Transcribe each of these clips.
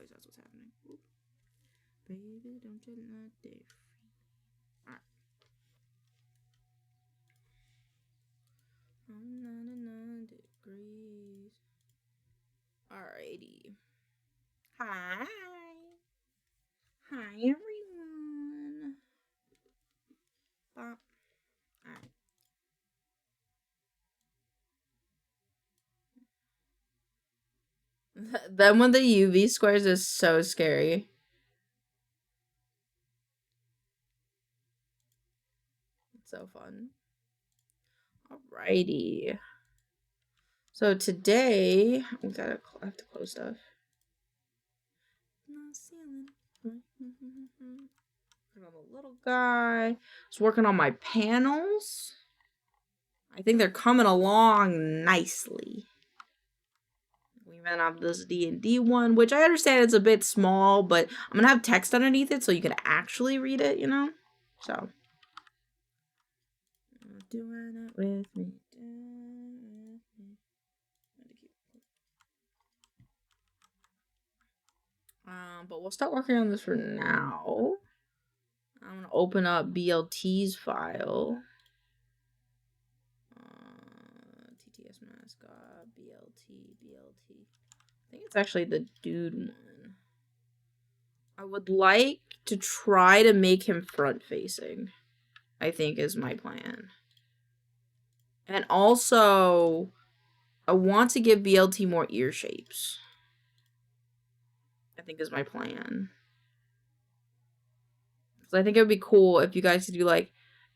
place that's what's happening. Oop. Baby, don't you let it free. Alright. 99 degrees. Alrighty. Hi. Hi, everyone. Bop. Alright. Then when the UV squares is so scary. It's so fun. Alrighty. So today, I have to close stuff. Working on the little guy. I was working on my panels. I think they're coming along nicely. We even have this D&D one, which I understand it's a bit small, but I'm gonna have text underneath it so you can actually read it, you know? So. Doing it with me. But we'll start working on this for now. I'm gonna open up BLT's file. TTS mascot, BLT. I think it's actually the dude one. I would like to try to make him front facing, I think is my plan. And also, I want to give BLT more ear shapes. I think is my plan. Because I think it would be cool if you guys could do like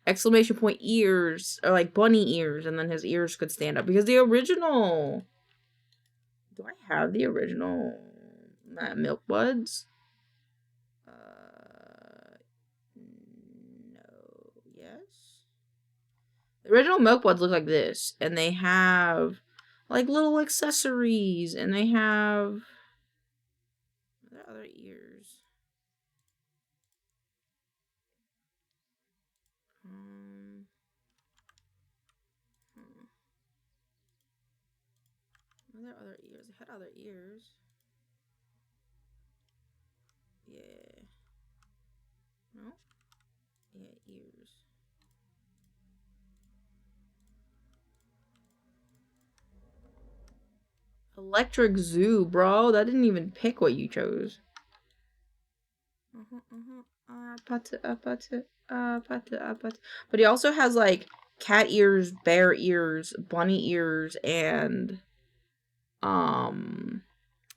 exclamation point ears or like bunny ears and then his ears could stand up. Because the original... Do I have the original Milk Buds? No. Yes? The original Milk Buds look like this. And they have like little accessories. And they have... What are other ears? Are there other ears? They had other ears. Yeah. No? Yeah, ears. Electric Zoo, bro. That didn't even pick what you chose. But he also has like cat ears, bear ears, bunny ears, and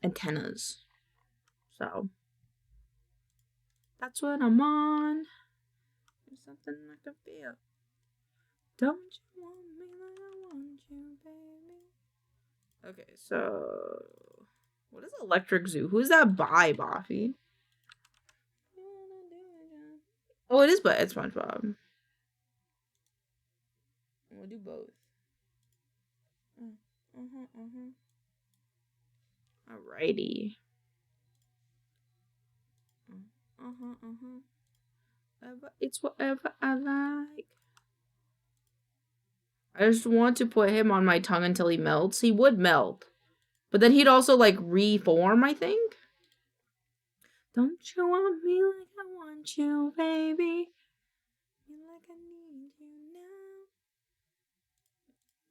antennas. So that's what I'm on. There's something I can feel. Don't you want me like I want you, baby? Okay, so what is Electric Zoo? Who's that by, Boffy? Oh, it is, but it's SpongeBob. We'll do both. Alrighty. It's whatever I like. I just want to put him on my tongue until he melts. He would melt. But then he'd also, like, reform, I think. Don't you want me like I want you, baby? You like I need you now.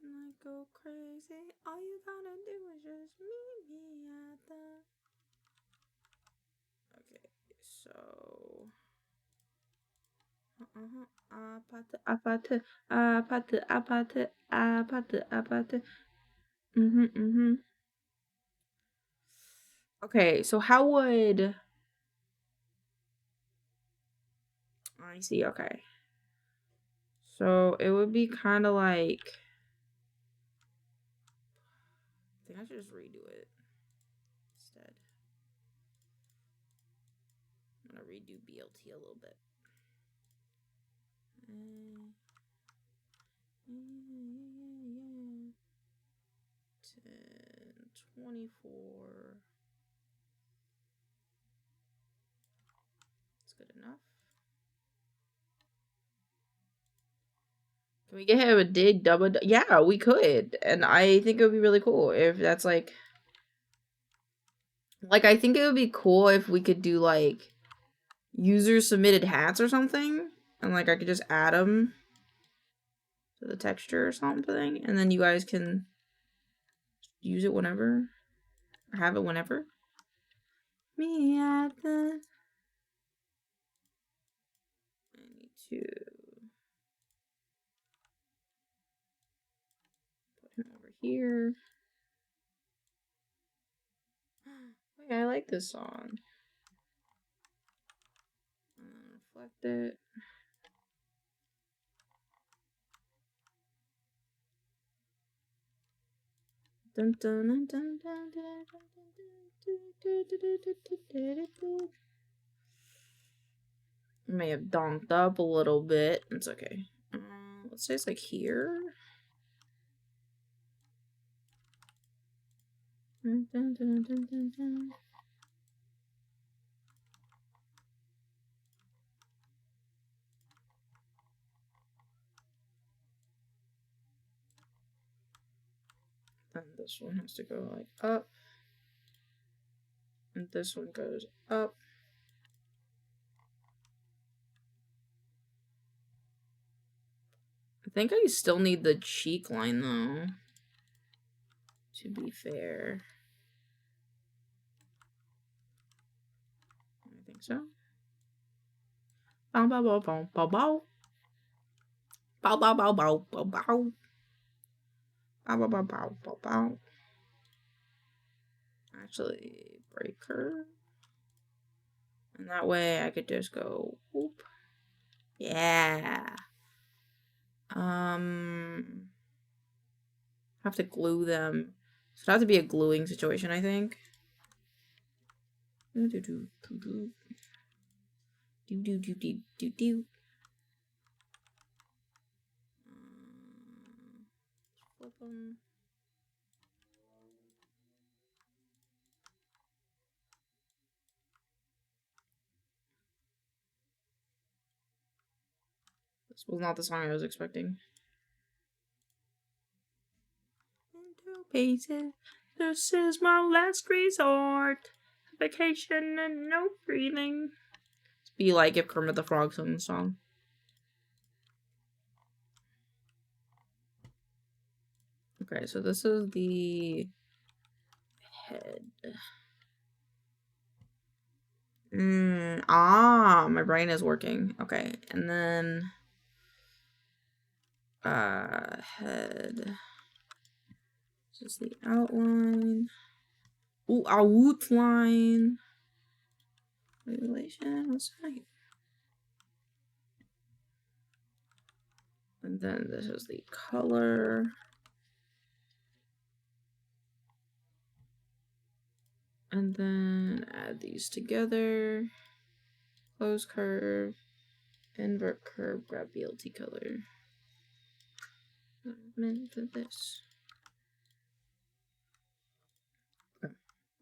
And I go crazy. All you gotta do is just meet me at the... Okay, so... Okay, so how would... I see, okay. So it would be kind of like... I think I should just redo it instead. I'm gonna redo BLT a little bit. 10, 24. That's good enough. Can we get him a dig double? Yeah, we could. And I think it would be really cool if that's like Like, I think it would be cool if we could do, like, user submitted hats or something. And, like, I could just add them to the texture or something. And then you guys can use it whenever. Or have it whenever. Me at the... I need to put him over here. Wait, I like this song. Reflect it. Dun, dun, dun, dun, dun, dun, dun. May have donked up a little bit. It's okay. Let's say it's like here. Dun, dun, dun, dun, dun, dun. Then this one has to go like up. And this one goes up. I think I still need the cheek line though. To be fair. I think so. Bow bow bow bow bow bow. Bow bow bow bow bow bow. Bow bow bow bow bow bow. Actually, breaker. And that way I could just go whoop. Yeah. Have to glue them. So it'll have to be a gluing situation, I think. Do do do do do. Do do do do do do. Flip them. This was not the song I was expecting. Into pieces. This is my last resort. Vacation and no breathing. It's be like if Kermit the Frog sung the song. Okay, so this is the head. My brain is working. Okay, and then head. This is the outline. Ooh, outline. Relation. What's that? And then this is the color. And then add these together. Close curve. Invert curve. Grab BLT color. I'm meant for this. Okay.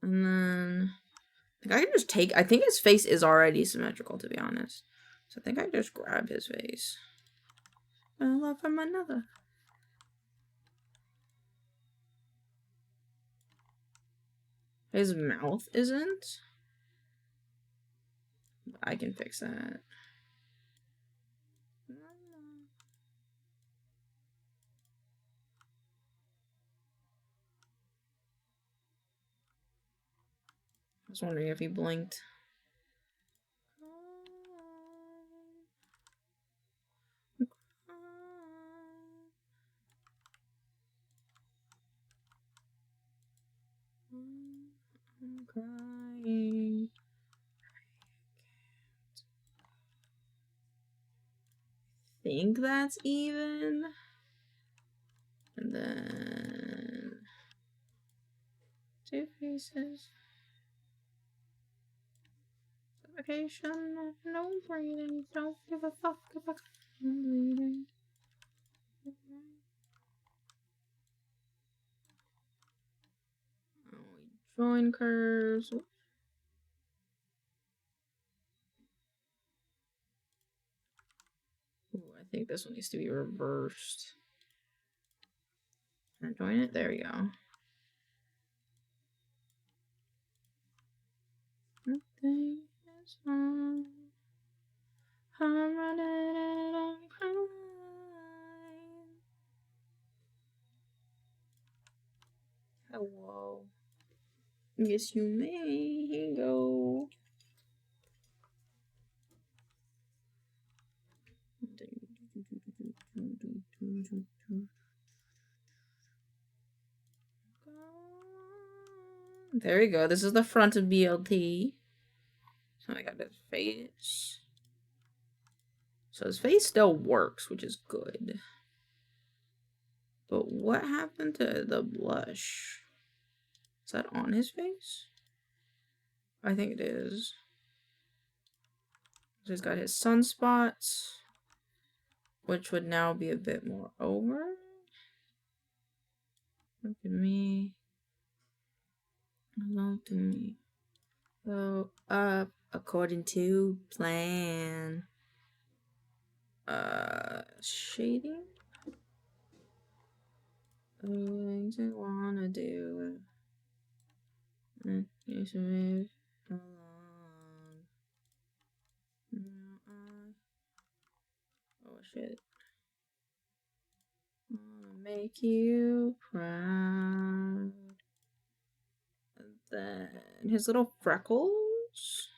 And then I can just take. I think his face is already symmetrical, to be honest. So I think I just grab his face. One love from another. His mouth isn't. I can fix that. I was wondering if he blinked. I'm crying. I think that's even. And then two faces. Suffocation, no breathing, don't give a fuck about bleeding. Oh, we join curves. Ooh, I think this one needs to be reversed. Can I join it? There we go. everything is fine. I'm running and I'm crying. Hello. Yes, you may. Here you go. There we go. This is the front of BLT. So I got his face. So his face still works, which is good. But what happened to the blush? Is that on his face? I think it is. So he's got his sunspots, which would now be a bit more over. Look at me. Look at me. Go up according to plan. Shading. Things I wanna do. Yes, move along. Oh shit. Wanna make you proud. And then his little freckles.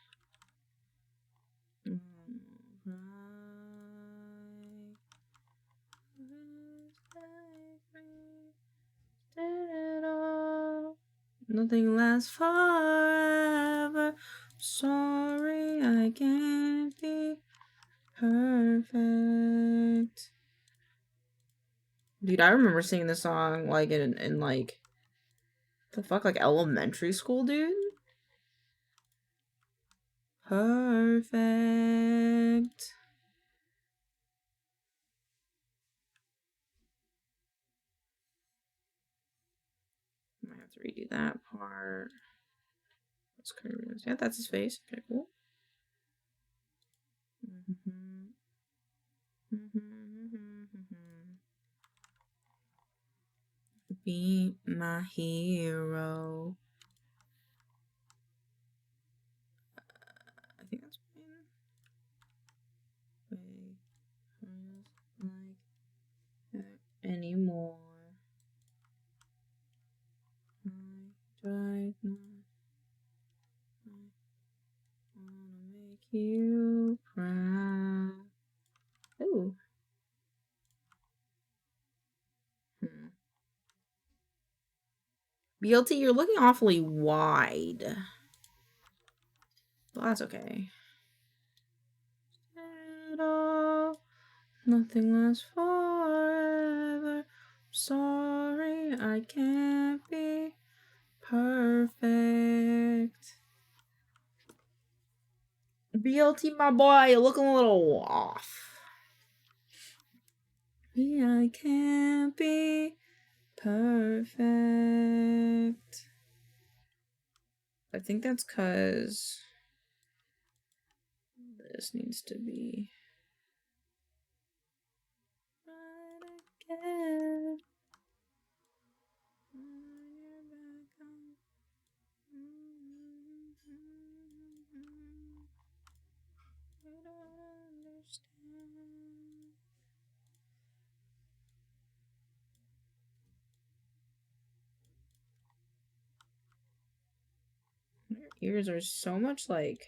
Nothing lasts forever. Sorry, I can't be perfect. Dude, I remember singing this song like in like the fuck, like elementary school, dude. Perfect. I might have to redo that part. Let's kind of, yeah, that's his face. Okay, cool. Be my hero. I think that's fine. Like that anymore. I tried not. I wanna make you proud. Ooh. BLT, you're looking awfully wide. Well, that's okay. Nothing lasts forever. Sorry, I can't be perfect. BLT, my boy, you're looking a little off. Yeah, I can't be perfect. I think that's because this needs to be right again. Your ears are so much like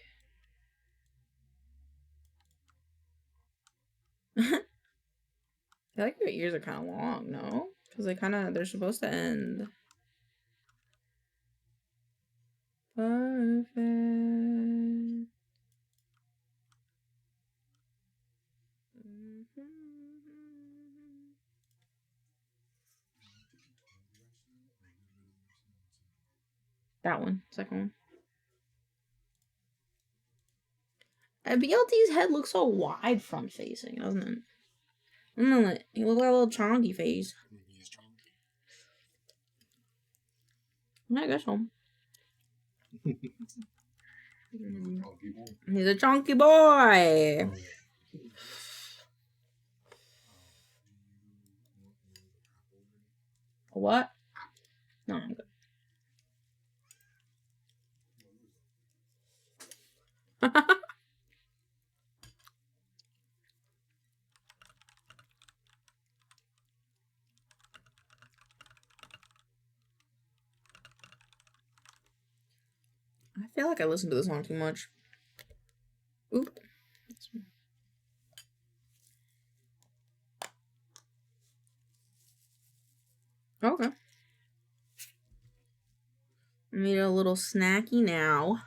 I feel like your ears are kind of long, no? Because they're supposed to end. Perfect. That one, second one. And BLT's head looks so wide front facing, doesn't it? He looks like a little chonky face. I guess so. He's a chunky boy. What? No, I'm good. I feel like I listen to this song too much. Oop. Okay. I need a little snacky now.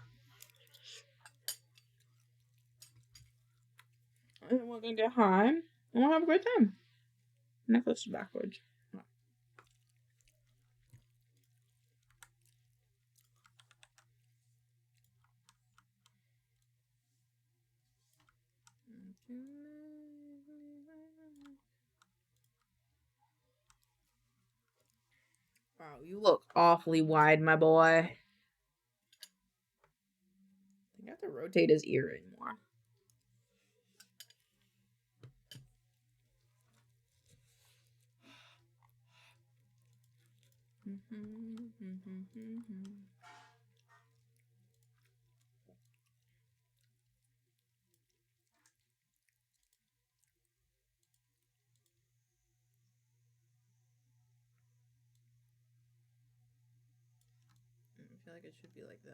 And we're gonna get high. And we'll have a great time. Necklace is backwards. Wow, you look awfully wide, my boy. I think I have to rotate his ear in more. I feel like it should be like that.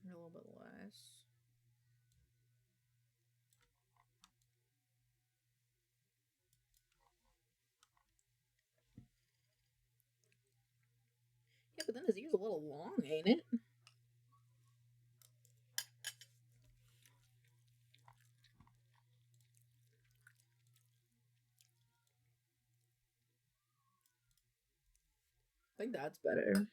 A little bit less. Yeah, but then his ear's a little long, ain't it? I think that's better.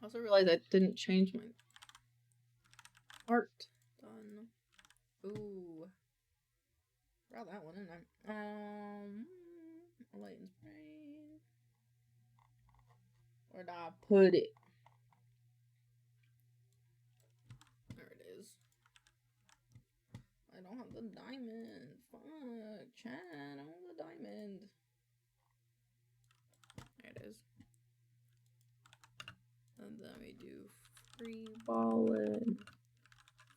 I also realized I didn't change my art. Done. Ooh. Forgot that one, didn't I? Light and spray. Where'd I put it? There it is. I don't have the diamond. Fuck. Chan, I don't have the diamond. There it is. And then we do Freeballin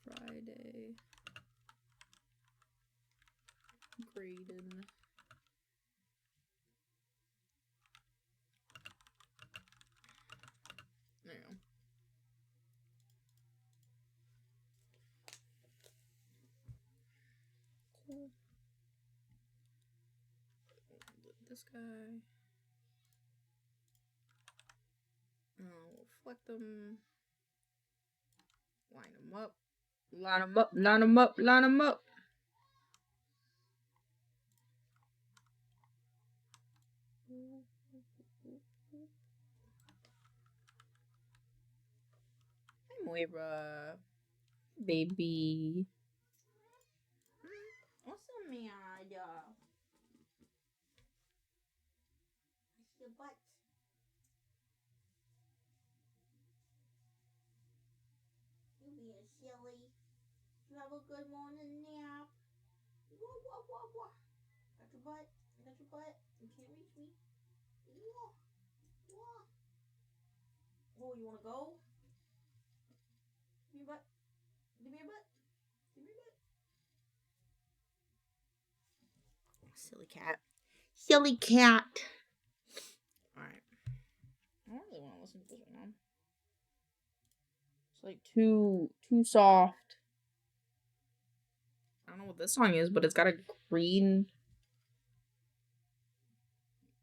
Friday grading. There you go. Cool. This guy. We'll flick them. Line them up. Line them up. Line them up. Line them up. Hey, Moira. Baby. What's the matter? It's your butt. You being silly. You have a good morning nap. Wah, wah, wah, wah. Got your butt. I got your butt. You can't reach me. Wah, wah. Oh, you wanna go? Give me your butt. Give me your butt. Give me your butt. Silly cat. Silly cat. Alright. I don't really want to listen to this right now. It's like too soft. I don't know what this song is, but it's got a green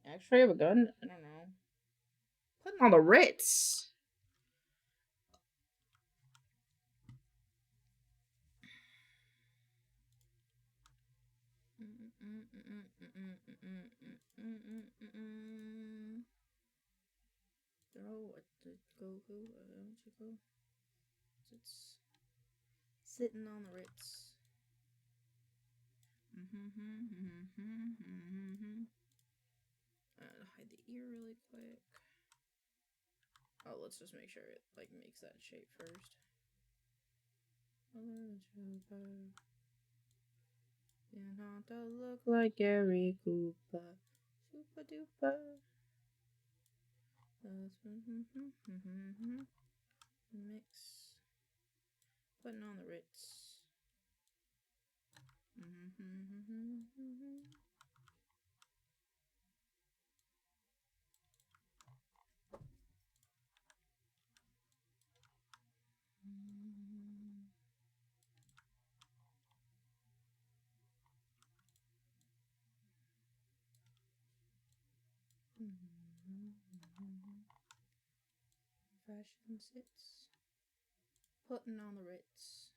X-ray of a gun. I don't know. Putting on the Ritz. Oh, what the go? It's sitting on the Ritz. Hide the ear really quick. Oh, let's just make sure it like makes that shape first. You know, don't look like Gary Cooper. Super duper. Mix. Putting on the Ritz. Fashion sits. Putting on the Ritz.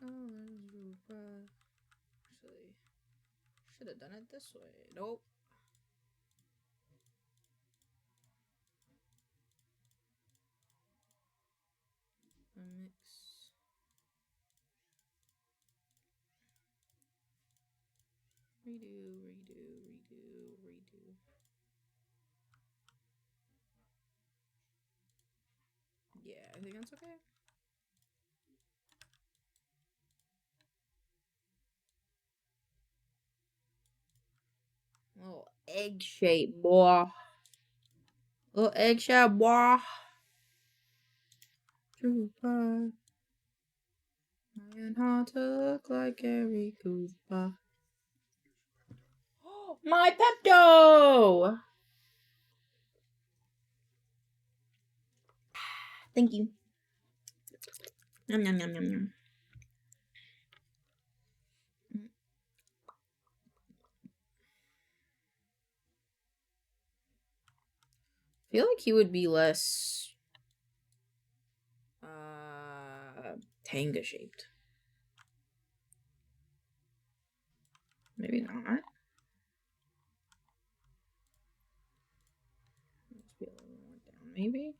Oh, there's Rupa. Actually, should have done it this way. Nope. A mix. Redo. Yeah, I think that's okay. Little egg shape, boy. Little egg shape, boy. Trooper. Trying hard to look like Gary Cooper. My Pepto! Thank you. Yum, yum, yum, yum, yum. I feel like he would be less Tanga shaped. Maybe not. Let's be a little more down, maybe.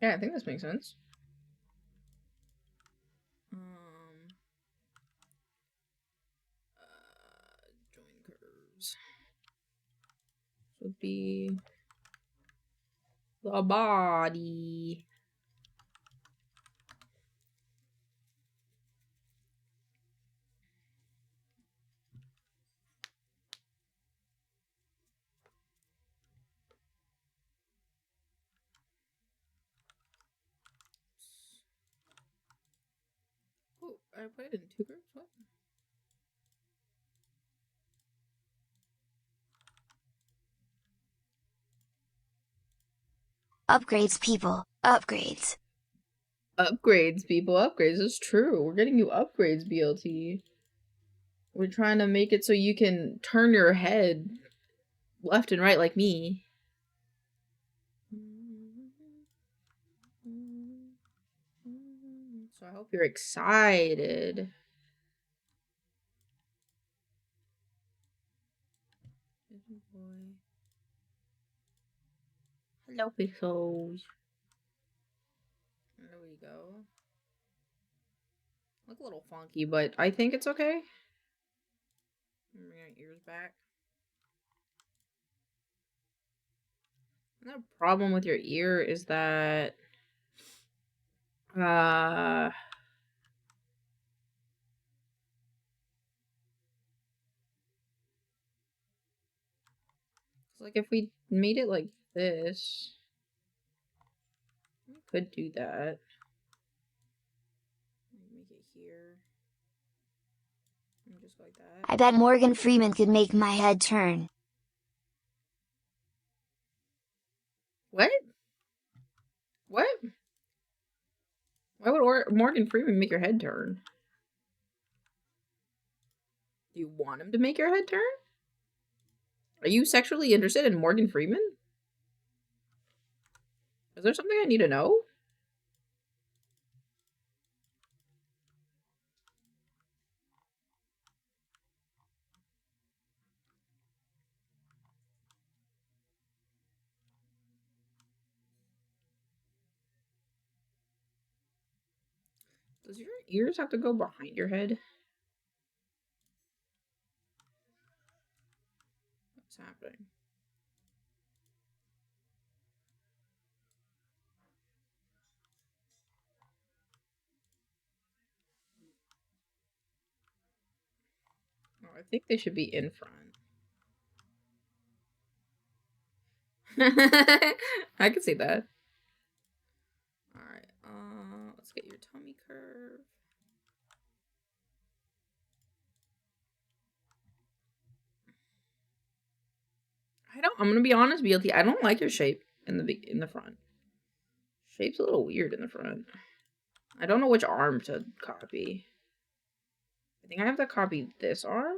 Yeah, I think this makes sense. Join curves. This would be the body. Oh, I put it in 2 groups? What? Upgrades, people. Upgrades. Upgrades, people. Upgrades. It's true. We're getting you upgrades, BLT. We're trying to make it so you can turn your head left and right like me. So I hope you're excited. Hello, pixels. There we go. Look a little funky, but I think it's okay. Bring our ears back. Another problem with your ear is that like if we made it like this, we could do that. Make it here. And just like that. I bet Morgan Freeman could make my head turn. What? What? Why would Morgan Freeman make your head turn? Do you want him to make your head turn? Are you sexually interested in Morgan Freeman? Is there something I need to know? Does your ears have to go behind your head? What's happening? Oh, I think they should be in front. I can see that. Alright, let's get your tummy curve. I'm gonna be honest, BLT, I don't like your shape in the front. Shape's a little weird in the front. I don't know which arm to copy. I think I have to copy this arm.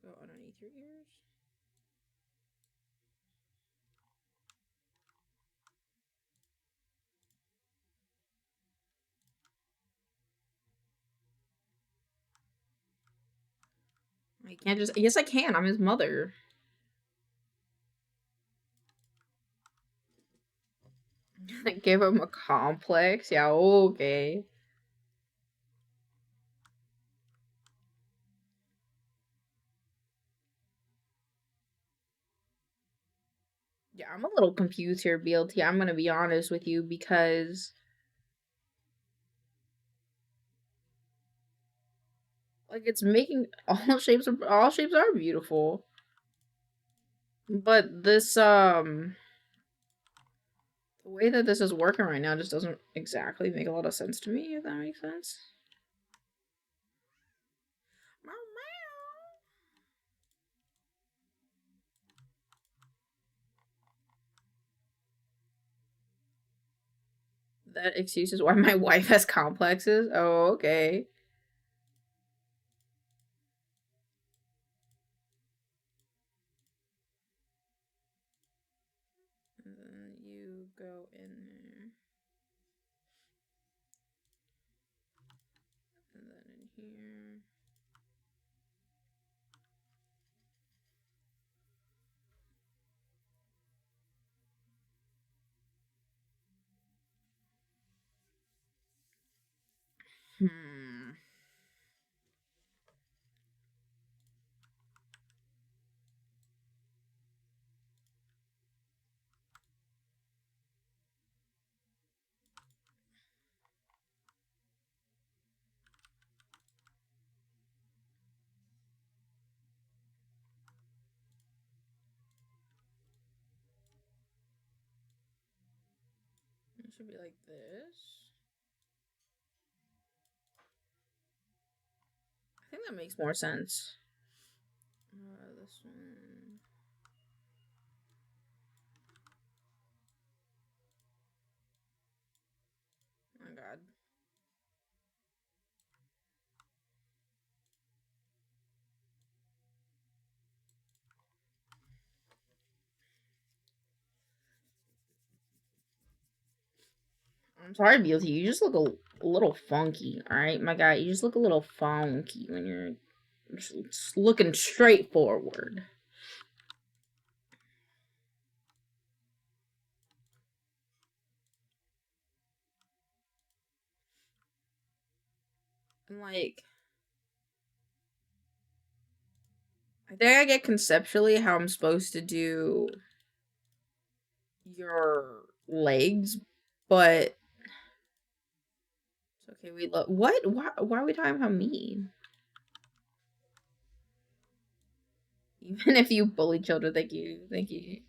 Go underneath your ears. I can't just. Yes, I can. I'm his mother. I gave him a complex. Yeah, okay. Yeah, I'm a little confused here, BLT. I'm gonna be honest with you because, like, it's making all shapes are beautiful, but this the way that this is working right now just doesn't exactly make a lot of sense to me. If that makes sense. That excuses why my wife has complexes. Oh, okay. And then you go in there. And then in here. It should be like this. I think that makes more sense. This one. Oh my god. I'm sorry, BLT. You just look a little funky, alright? My guy, you just look a little funky when you're just looking straight forward. And, like, I think I get conceptually how I'm supposed to do your legs, but it's okay. We love what? Why are we talking about me? Even if you bully children, thank you, thank you.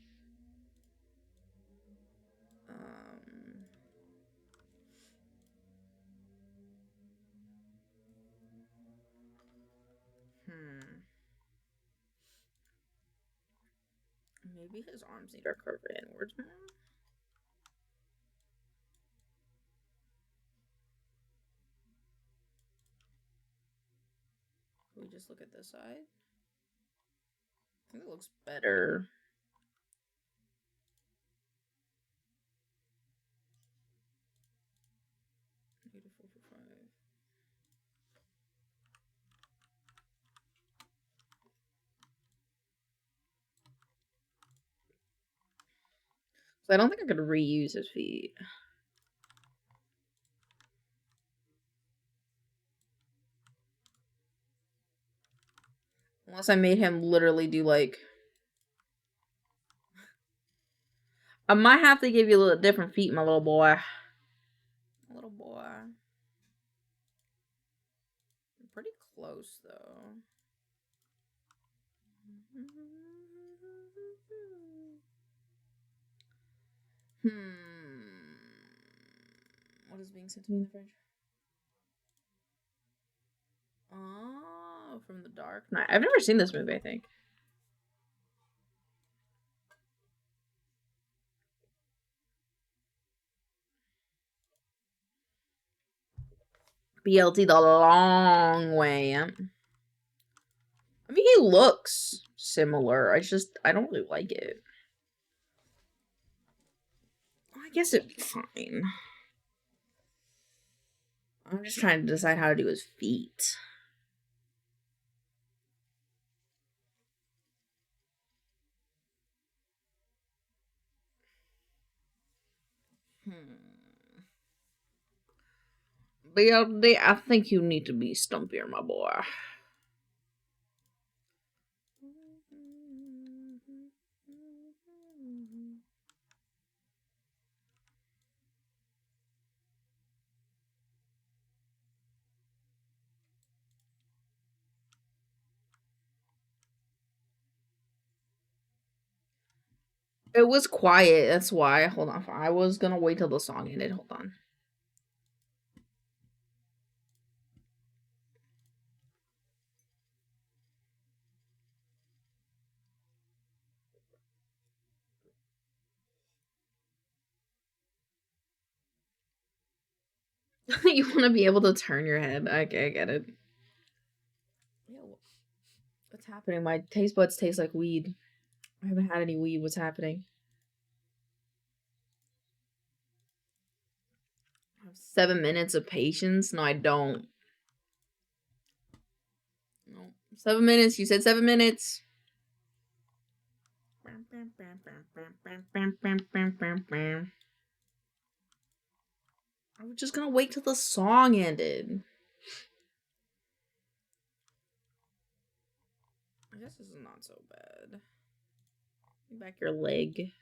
Maybe his arms need to curve inwards more. just look at this side. I think it looks better. So I don't think I could reuse his feet. Unless I made him literally do like... I might have to give you a little different feet, my little boy. Little boy. Pretty close, though. What is being sent to me in the fridge? Oh, from the Dark Knight. I've never seen this movie, I think. BLT the long way. I mean, he looks similar. I don't really like it. I guess it'd be fine. I'm just trying to decide how to do his feet. BLD, I think you need to be stumpier, my boy. It was quiet, that's why. Hold on. I was gonna wait till the song ended. Hold on. You want to be able to turn your head. Okay, I get it. Yo, what's happening? My taste buds taste like weed. I haven't had any weed. What's happening? I have 7 minutes of patience? No, I don't. No. 7 minutes. You said 7 minutes. I was just gonna wait till the song ended. I guess this is not so bad. Back your leg.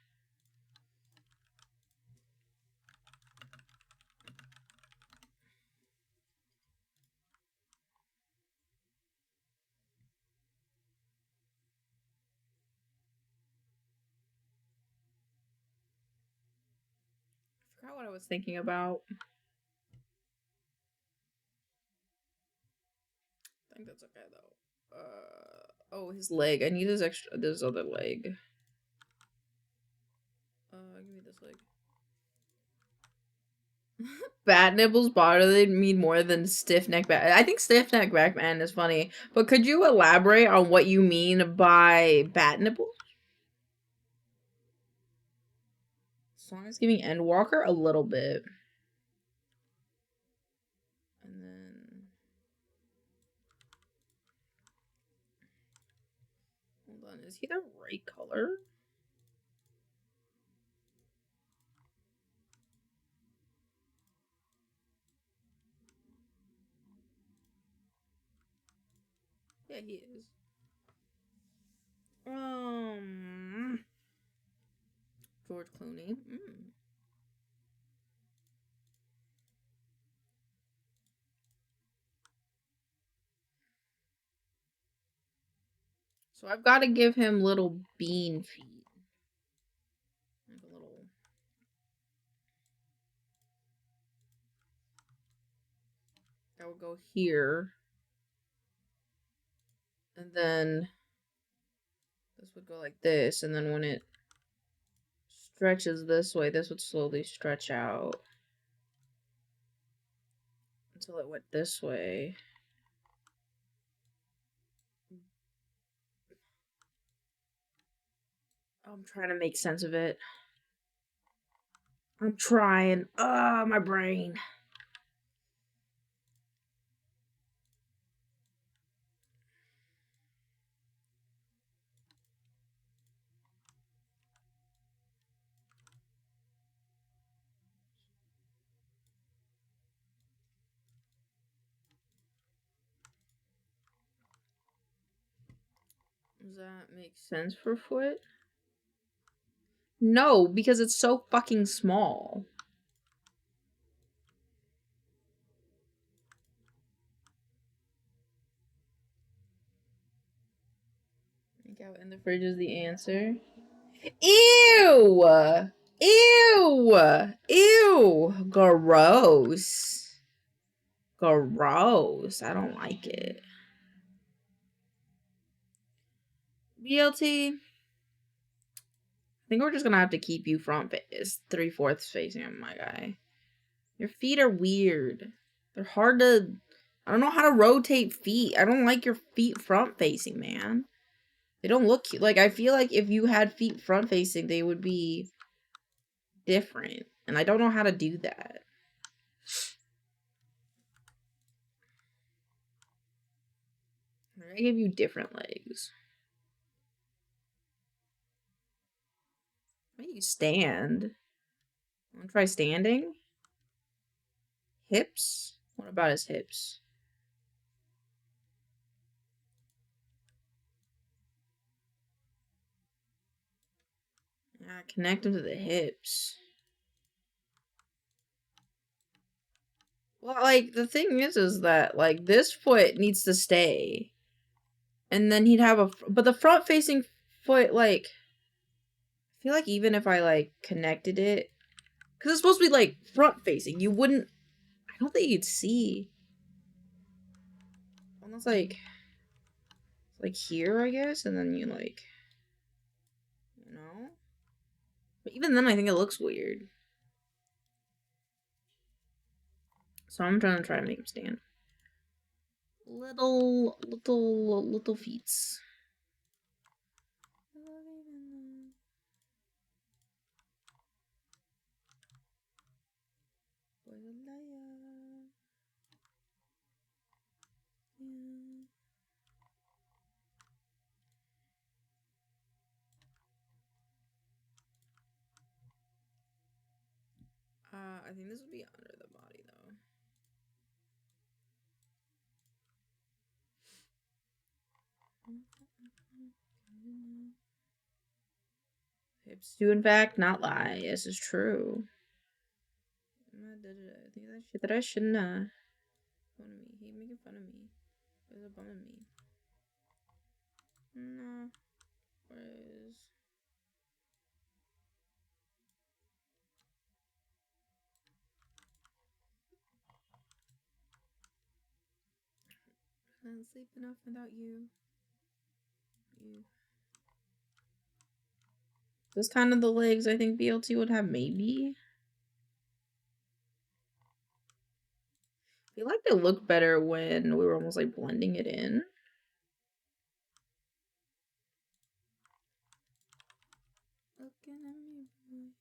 I forgot what I was thinking about. I think that's okay though. Oh, his leg. I need this other leg. Give me this leg. Bat nipples bother me more than stiff neck back. I think stiff neck back man is funny, but could you elaborate on what you mean by bat nipples? Song is giving Endwalker a little bit. And then hold on, is he the right color? Yeah, he is. George Clooney. So I've got to give him little bean feet. Like a little... That would go here. And then this would go like this. And then when it stretches this way, this would slowly stretch out. Until it went this way. I'm trying to make sense of it. I'm trying. My brain. Does that make sense for foot? No, because it's so fucking small. Think out in the fridge is the answer. Ew! Ew! Ew! Gross. Gross. I don't like it. BLT. I think we're just gonna have to keep you front face, 3/4 facing, my guy. Your feet are weird. They're hard to. I don't know how to rotate feet. I don't like your feet front facing, man. They don't look cute. Like, I feel like if you had feet front facing, they would be different. And I don't know how to do that. I'm gonna give you different legs. Why do you stand? Wanna try standing? Hips? What about his hips? Yeah, connect him to the hips. Well, like, the thing is that, like, this foot needs to stay. And then he'd have but the front-facing foot, like, I feel like even if I, like, connected it, because it's supposed to be, like, front-facing, you wouldn't, I don't think you'd see. Almost like here, I guess, and then you, like, you know? But even then, I think it looks weird. So I'm trying to make him stand. Little feets. I think this would be under the body though. Hips do in fact not lie. This is true. I think that shit that I shouldn't fun of me. He making fun of me. He was bumming me. No. Whereas I can't sleep enough without you. This kind of the legs I think BLT would have, maybe. I feel like they look better when we were almost like blending it in. Looking at me, boy.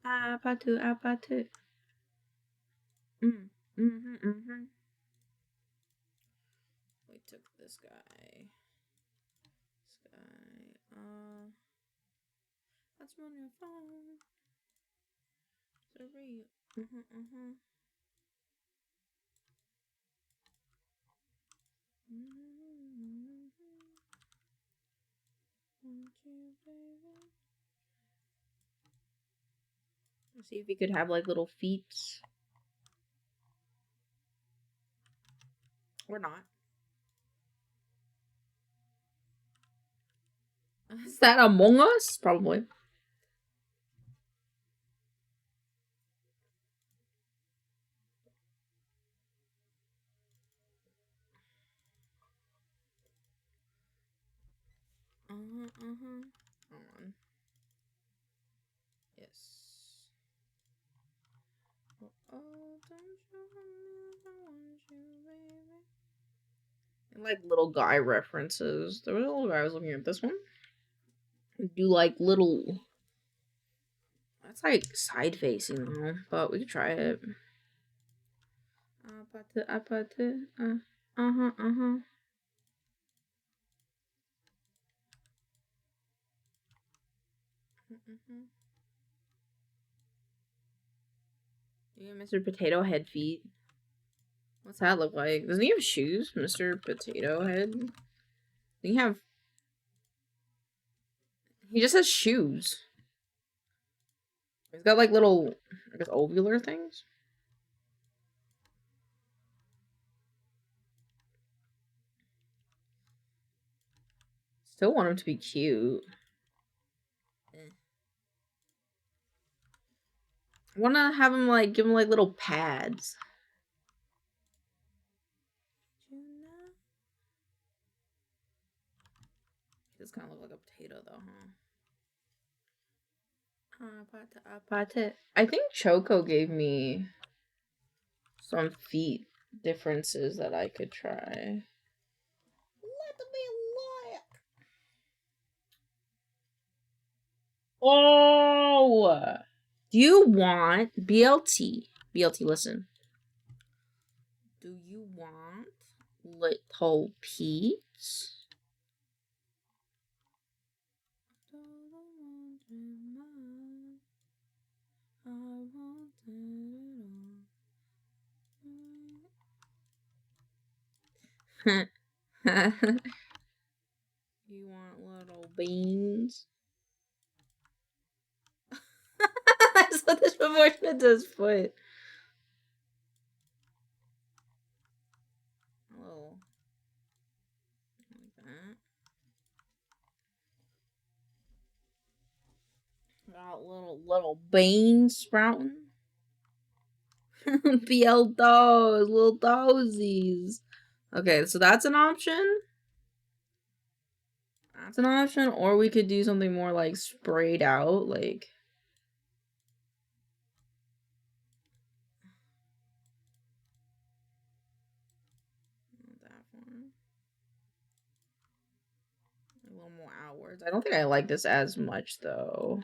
Apatu. We took this guy. That's on your phone. Sorry. Let's see if he could have like little feet. Or not. Is that Among Us? Probably. Hold on. Yes. Oh, don't you want you, baby? And like little guy references. There was a little guy I was looking at this one. Do like little. That's like side facing though, but we could try it. Uh-huh. Yeah, Mr. Potato Head feet. What's that look like? Doesn't he have shoes, Mr. Potato Head? Does he have? He just has shoes. He's got like little, I guess, ovular things. Still want him to be cute. I want to have him like, give him like little pads. He does kind of look like a potato though, huh? I think Choco gave me some feet differences that I could try. Let me look. Oh! Do you want BLT? BLT, listen. Do you want little Pete's? You want little beans? I saw this proportionate to his foot. Oh, like that. Got little beans sprouting. BL toes, little toesies. Okay, so that's an option. That's an option, or we could do something more like sprayed out, like. That one. A little more outwards. I don't think I like this as much though.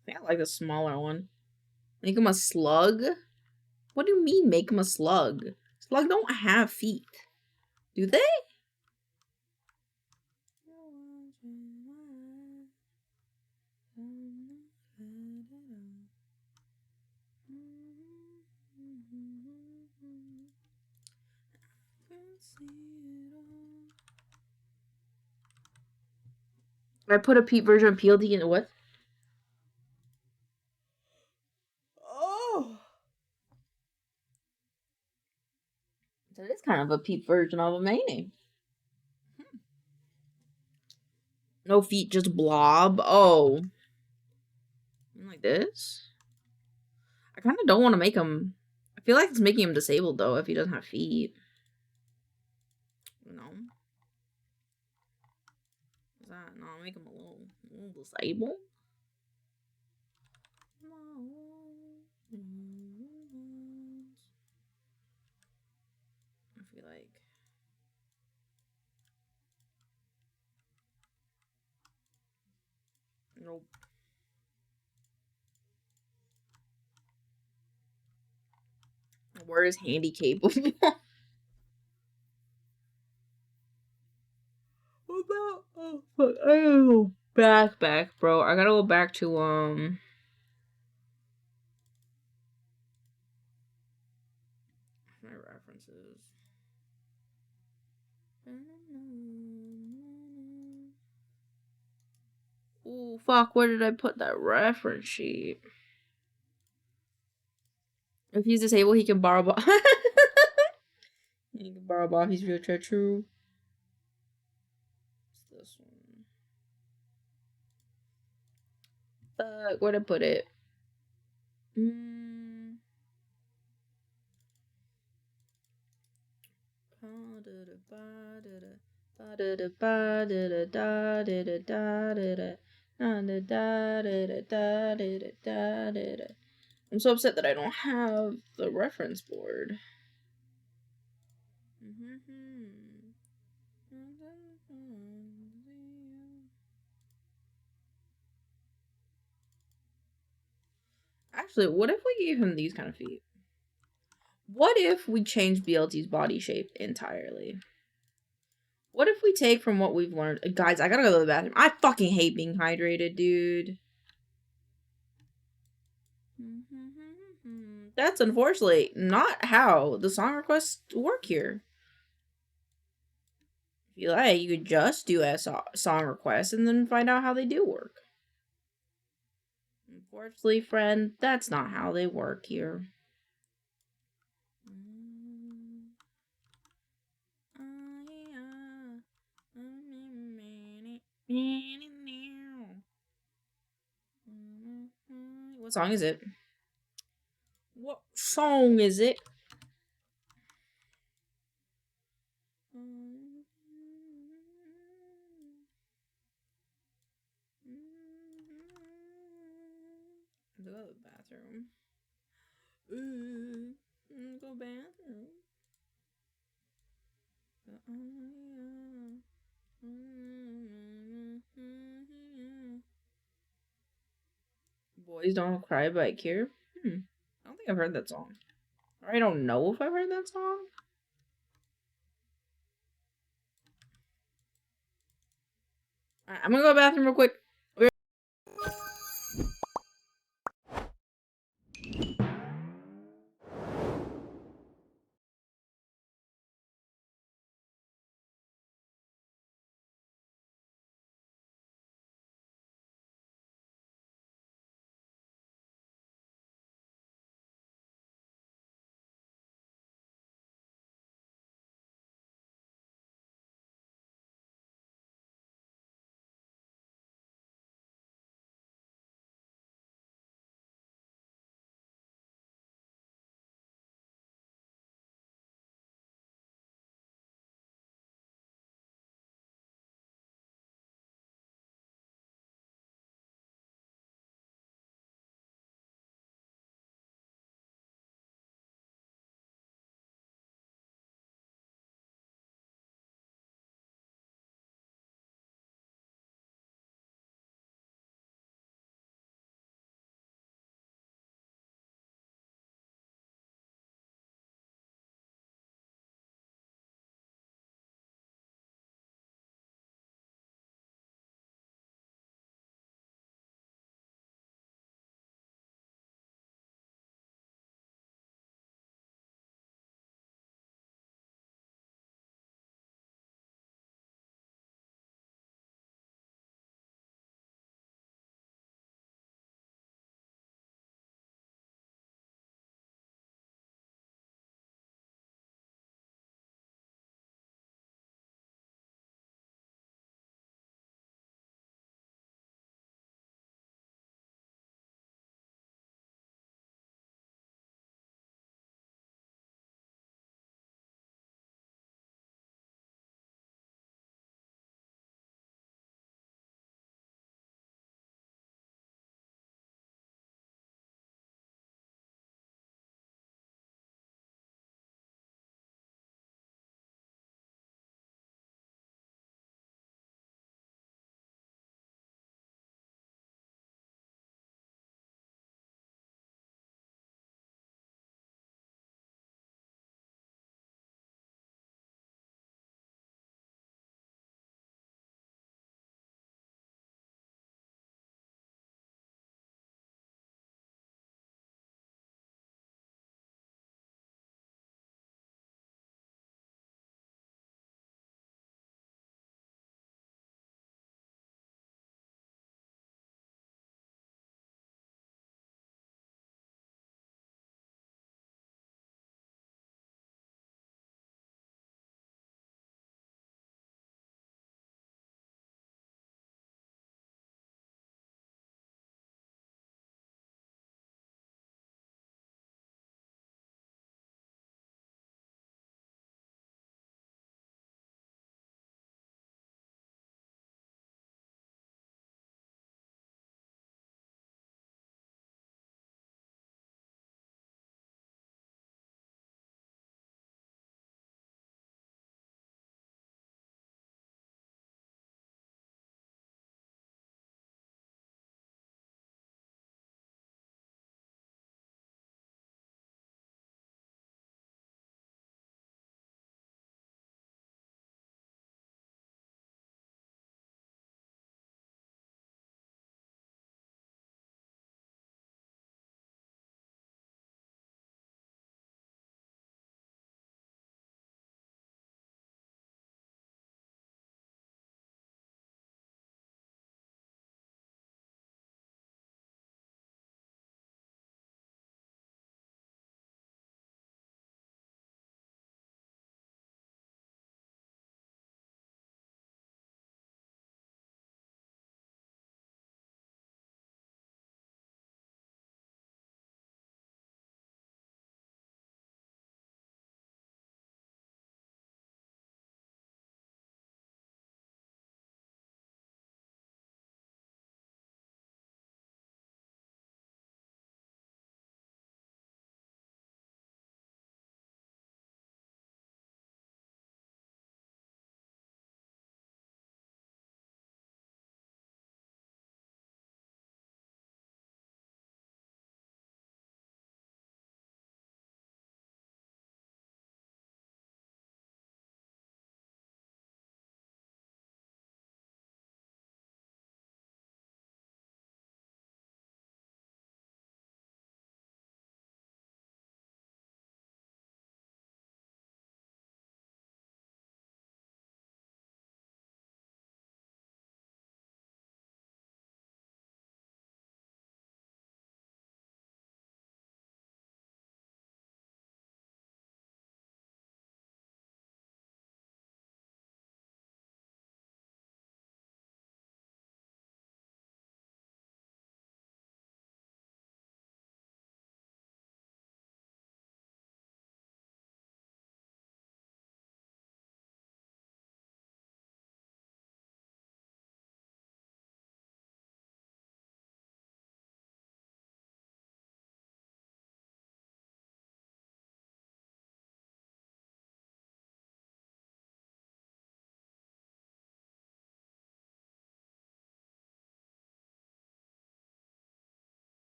I think I like the smaller one. Make him a slug? What do you mean make him a slug? Slug don't have feet. Do they? I put a Pete version of PLD in what? Oh. So it is kind of a Pete version of a mayonnaise. No feet, just blob. Oh. Like this? I kind of don't want to make him. I feel like it's making him disabled though if he doesn't have feet. No. Does that not make him a little disabled? I feel like. Nope. Where is handy capable? What about? Oh fuck! I gotta go back, bro. I gotta go back to my references. Oh fuck! Where did I put that reference sheet? If he's disabled, he can borrow. He can borrow Bobby's wheelchair. True. It's this one. Fuck! Where'd I put it? I'm so upset that I don't have the reference board. Actually, what if we gave him these kind of feet? What if we change BLT's body shape entirely? What if we take from what we've learned? Guys, I gotta go to the bathroom. I fucking hate being hydrated, dude. That's unfortunately not how the song requests work here. If you like, you could just do a song request and then find out how they do work. Unfortunately, friend, that's not how they work here. What song is it? What song is it? Go to the bathroom. Go bathroom. Boys Don't Cry by Cure. I don't think I've heard that song. Or I don't know if I've heard that song. Alright, I'm gonna go to the bathroom real quick.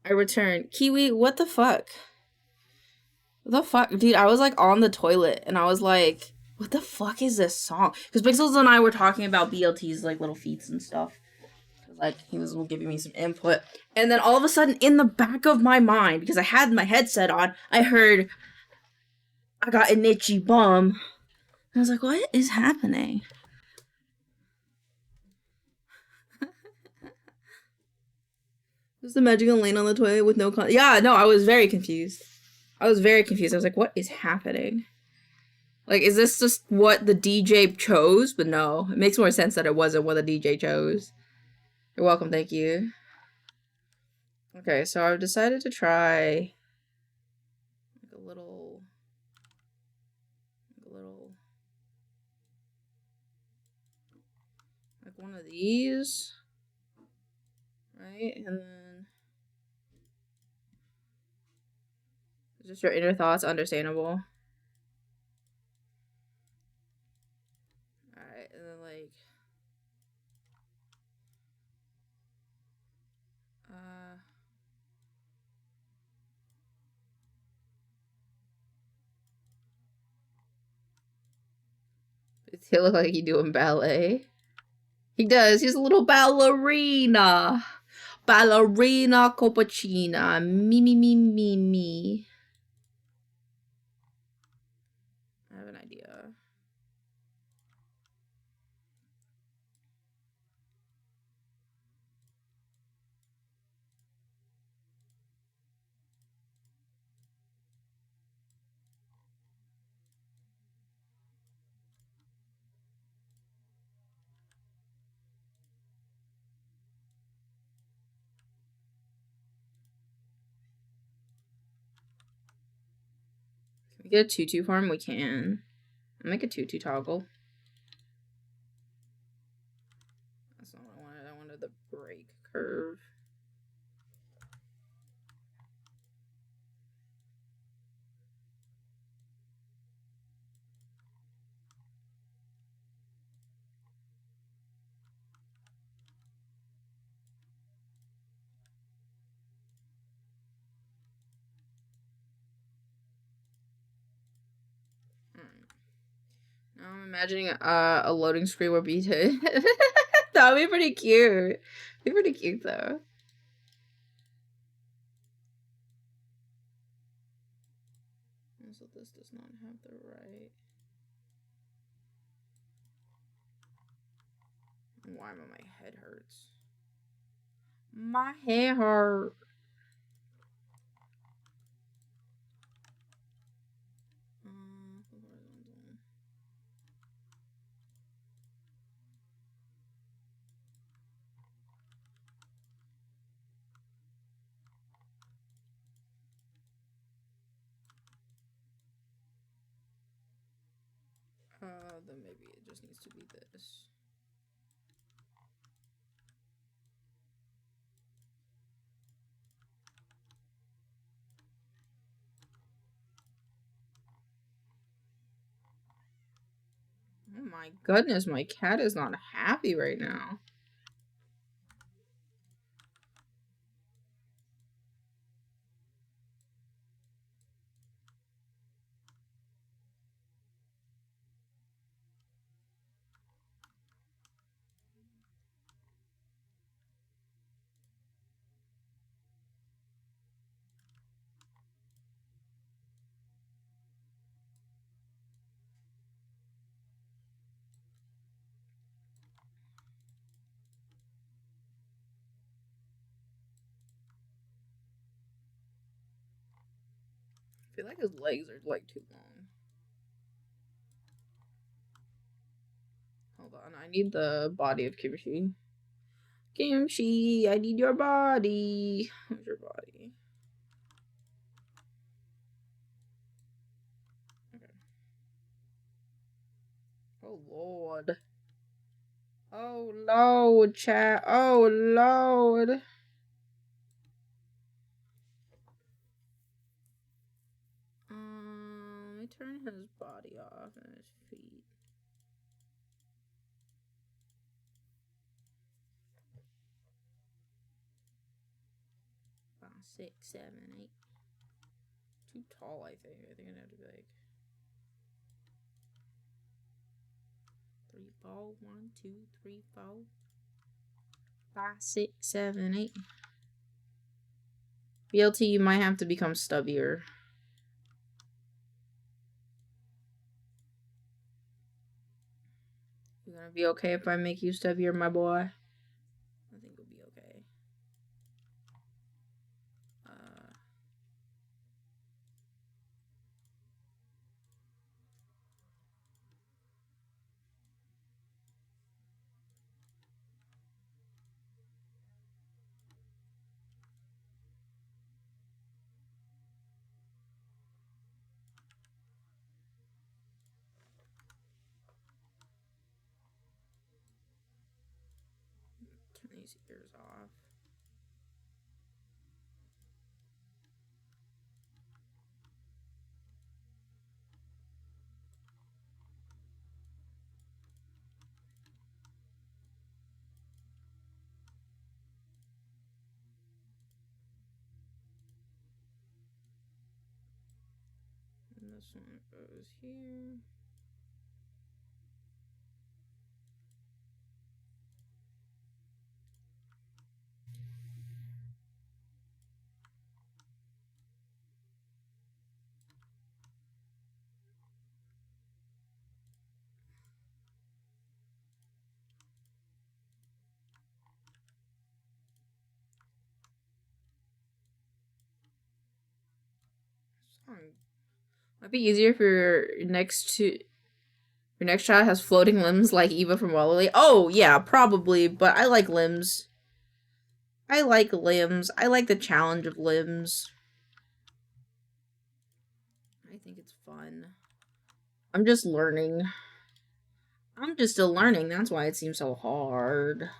I returned. Kiwi, what the fuck? What the fuck? Dude, I was like on the toilet and I was like, what the fuck is this song? Because Pixels and I were talking about BLT's like little feats and stuff. Like he was giving me some input. And then all of a sudden in the back of my mind, because I had my headset on, I heard I got an itchy bum. And I was like, what is happening? Just imagining laying on the toilet with no yeah, no, I was very confused. I was like, what is happening? Like, is this just what the DJ chose? But no, it makes more sense that it wasn't what the DJ chose. You're welcome, thank you. Okay, so I've decided to try like a little like one of these, right? And then just your inner thoughts, understandable. Alright, and then like does he look like he doing ballet? He does. He's a little ballerina. Ballerina Copacina. Me, me, me, me, me. I have an idea. Can we get a tutu farm? We can. I'll make a tutu toggle. That's not what I wanted. I wanted the break curve. Now I'm imagining a loading screen where BT. That would be pretty cute. Be pretty cute though. Also, this does not have the right. Why my head hurts? My head hurt. Then maybe it just needs to be this. Oh my goodness, my cat is not happy right now. I feel like his legs are like too long. Hold on, I need the body of Kimchi. Kimchi, I need your body. Where's your body? Okay. Oh Lord. Oh Lord, chat. Oh Lord. Let me turn his body off and his feet. 6, 7, 8. Too tall, I think. I think I'd have to be like 3, 4, 1, 2, 3, 4, 5, 6, 7, 8. BLT, you might have to become stubbier. You gonna be okay if I make you stubbier, my boy? I think you'll be okay. Turn these ears off. And this one goes here. Might be easier if your next child has floating limbs like Eva from Wallowly. Oh yeah, probably, but I like limbs. I like limbs. I like the challenge of limbs. I think it's fun. I'm just learning. I'm just still learning. That's why it seems so hard.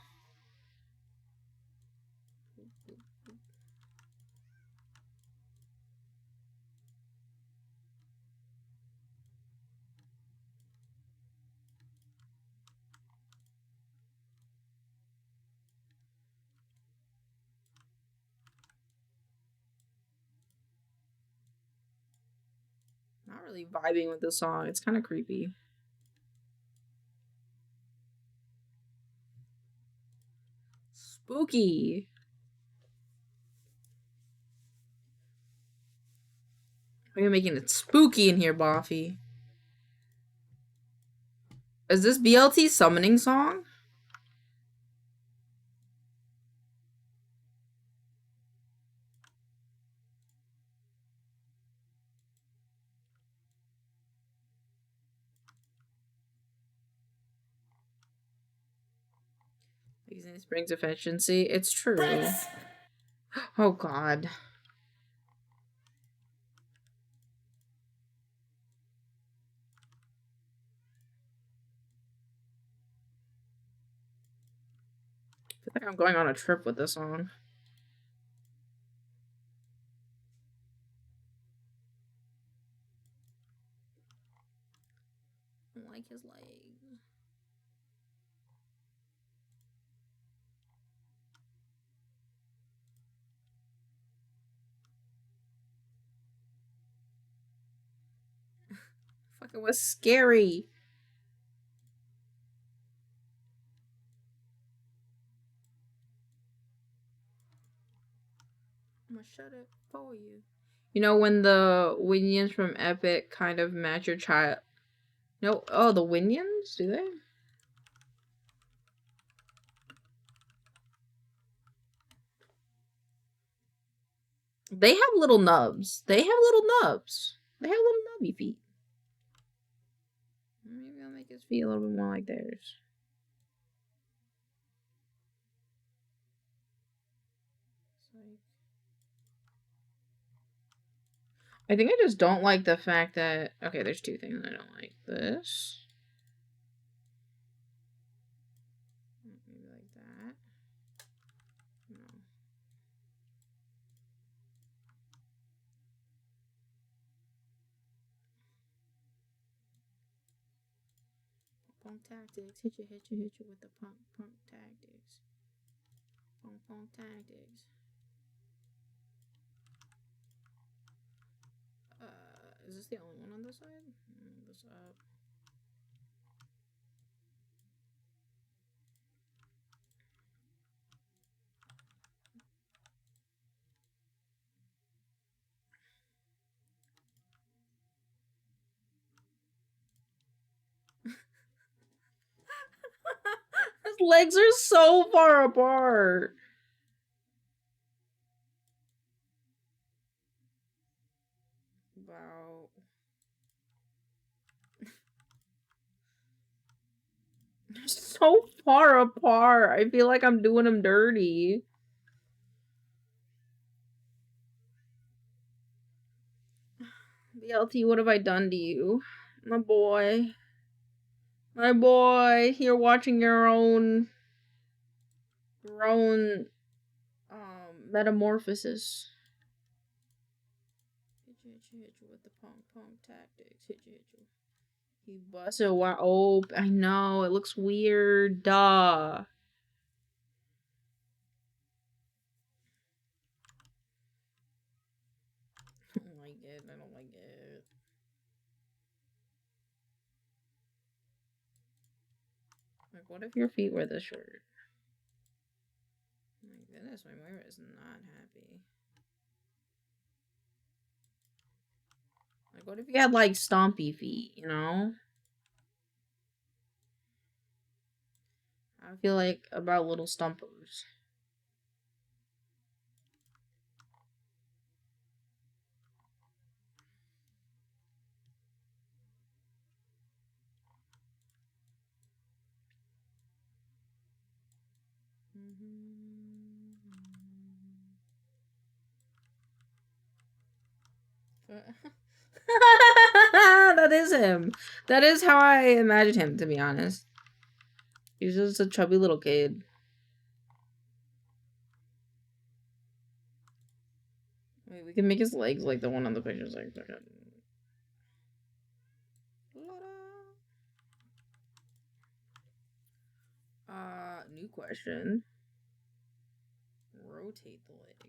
Not really vibing with this song. It's kind of creepy. Spooky. Why are you making it spooky in here, Boffy? Is this BLT summoning song? This brings efficiency. It's true. Prince. Oh god. I feel like I'm going on a trip with this song. I don't like his legs. Fucking was scary. I'm gonna shut it for you. You know when the Winions from Epic kind of match your child? No, oh, the Winions? Do they? They have little nubs. They have little nubs. They have little nubby feet. Maybe I'll make his feet a little bit more like theirs. I think I just don't like the fact that... Okay, there's two things I don't like. This. Maybe like that. No. Punk tactics. Hit you with the punk tactics. Punk tactics. Is this the only one on this side? This up. His legs are so far apart. Wow. They're so far apart. I feel like I'm doing him dirty. BLT, what have I done to you? My boy. My boy, you're watching your own metamorphosis. Hit you with the punk tactics. Hit you. He busted. Wow. Oh, I know. It looks weird. Duh. I don't like it. I don't like it. Like, what if your feet were this short? My goodness, my Moira is not happy. Like, what if you had, like, stompy feet, you know? I feel like about little stumpers. That is him. That is how I imagine him, to be honest. He's just a chubby little kid. Wait, we can make his legs like the one on the pictures. Like, new question. Rotate the leg.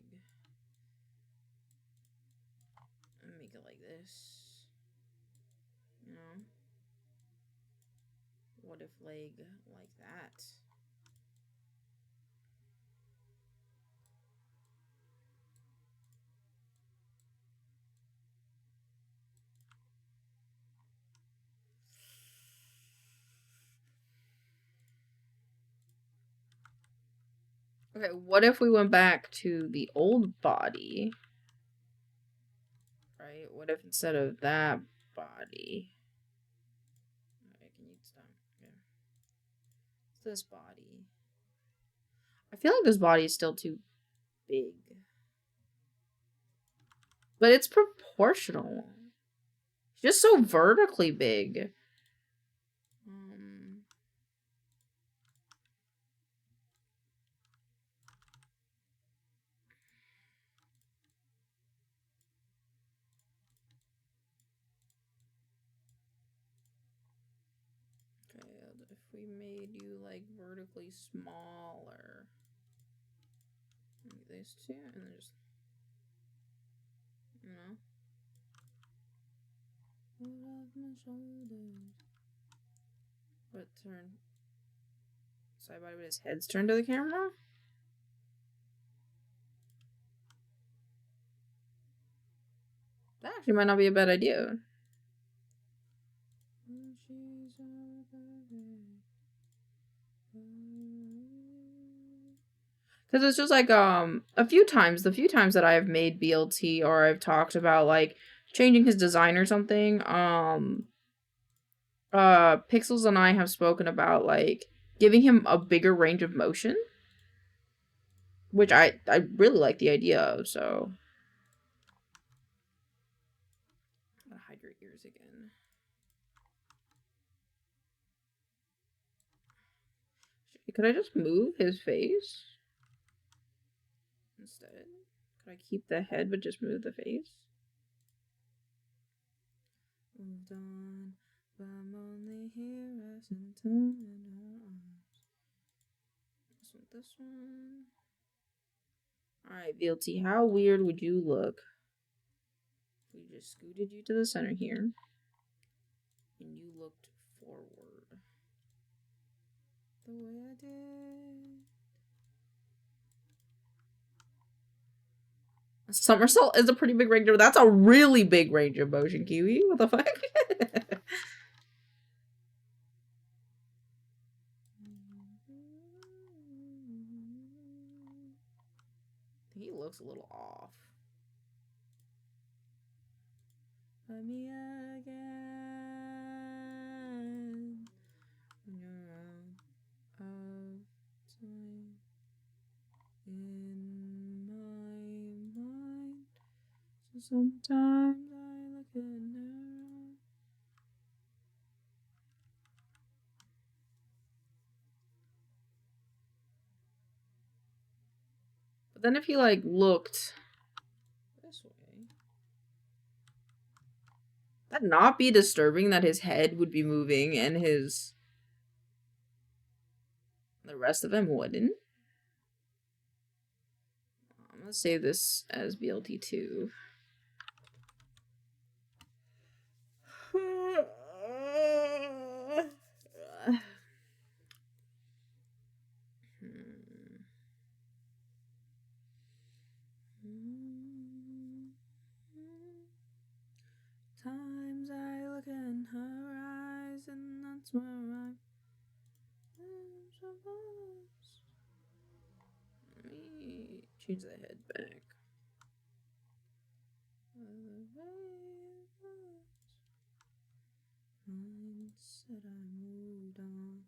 And make it like this. You know? What if leg like that? Okay, what if we went back to the old body? Right? What if instead of that body? Alright, can you stop? Okay. It's this body. I feel like this body is still too big. But it's proportional. It's just so vertically big. Okay, if we made you like vertically smaller. Like these two, and then just, you know. What turn? Side body with his head's turned to the camera? That actually might not be a bad idea. Because it's just like the few times that I've made BLT or I've talked about like changing his design or something, Pixels and I have spoken about like giving him a bigger range of motion, which I really like the idea of. So I'm gonna hide your ears again. Could I just move his face instead? Could I keep the head but just move the face? Moved on, but I'm only here as in time in her arms. This one. Alright, VLT, how weird would you look we just scooted you to the center here, and you looked forward the way I did. A somersault is a pretty big range of. That's a really big range of motion, Kiwi. What the fuck? He looks a little off. Let me again. When you're out of time in my mind. So sometimes I look in her. But then if he like looked this way, that'd not be disturbing that his head would be moving and the rest of him wouldn't. I'm gonna save this as BLT2. Times I look in her eyes, and that's where I'm supposed. Let me change the head back. I said I moved on.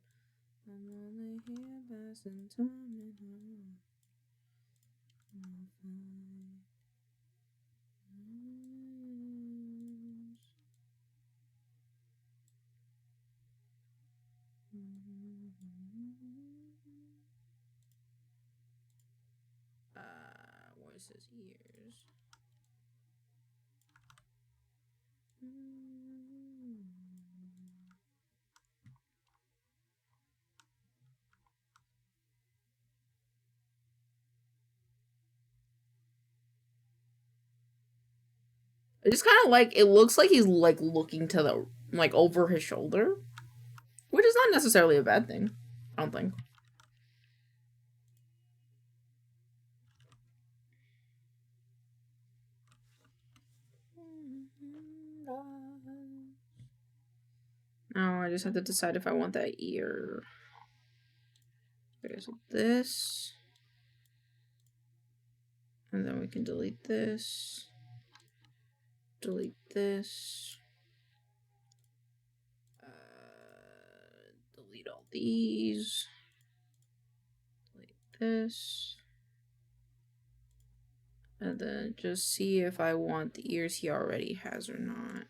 I'm only here passing time in her. Where's his ears? I just kind of like, it looks like he's like looking to the, like over his shoulder, which is not necessarily a bad thing, I don't think. Now I just have to decide if I want that ear. Okay, so this. And then we can delete this. Delete this. Delete all these. Delete this. And then just see if I want the ears he already has or not.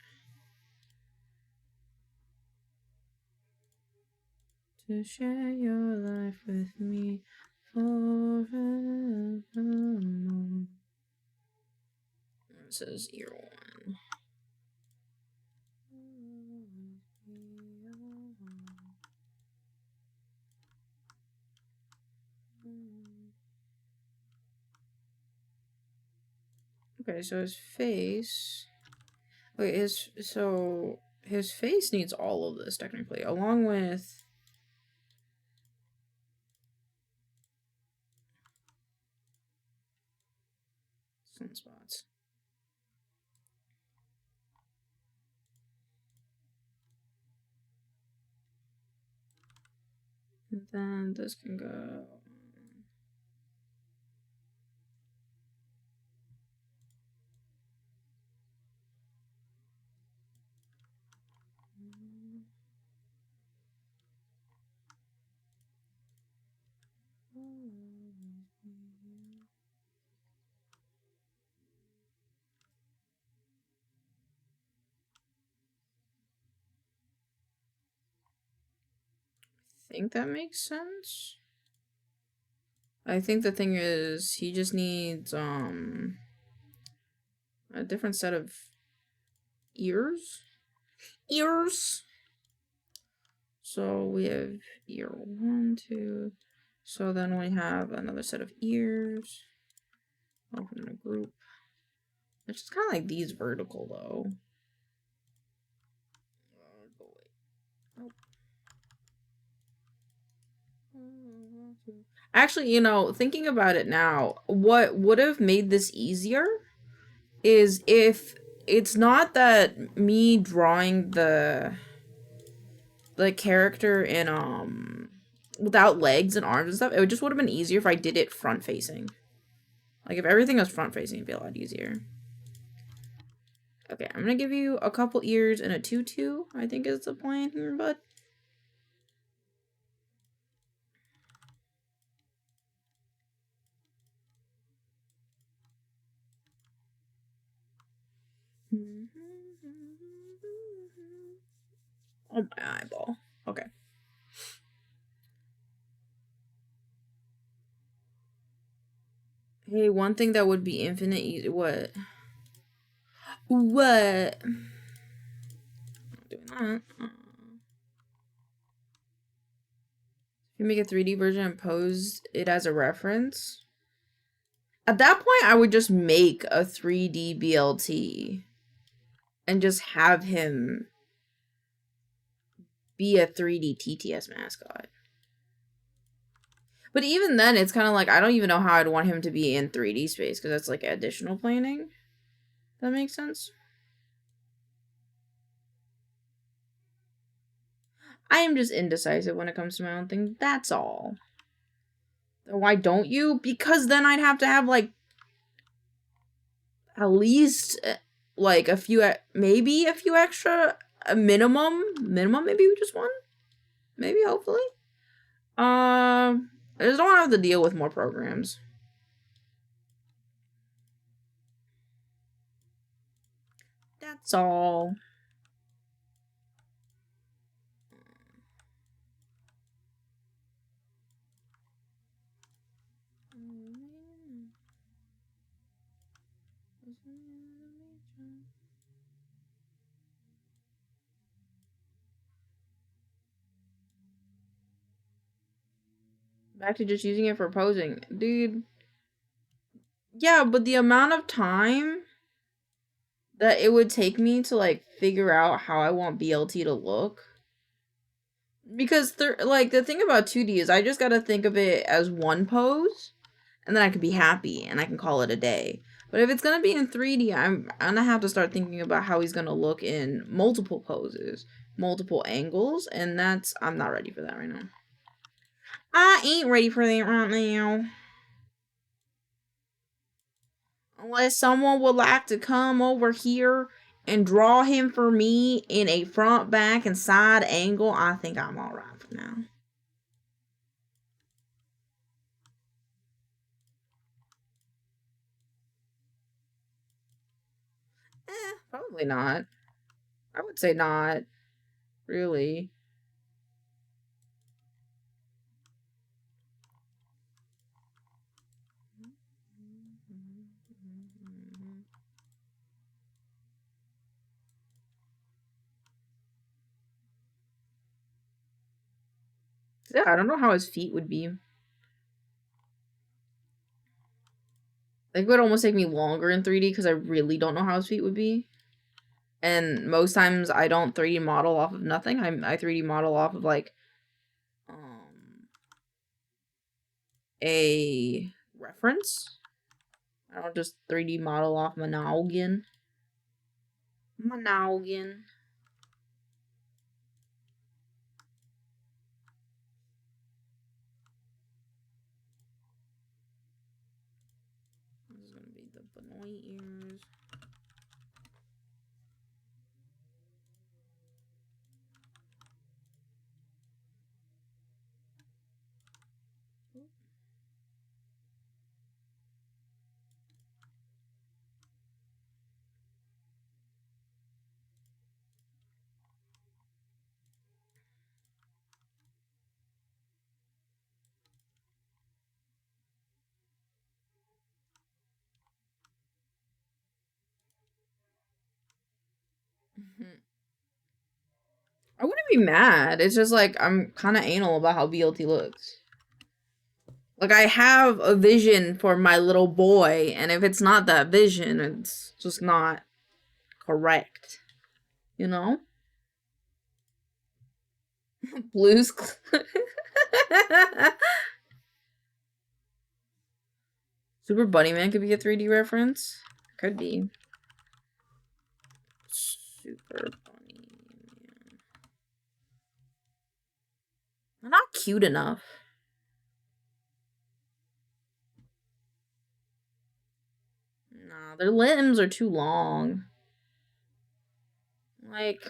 To share your life with me forevermore. It says ear one. Okay, so his face. Wait, his face needs all of this technically, along with sunspots. And then this can go. I think that makes sense. I think the thing is he just needs a different set of ears. So we have ear 1, 2. So then we have another set of ears. Open in a group. It's just kind of like these vertical though. Actually, you know, thinking about it now, what would have made this easier is if it's not that me drawing the character in without legs and arms and stuff, it just would have been easier if I did it front facing. Like if everything was front facing, it'd be a lot easier. Okay, I'm gonna give you a couple ears and a tutu, I think is the plan here, bud. Oh, my eyeball. Okay. Hey, one thing that would be infinite easy. What? What? I'm not doing that. If you make a 3D version and pose it as a reference. At that point, I would just make a 3D BLT and just have him be a 3D TTS mascot. But even then, it's kind of like, I don't even know how I'd want him to be in 3D space, because that's like additional planning. That makes sense? I am just indecisive when it comes to my own thing. That's all. Why don't you? Because then I'd have to have, like, at least, like, a few, maybe a few extra, a minimum, maybe just one? Maybe, hopefully. I just don't have to deal with more programs. That's all. Back to just using it for posing. Dude. Yeah, but the amount of time that it would take me to, like, figure out how I want BLT to look. Because, like, the thing about 2D is I just gotta think of it as one pose, and then I can be happy, and I can call it a day. But if it's gonna be in 3D, I'm gonna have to start thinking about how he's gonna look in multiple poses, multiple angles, and I'm not ready for that right now. I ain't ready for that right now. Unless someone would like to come over here and draw him for me in a front, back, and side angle, I think I'm alright for now. Probably not. I would say not. Really. Yeah, I don't know how his feet would be. Like, it would almost take me longer in 3D because I really don't know how his feet would be. And most times I don't 3D model off of nothing. I 3D model off of, like, a reference. I don't just 3D model off my noggin. My noggin. This is gonna be the Benoit ears. I wouldn't be mad. It's just like I'm kind of anal about how BLT looks. Like, I have a vision for my little boy, and if it's not that vision, it's just not correct. You know? Blues. Super Bunny Man could be a 3D reference. Could be. Super Bunny Man. They're not cute enough. Nah, their limbs are too long. Like,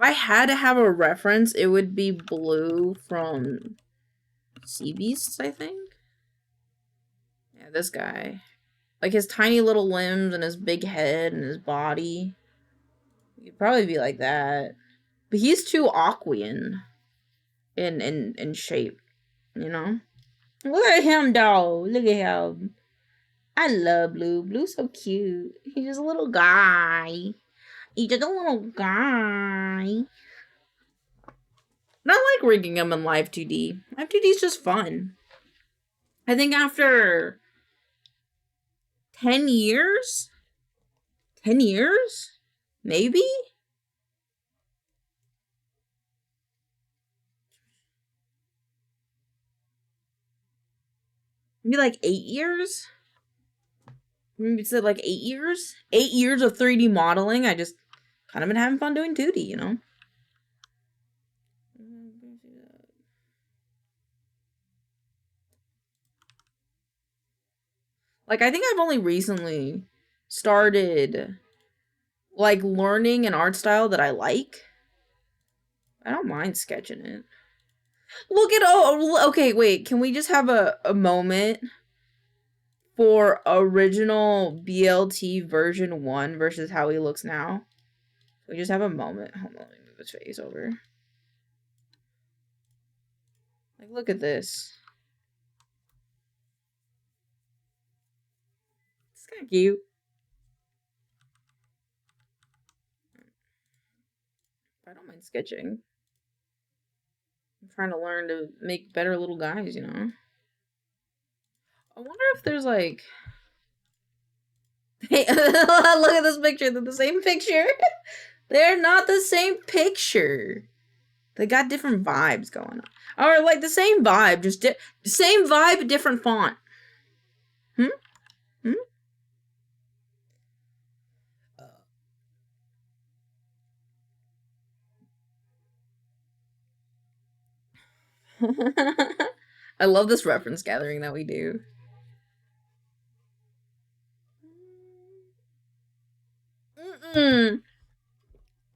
If I had to have a reference, it would be Blue from Sea Beasts, I think. Yeah, this guy. Like, his tiny little limbs and his big head and his body. He'd probably be like that. But he's too Aquian in shape, you know? Look at him, dog. Look at him. I love Blue. Blue's so cute. He's just a little guy. He's just a little guy. And I like rigging him in Live 2D. Live 2D is just fun. I think after 10 years? 10 years? Maybe? Maybe like 8 years? Maybe it's like 8 years? 8 years of 3D modeling. I just kind of been having fun doing 2D, you know? Like, I think I've only recently started, like, learning an art style that I like. I don't mind sketching it. Look at, oh, okay, wait. Can we just have a moment for original BLT version 1 versus how he looks now? We just have a moment. Hold on, let me move his face over. Like, look at this. It's kind of cute. I don't mind sketching. I'm trying to learn to make better little guys, you know? I wonder if there's like... Hey, look at this picture. They're the same picture. They're not the same picture. They got different vibes going on. Or like the same vibe, just same vibe, different font. I love this reference gathering that we do.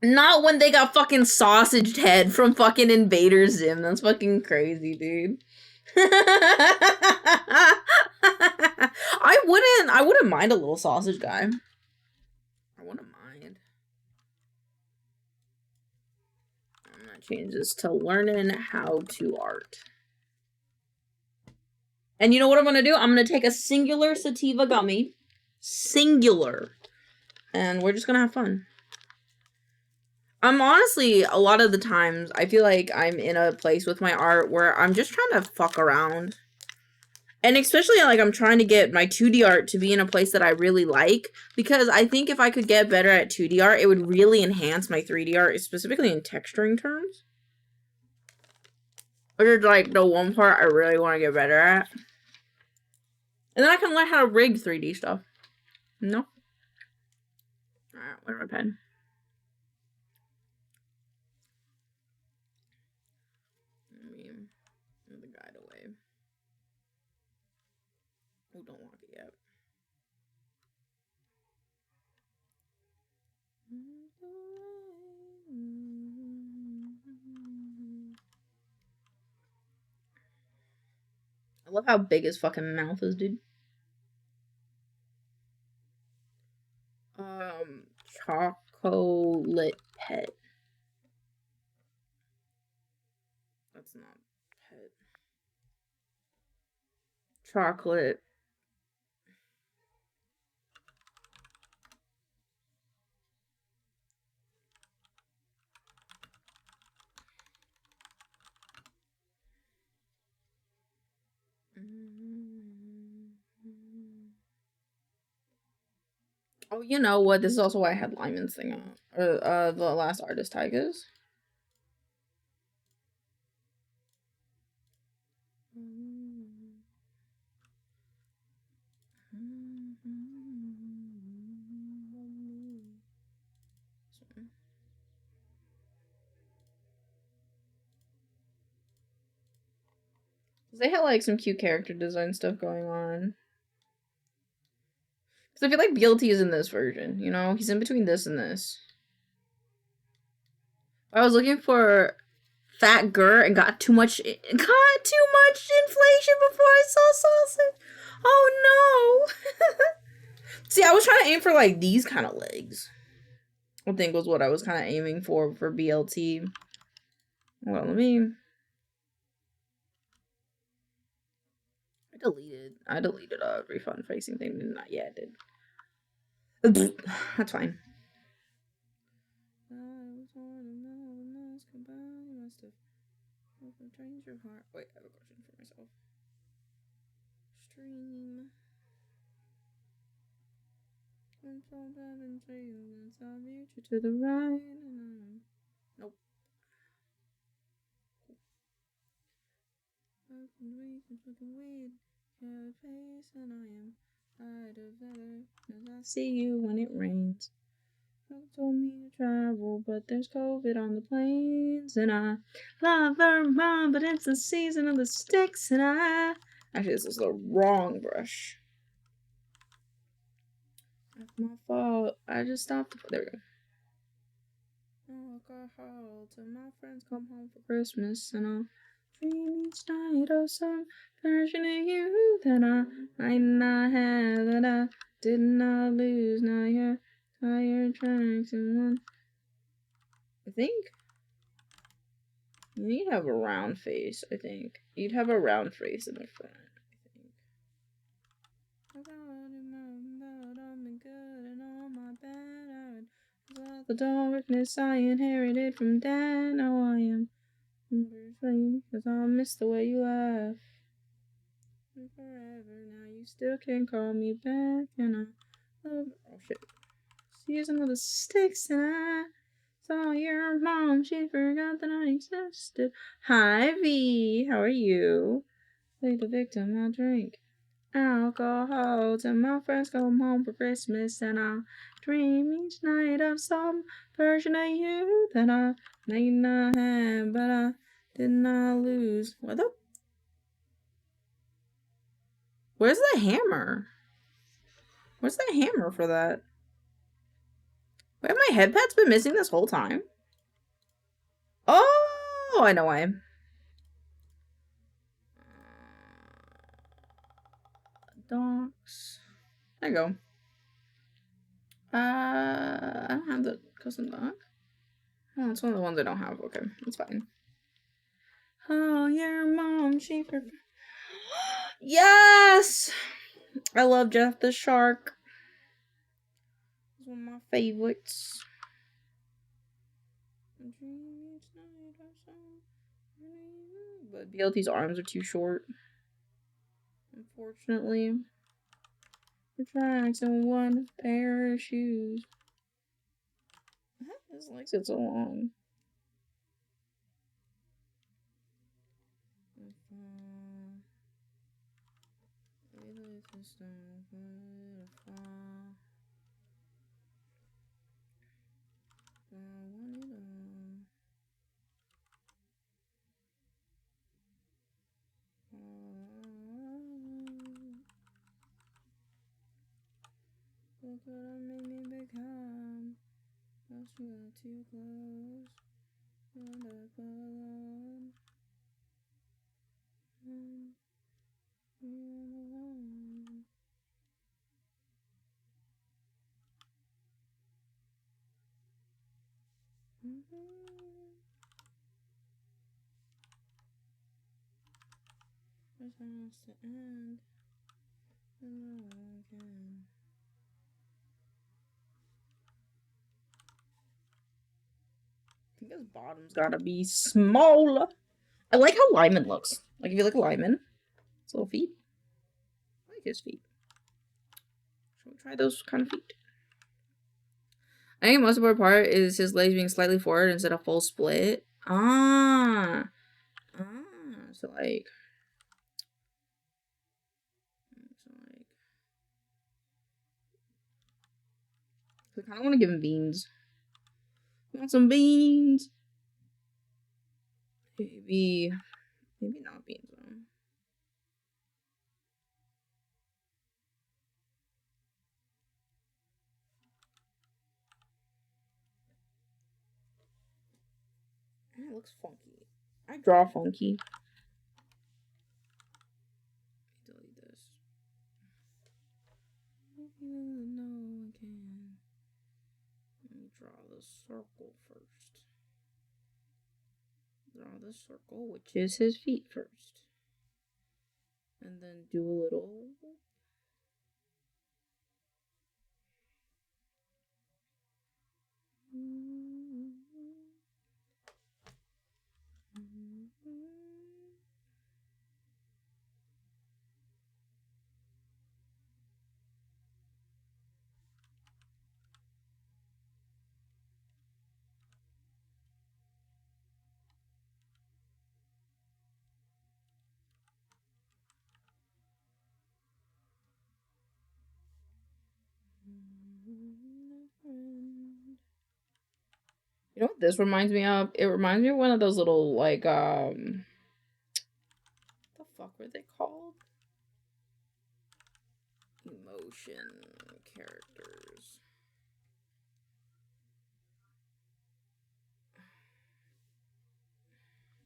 Not when they got fucking sausaged head from fucking Invader Zim. That's fucking crazy, dude. I wouldn't mind a little sausage guy. I wouldn't mind. I'm gonna change this to learning how to art. And you know what I'm gonna do? I'm gonna take a singular sativa gummy. Singular. And we're just gonna have fun. I'm honestly, a lot of the times, I feel like I'm in a place with my art where I'm just trying to fuck around. And especially, like, I'm trying to get my 2D art to be in a place that I really like. Because I think if I could get better at 2D art, it would really enhance my 3D art, specifically in texturing terms. Which is, like, the one part I really want to get better at. And then I can learn how to rig 3D stuff. No? Alright, where's my pen? Let me move the guide away. Oh, don't lock it yet. I love how big his fucking mouth is, dude. Chocolate pet. That's not pet. Chocolate. Oh, you know what? This is also why I had Lyman's thing on. Or, the last artist tigers. They had like some cute character design stuff going on. Because I feel like BLT is in this version, you know? He's in between this and this. I was looking for Fat Gur and got too much inflation before I saw sausage. Oh no! See, I was trying to aim for like these kind of legs. I think was what I was kind of aiming for BLT. Well, let me. I deleted a refund facing thing. Not yet. I did. That's fine. Change your heart. Wait, I have a question for myself. Stream. To the right. Nope. I see you when it rains. You told me to travel, but there's COVID on the planes, and I love Vermont, but it's the season of the sticks, and I. Actually, this is the wrong brush. That's my fault. I just stopped. There we go. Alcohol till my friends come home for Christmas, and I'll dream each night of some version of you that I might not have, that I did not lose. Now you're tired tracks and one. I think you need to have a round face. I think you'd have a round face in the front. The darkness I inherited from Dad. Now I am because I miss the way you laugh. Forever now, you still can't call me back, and I love. Oh shit! Season of the sticks, and I saw your mom. She forgot that I existed. Hi V, how are you? Play the victim. I drink alcohol till my friends come home for Christmas, and I dream each night of some version of you that I may not have, but I did not lose. What the? Where's the hammer? Where's the hammer for that? Wait, my headpad's been missing this whole time? Oh, I know why. Docs. There you go. I don't have the custom doc. Oh, it's one of the ones I don't have. Okay, that's fine. Oh, your mom, she for. Yes! I love Jeff the Shark. He's one of my favorites. But BLT's arms are too short. Unfortunately. The tracks and one pair of shoes. His legs get so long. Look what I made me become. Lost you got too close. And up alone. This has to end. Again. I think his bottom's gotta be small. I like how Lyman looks. Like if you look at Lyman, his little feet. I like his feet. Should we try those kind of feet? I think the most important part is his legs being slightly forward instead of full split. Ah. So like. I kind of want to give him beans. I want some beans. Maybe not beans though. It looks funky. I draw funky. Delete this. No, I can. Let me draw the circle first. Draw the circle, which is his feet first. And then do a little. You know what this reminds me of? It reminds me of one of those little, like, what the fuck were they called? Emotion characters.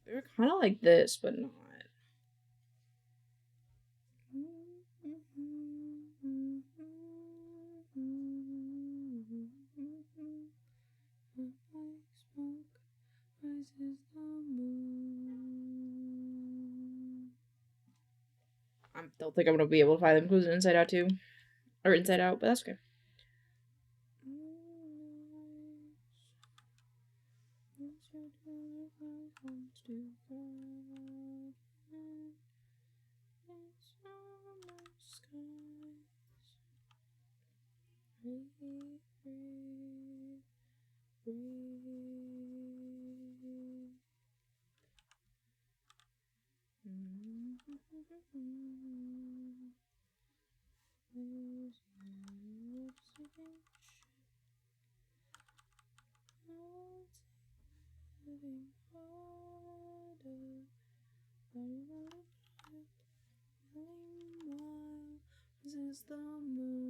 They're kind of like this, but not. I don't think I'm gonna be able to find them because Inside Out too, or Inside Out, but that's okay. This is the moon.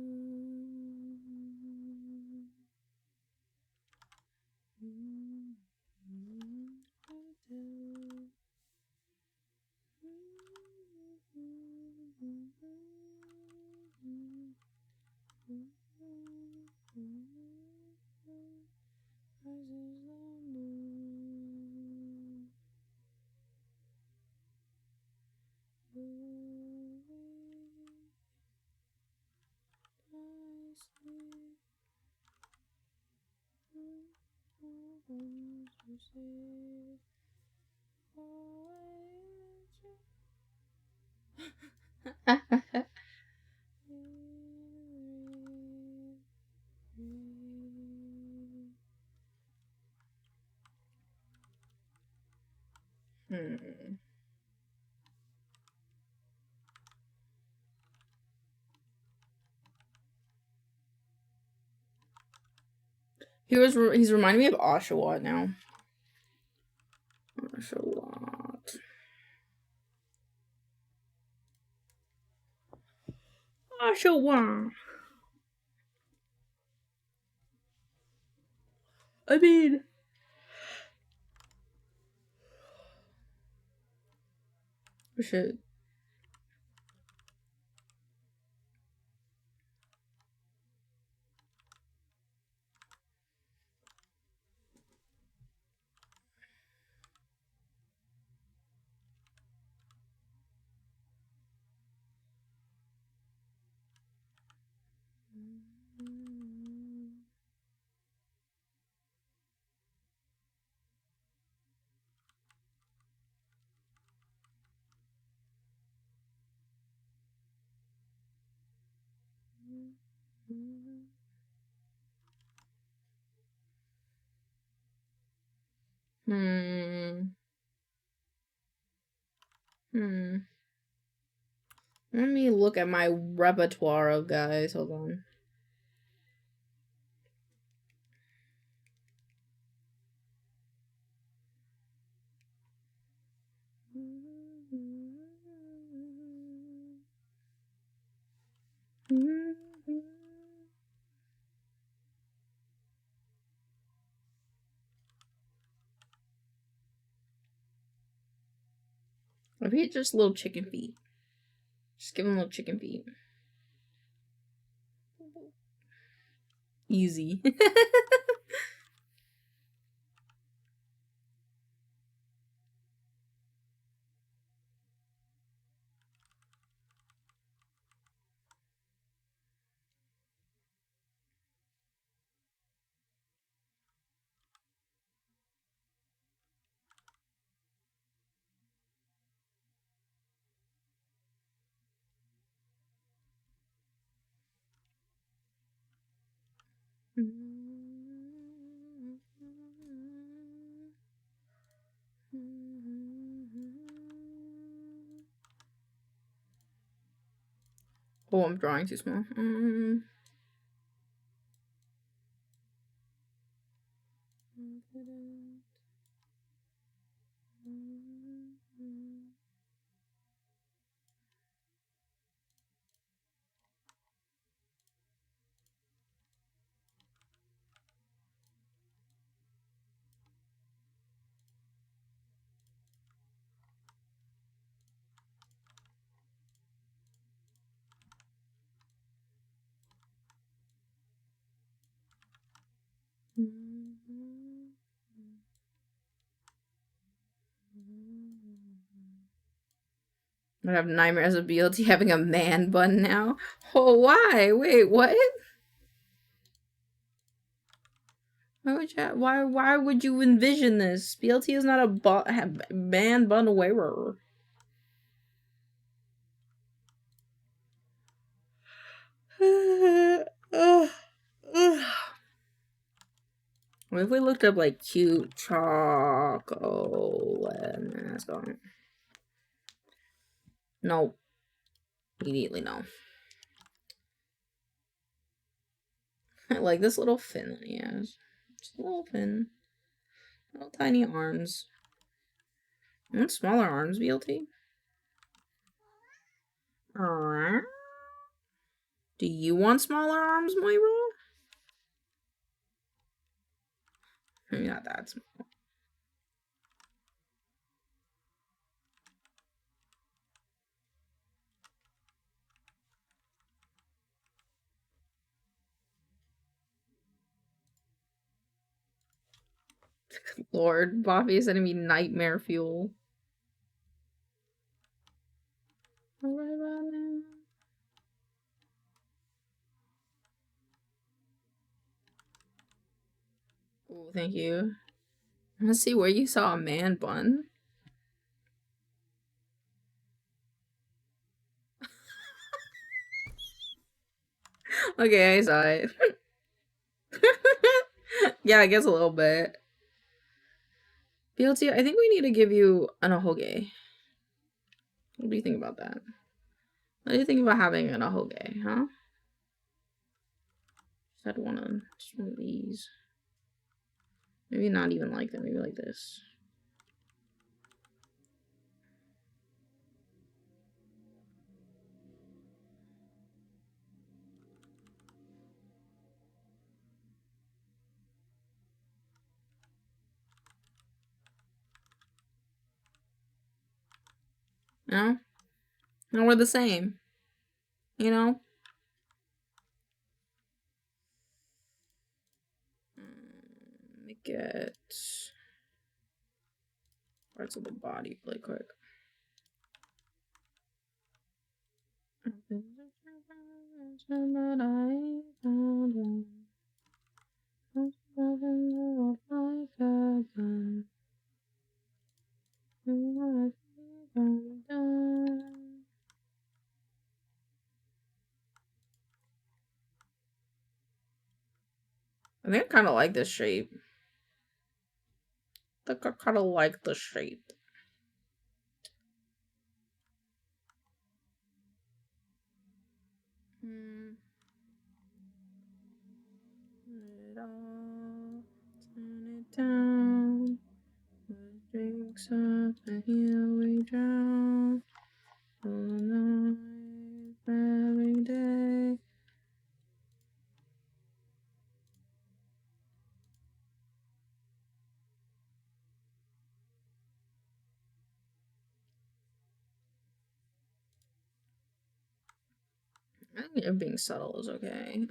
He's reminding me of Oshawott now. Oshawott. Oshawott. I mean, shit. Let me look at my repertoire of guys. Hold on. Maybe just little chicken feet. Just give him little chicken feet. Easy. Oh, I'm drawing too small. I have nightmares of BLT having a man bun now. Oh, why? Wait, what? Why would you envision this? BLT is not a man bun wearer. What if we looked up like cute chocolate mask on? No. Immediately no. I like this little fin that he has. Just a little fin. Little tiny arms. I want smaller arms, BLT. Do you want smaller arms, Moira? Maybe not that small. Lord, Bobby is sending me nightmare fuel. Oh, thank you. Let's see where you saw a man bun. Okay, I saw it. Yeah, I guess a little bit. BLT, I think we need to give you an ahoge. What do you think about that? What do you think about having an ahoge, huh? Just one of these. Maybe not even like that. Maybe like this. No? No, we're the same. You know? Let me get parts of the body really quick. I think I kind of like this shape. I think I kind of like the shape. Turn it down. Drinks up and here we drown. All night, every day. I think being subtle is okay.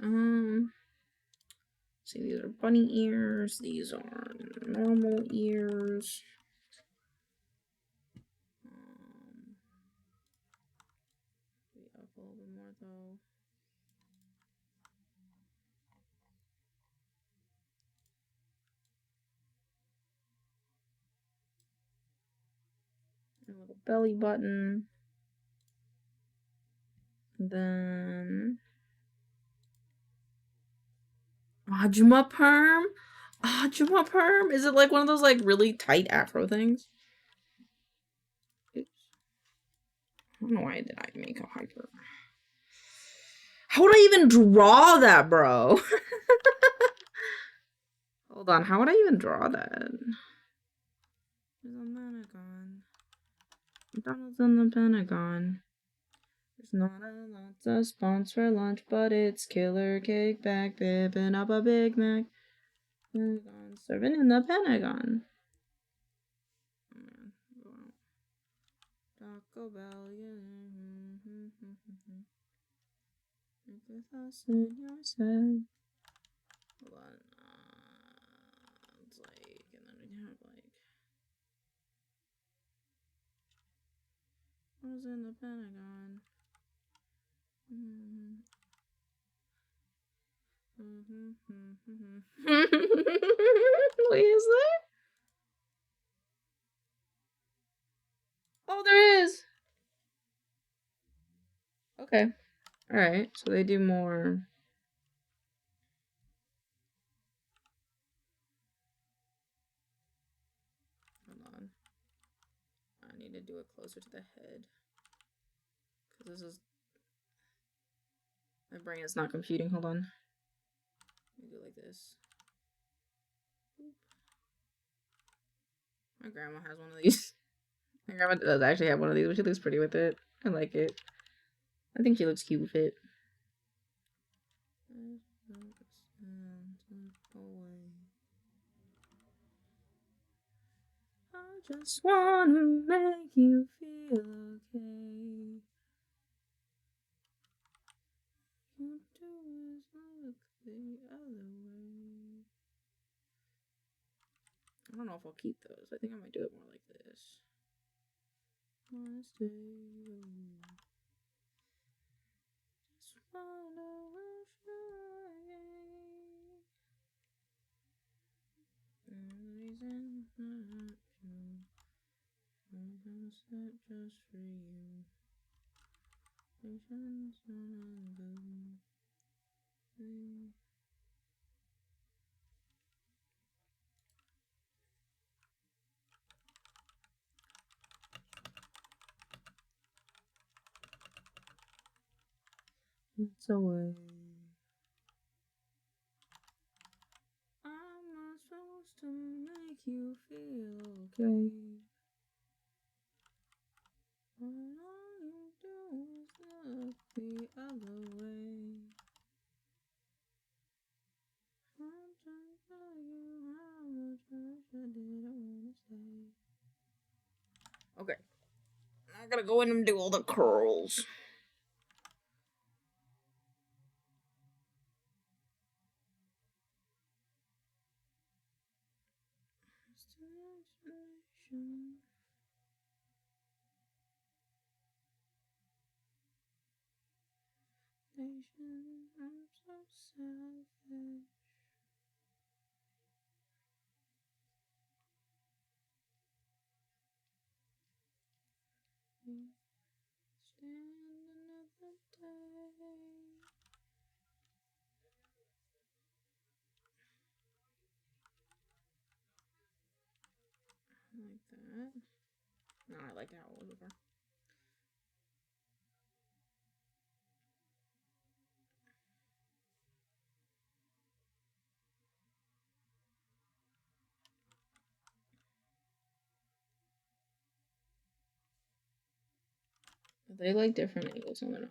See, these are bunny ears. These are normal ears. Be up a little bit more though. A little belly button. Then Ajuma perm. Ajuma perm. Is it like one of those like really tight afro things? Oops. I don't know why did I make a hyper. How would I even draw that, bro? Hold on, how would I even draw that? There's a Pentagon. McDonald's in the Pentagon. There's not a lot of spawns for lunch, but it's killer cake back, bipping up a Big Mac. Pentagon, serving in the Pentagon. Taco Bell, yeah. With us in your head. Hold on. It's like, and then we have like, what was in the Pentagon? Wait, is there? Oh, there is. Okay. All right. So they do more. Hold on. I need to do it closer to the head. Because this is... My brain is not computing. Hold on. Let me do it like this. Boop. My grandma has one of these. My grandma does actually have one of these, but she looks pretty with it. I like it. I think she looks cute with it. I just wanna make you feel okay. You do is look the other way. I don't know if I'll keep those. I think I might do it more like this. Wanna stay away. Just wanna wish you away. And the reason not true. I'm gonna set just for you. Patience on good. It's away. I'm not supposed to make you feel okay. But all you do is look the other way. I'm trying to tell you how much I did I wanna stay. Okay. I gotta go in and do all the curls. I'm so selfish. Stand another day. like that. No, I like how it was before. They like different angles on their own.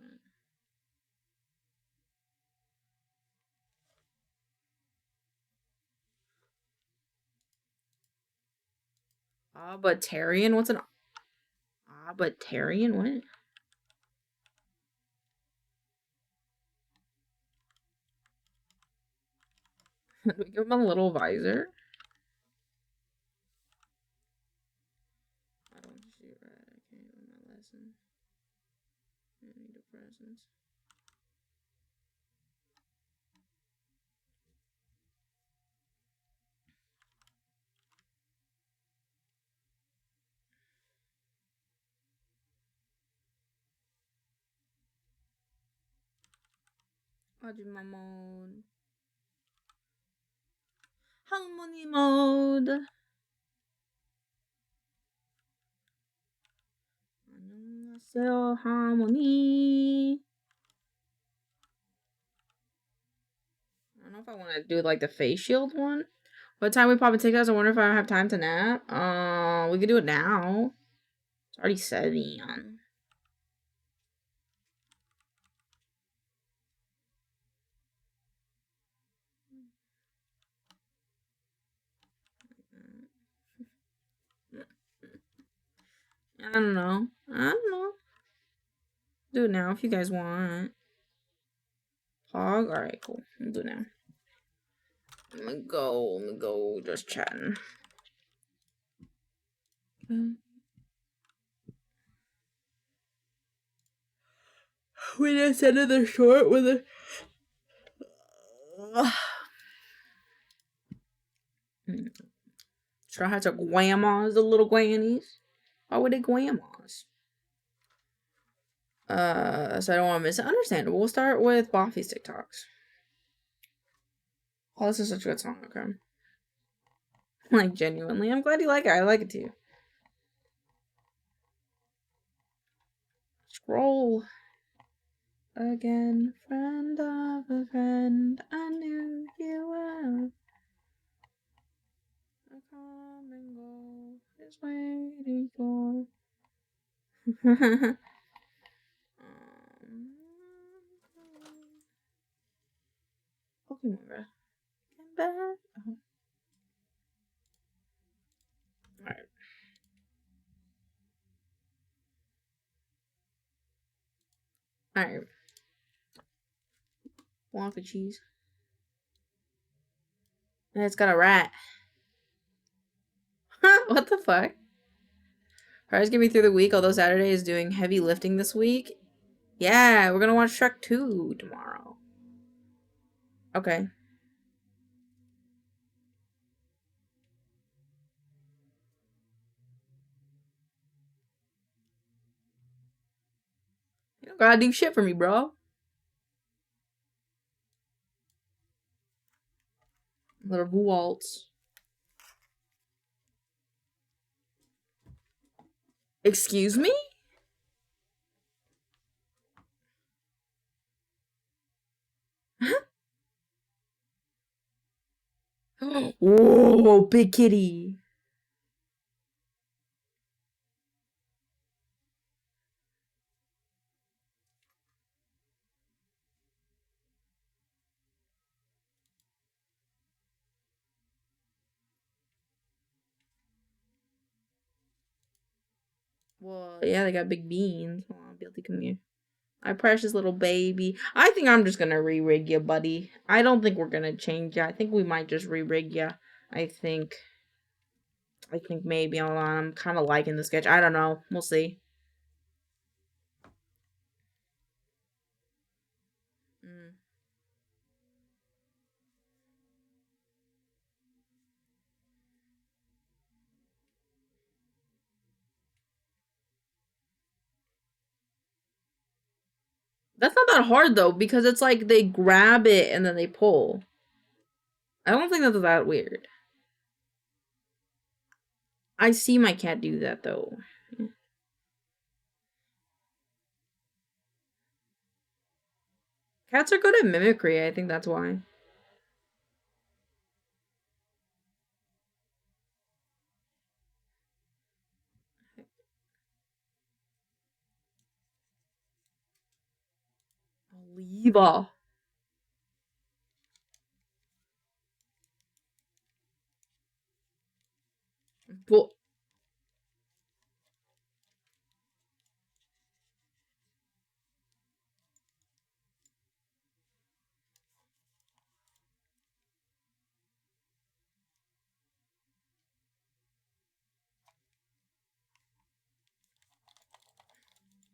Abatarian? What's an Abatarian? What? Do we give him a little visor? I don't see red. I can't do my lesson. I need a presence. I'll do my mode. Harmony mode. 안녕하세요, harmony. I don't know if I want to do like the face shield one. What time we pop and take us? I wonder if I have time to nap. We could do it now. It's already 7. I don't know. Do it now if you guys want. Pog? Alright, cool. We'll do it now. Let me go. Just chatting. We just ended the short with a... Straw Hats are grandmas, the little grannies. Why were they grandmas? So I don't want to miss it. Understandable. We'll start with Boffy's TikToks. Oh, this is such a good song, okay? Like, genuinely. I'm glad you like it. I like it too. Scroll. Again, friend of a friend, I knew you well. A come and go is waiting for. Pokemon, bro. Come back. Oh. Alright. Alright. Wonka cheese. And it's got a rat. What the fuck? Alright, get me through the week, although Saturday is doing heavy lifting this week. Yeah, we're gonna watch Shrek 2 tomorrow. Okay. You don't gotta do shit for me, bro. Little waltz. Excuse me? Whoa, big kitty. Well, yeah, they got big beans. Hold on, Guilty, come here. My precious little baby. I think I'm just gonna re-rig you, buddy. I don't think we're gonna change you. I think we might just re-rig you. I think maybe. Hold on. I'm kind of liking the sketch. I don't know. We'll see. That's not that hard, though, because it's like they grab it and then they pull. I don't think that's that weird. I see my cat do that though. Cats are good at mimicry. I think that's why. Oliva. Well,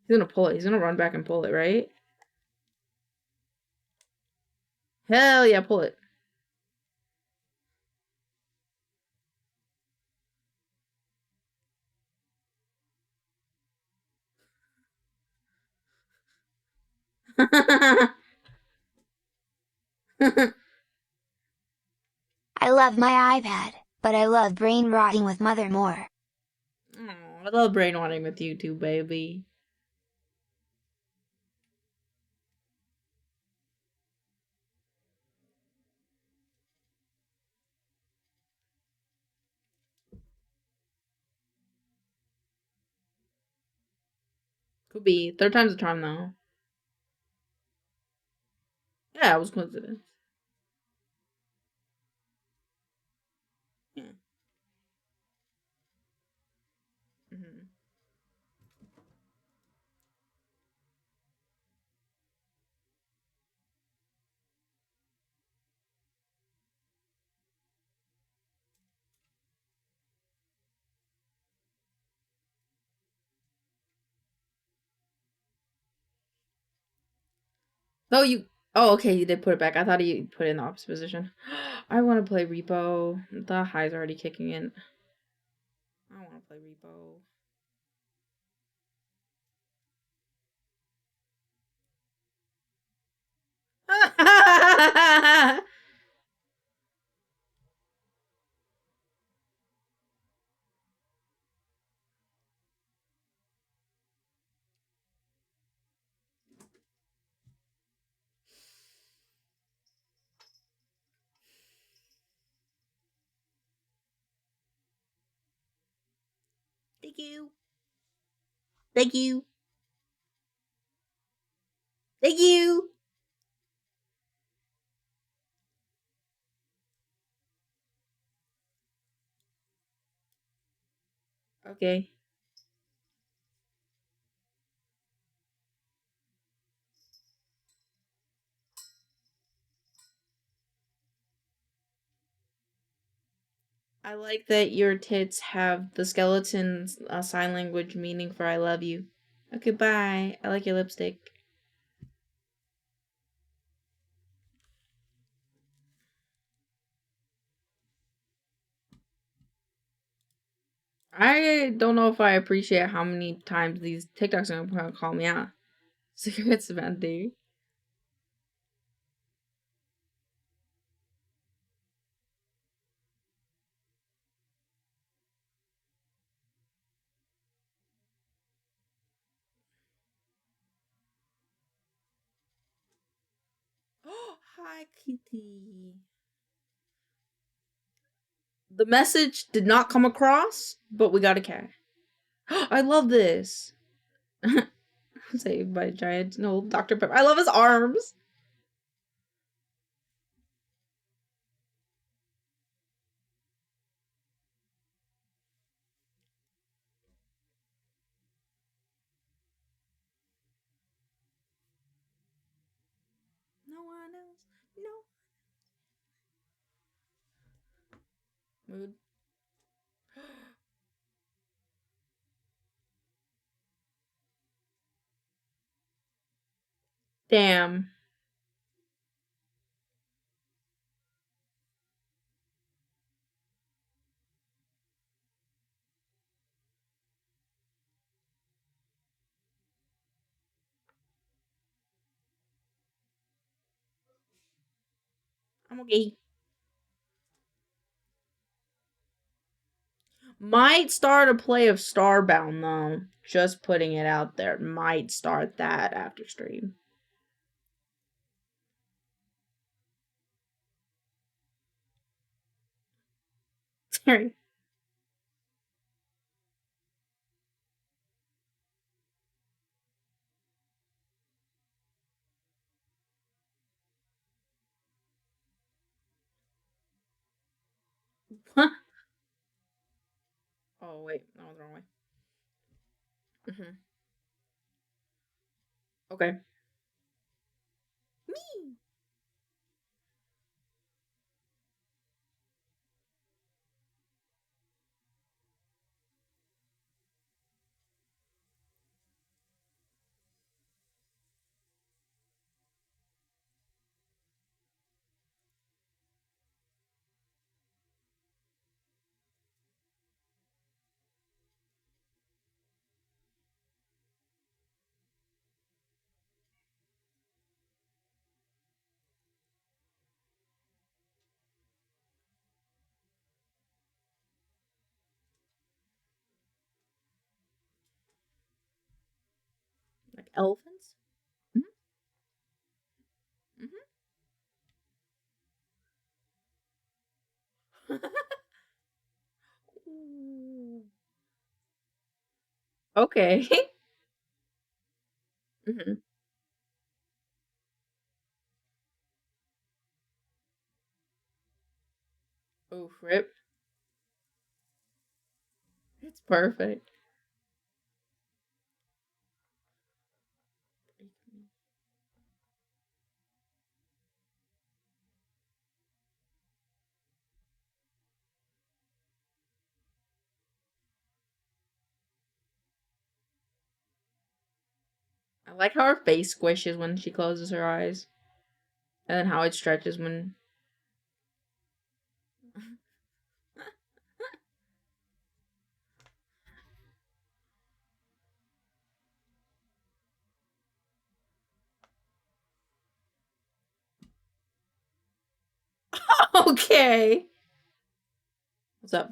he's gonna pull it. He's gonna run back and pull it, right? Hell yeah, pull it. I love my iPad, but I love brain rotting with mother more. Oh, I love brain rotting with you too, baby. Could be. Third time's a charm, though. Yeah, it was coincidence. Yeah. Mm-hmm. Oh, you. Oh, okay, you did put it back. I thought you put it in the opposite position. I want to play Repo. The high's already kicking in. I want to play Repo. Thank you. Thank you. Thank you. Okay. I like that your tits have the skeleton's sign language meaning for I love you. Okay, bye. I like your lipstick. I don't know if I appreciate how many times these TikToks are gonna call me out. Cigarettes, Vandy. Oh, hi, Kitty. The message did not come across, but we got a cat. I love this. Saved by a giant no Dr. Pepper. I love his arms. No one else. No. Mood. Damn. I'm okay. Might start a play of Starbound, though. Just putting it out there. Might start that after stream. Sorry. Oh, wait. That was the wrong way. Okay. Me! Like elephants? Okay. Oof, rip. It's perfect. I like how her face squishes when she closes her eyes. And then how it stretches when... Okay. What's up?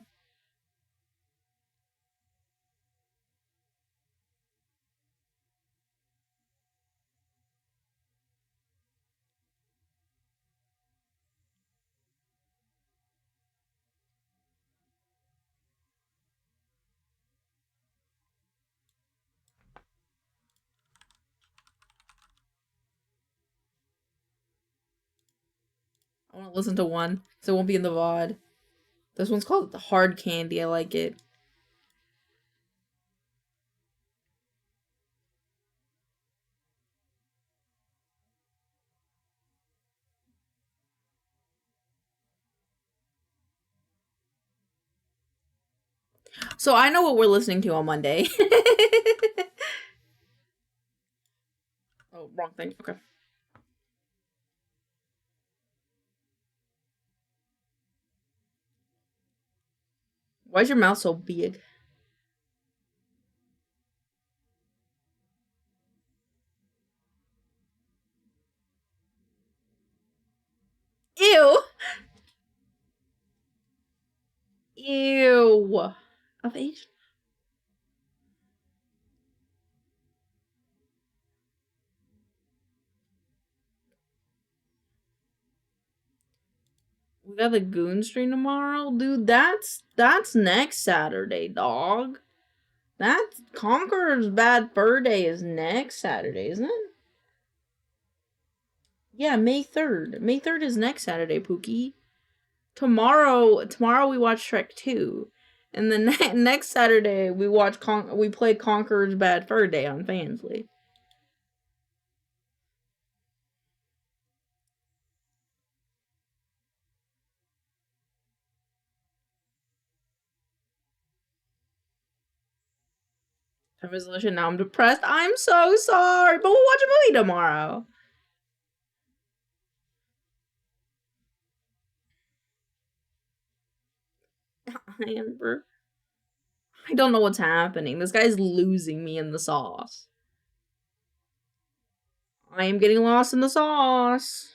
I want to listen to one, so it won't be in the VOD. This one's called Hard Candy. I like it. So I know what we're listening to on Monday. Oh, wrong thing. Okay. Why is your mouth so big? Ew. Ew. Of Asian. We got the Goon stream tomorrow? Dude, that's next Saturday, dog. That's Conqueror's Bad Fur Day is next Saturday, isn't it? Yeah, May 3rd. May 3rd is next Saturday, Pookie. Tomorrow we watch Shrek 2. And then next Saturday we play Conqueror's Bad Fur Day on Fansly. Resolution, now I'm depressed. I'm so sorry, but we'll watch a movie tomorrow. Amber. I don't know what's happening. This guy's losing me in the sauce. I am getting lost in the sauce.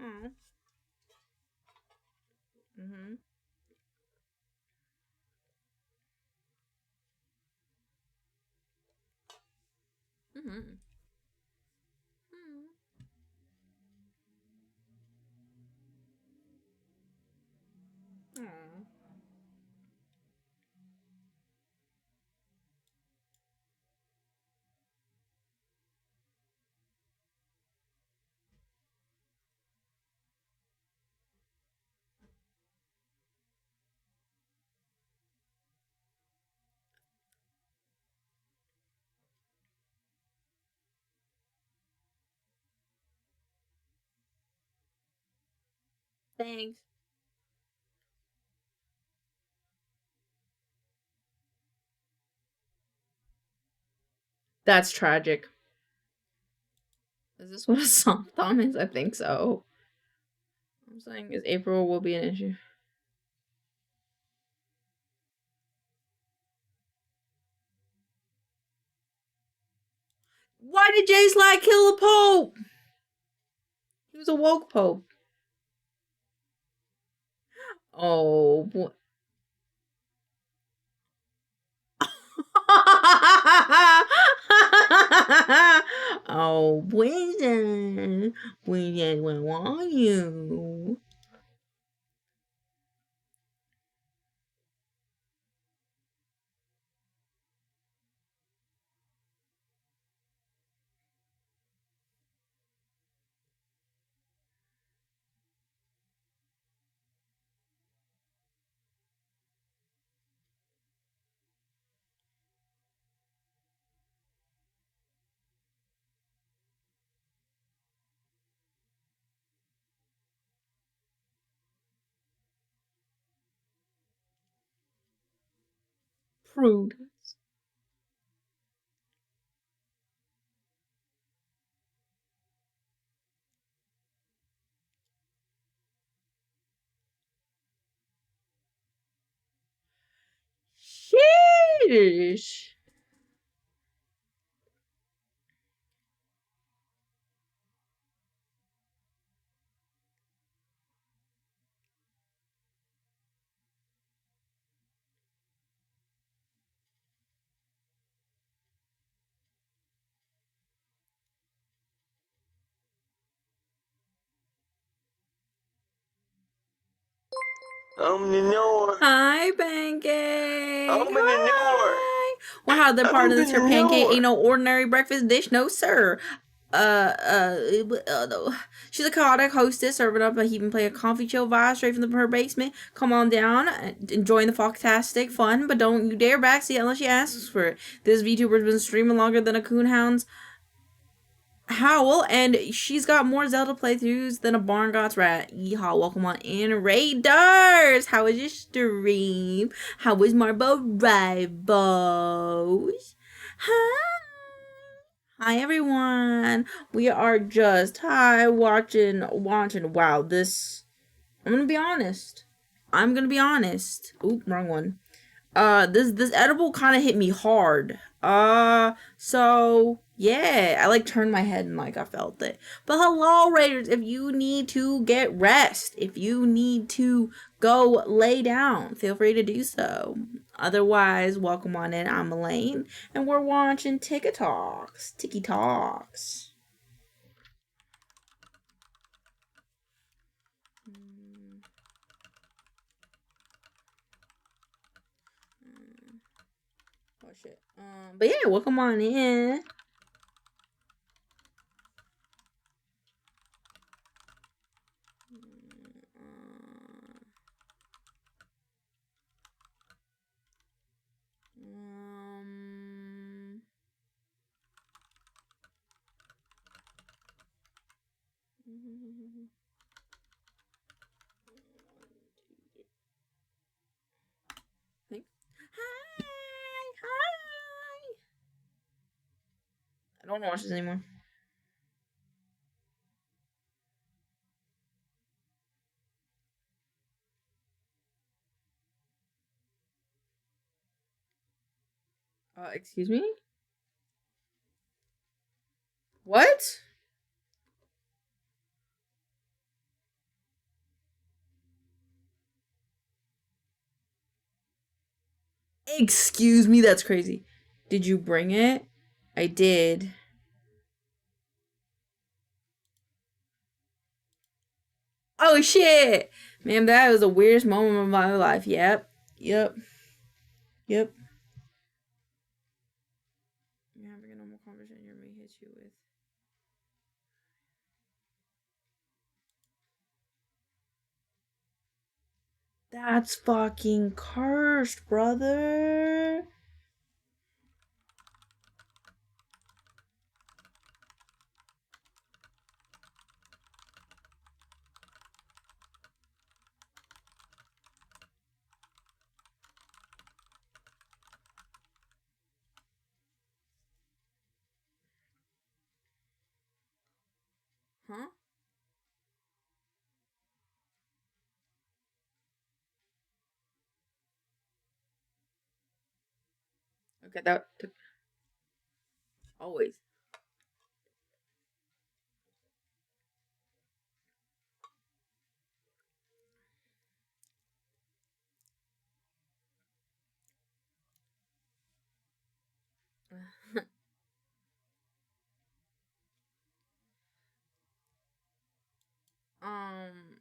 Aw. Mm-hmm. Mm-hmm. Aw. Thanks. That's tragic. Is this what a soft thumb is? I think so. I'm saying is April will be an issue. Why did Jay Sly kill the Pope? He was a woke Pope. Oh boy. Oh, Winston. Winston, where are you? Prude. Sheesh. Open the door. Hi, Pancake. Open the door. Hi. Well, how the part of this Open here the Pancake door. ain't no ordinary breakfast dish, no sir. No. She's a chaotic hostess serving up a heaping plate of coffee chill vibes straight from her basement. Come on down, enjoying the fantastic fun, but don't you dare backseat unless she asks for it. This VTuber's been streaming longer than a coonhound's howl, and she's got more Zelda playthroughs than a barn got rat. Yeehaw, welcome on in, Raiders! How was your stream? How was Marble Rivals? Hi! Hi everyone! We are just watching. Wow, this. I'm gonna be honest. Oop, wrong one. This edible kind of hit me hard. So yeah, I like turned my head and like I felt it. But hello, Raiders, if you need to get rest, if you need to go lay down, feel free to do so. Otherwise, welcome on in. I'm Elaine, and we're watching Tiki Talks. Oh shit. But yeah, welcome on in. Hi. I don't want to watch this anymore. Excuse me? What? Excuse me, that's crazy. Did you bring it? I did. Oh shit! Man, that was the weirdest moment of my life. Yep. Yep. Yep. You're having a normal conversation you may hit you with. That's fucking cursed, brother. Huh? Okay, that took always. um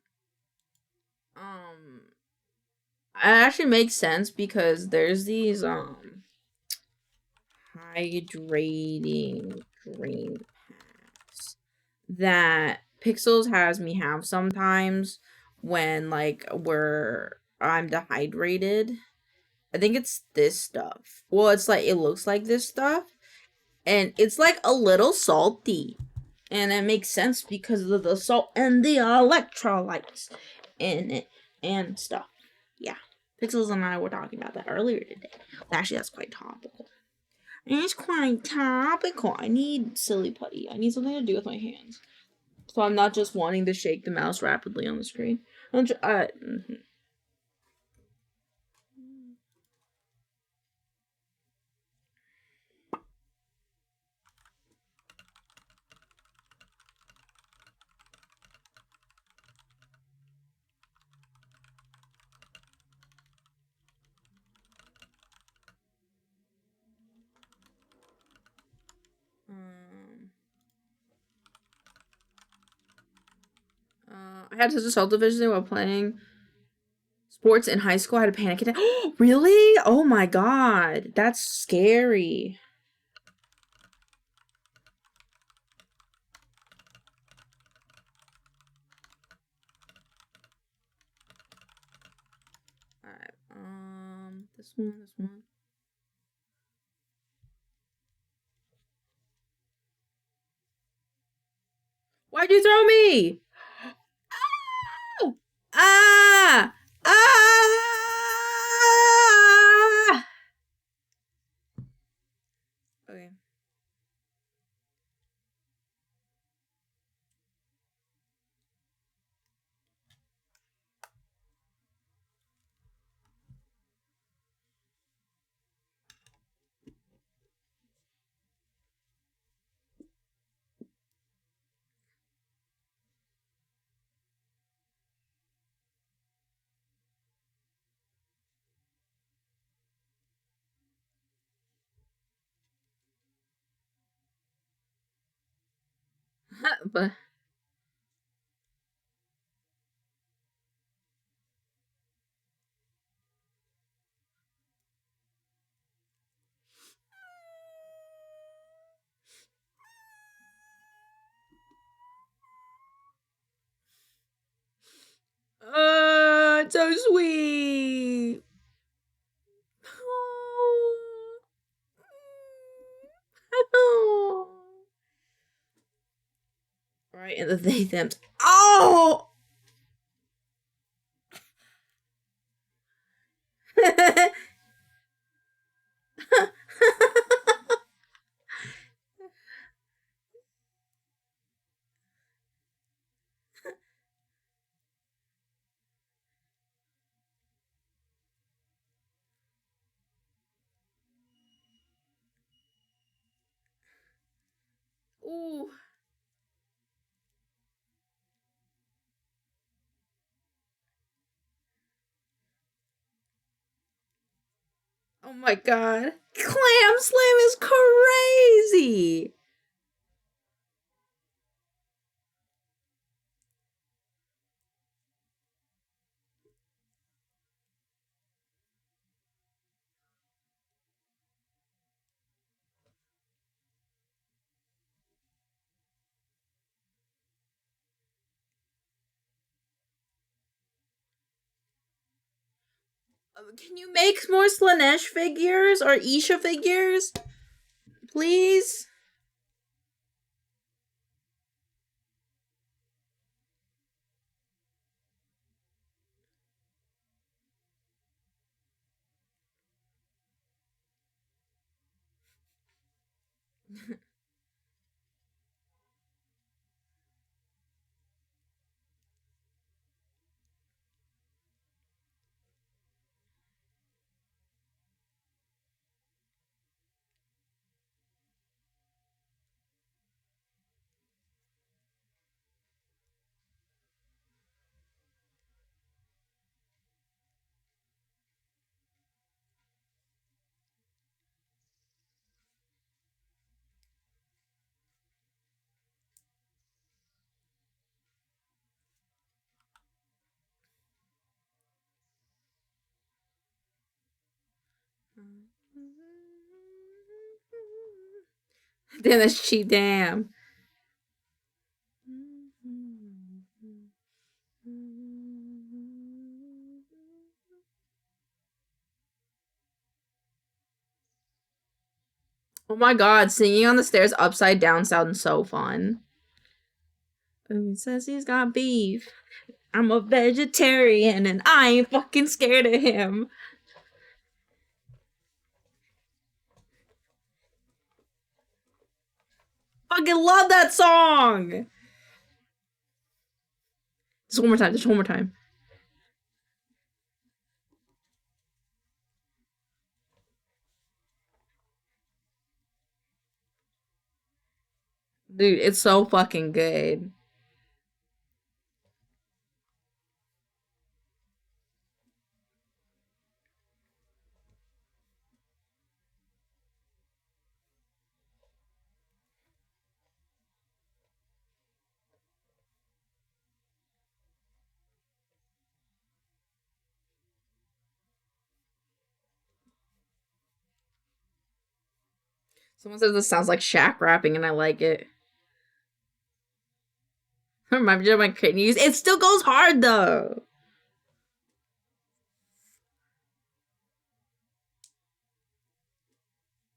um it actually makes sense because there's these hydrating drink packs that Pixels has me have sometimes when like I'm dehydrated. I think it's this stuff. Well, it's like it looks like this stuff and it's like a little salty. And it makes sense because of the salt and the electrolytes in it and stuff. Yeah. Pixels and I were talking about that earlier today. Actually, that's quite topical. It's quite topical. I need silly putty. I need something to do with my hands. So I'm not just wanting to shake the mouse rapidly on the screen. I had such a self-division while playing sports in high school. I had a panic attack. Really? Oh my god. That's scary. Alright, this one. Why'd you throw me? Ah! Ah! Okay. But it's so sweet. Right, and the they them. Oh! Ooh. Oh my god. Clam Slam is crazy! Can you make more Slanesh figures or Isha figures? Please? Damn, that's cheap, damn. Oh my god, singing on the stairs upside down sounds so fun. He says he's got beef. I'm a vegetarian and I ain't fucking scared of him. Fucking love that song! Just one more time, just one more time. Dude, it's so fucking good. Someone says this sounds like Shaq rapping and I like it. Reminds me of my kidneys. It still goes hard though.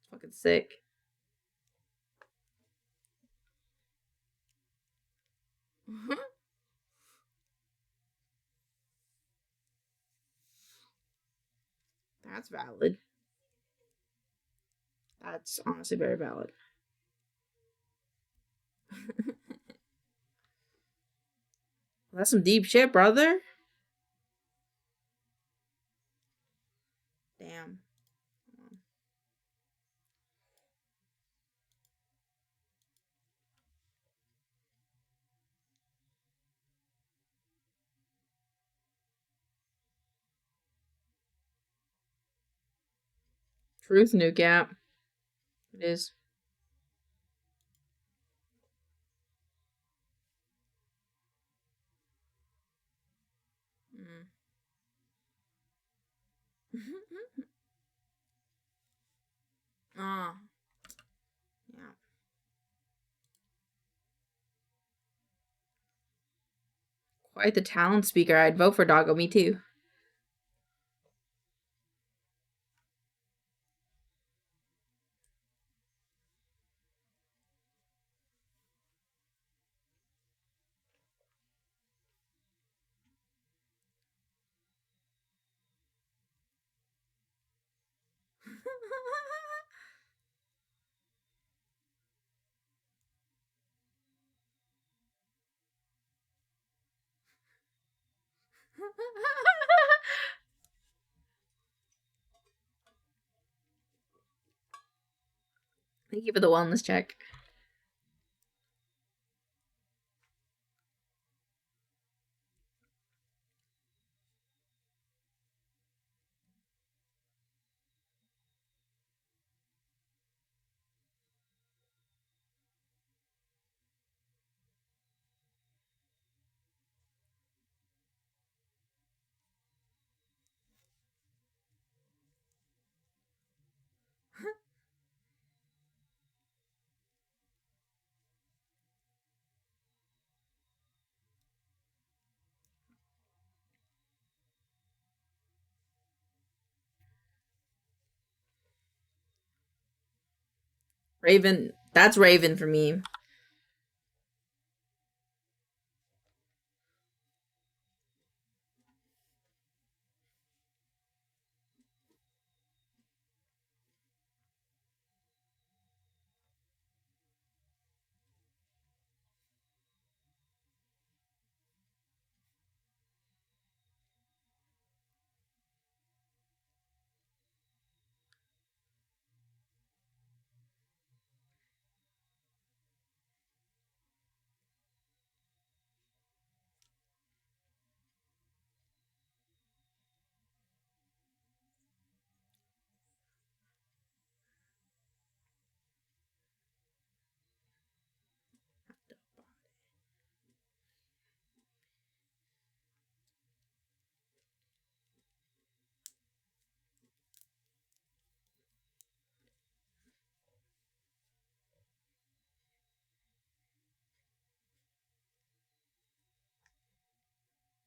Fucking sick. That's valid. That's honestly very valid. That's some deep shit, brother. Damn. Truth, new gap. It is. Mm. Ah. Yeah. Quite the talent speaker. I'd vote for Doggo. Me too. Thank you for the wellness check. Raven. That's Raven for me.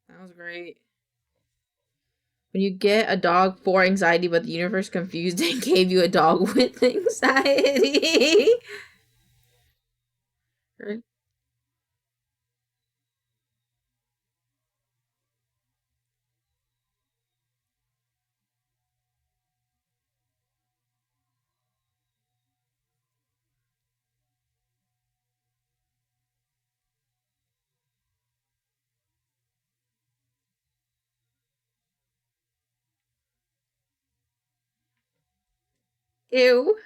That was great. When you get a dog for anxiety, but the universe confused and gave you a dog with anxiety. Ew.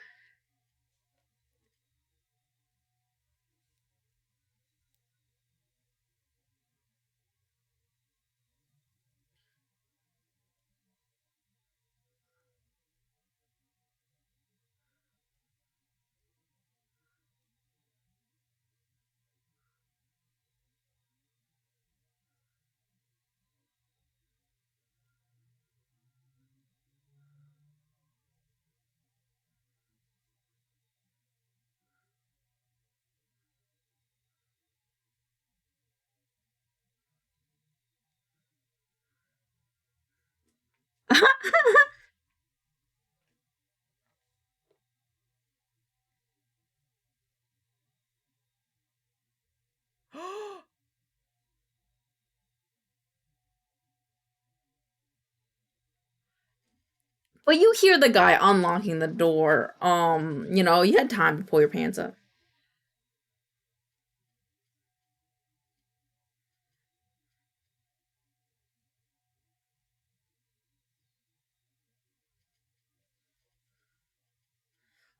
But you hear the guy unlocking the door. You know, you had time to pull your pants up.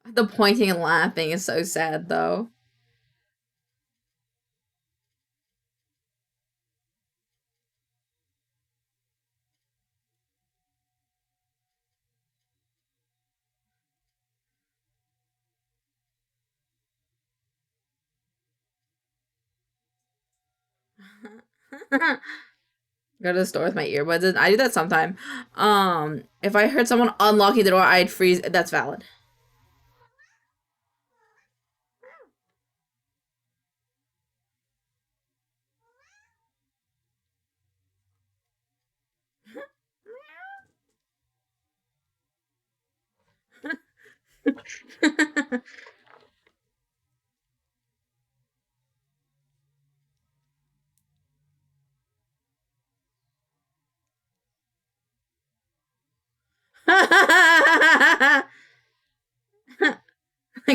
The pointing and laughing is so sad, though. Go to the store with my earbuds. I do that sometime. If I heard someone unlocking the door, I'd freeze. That's valid.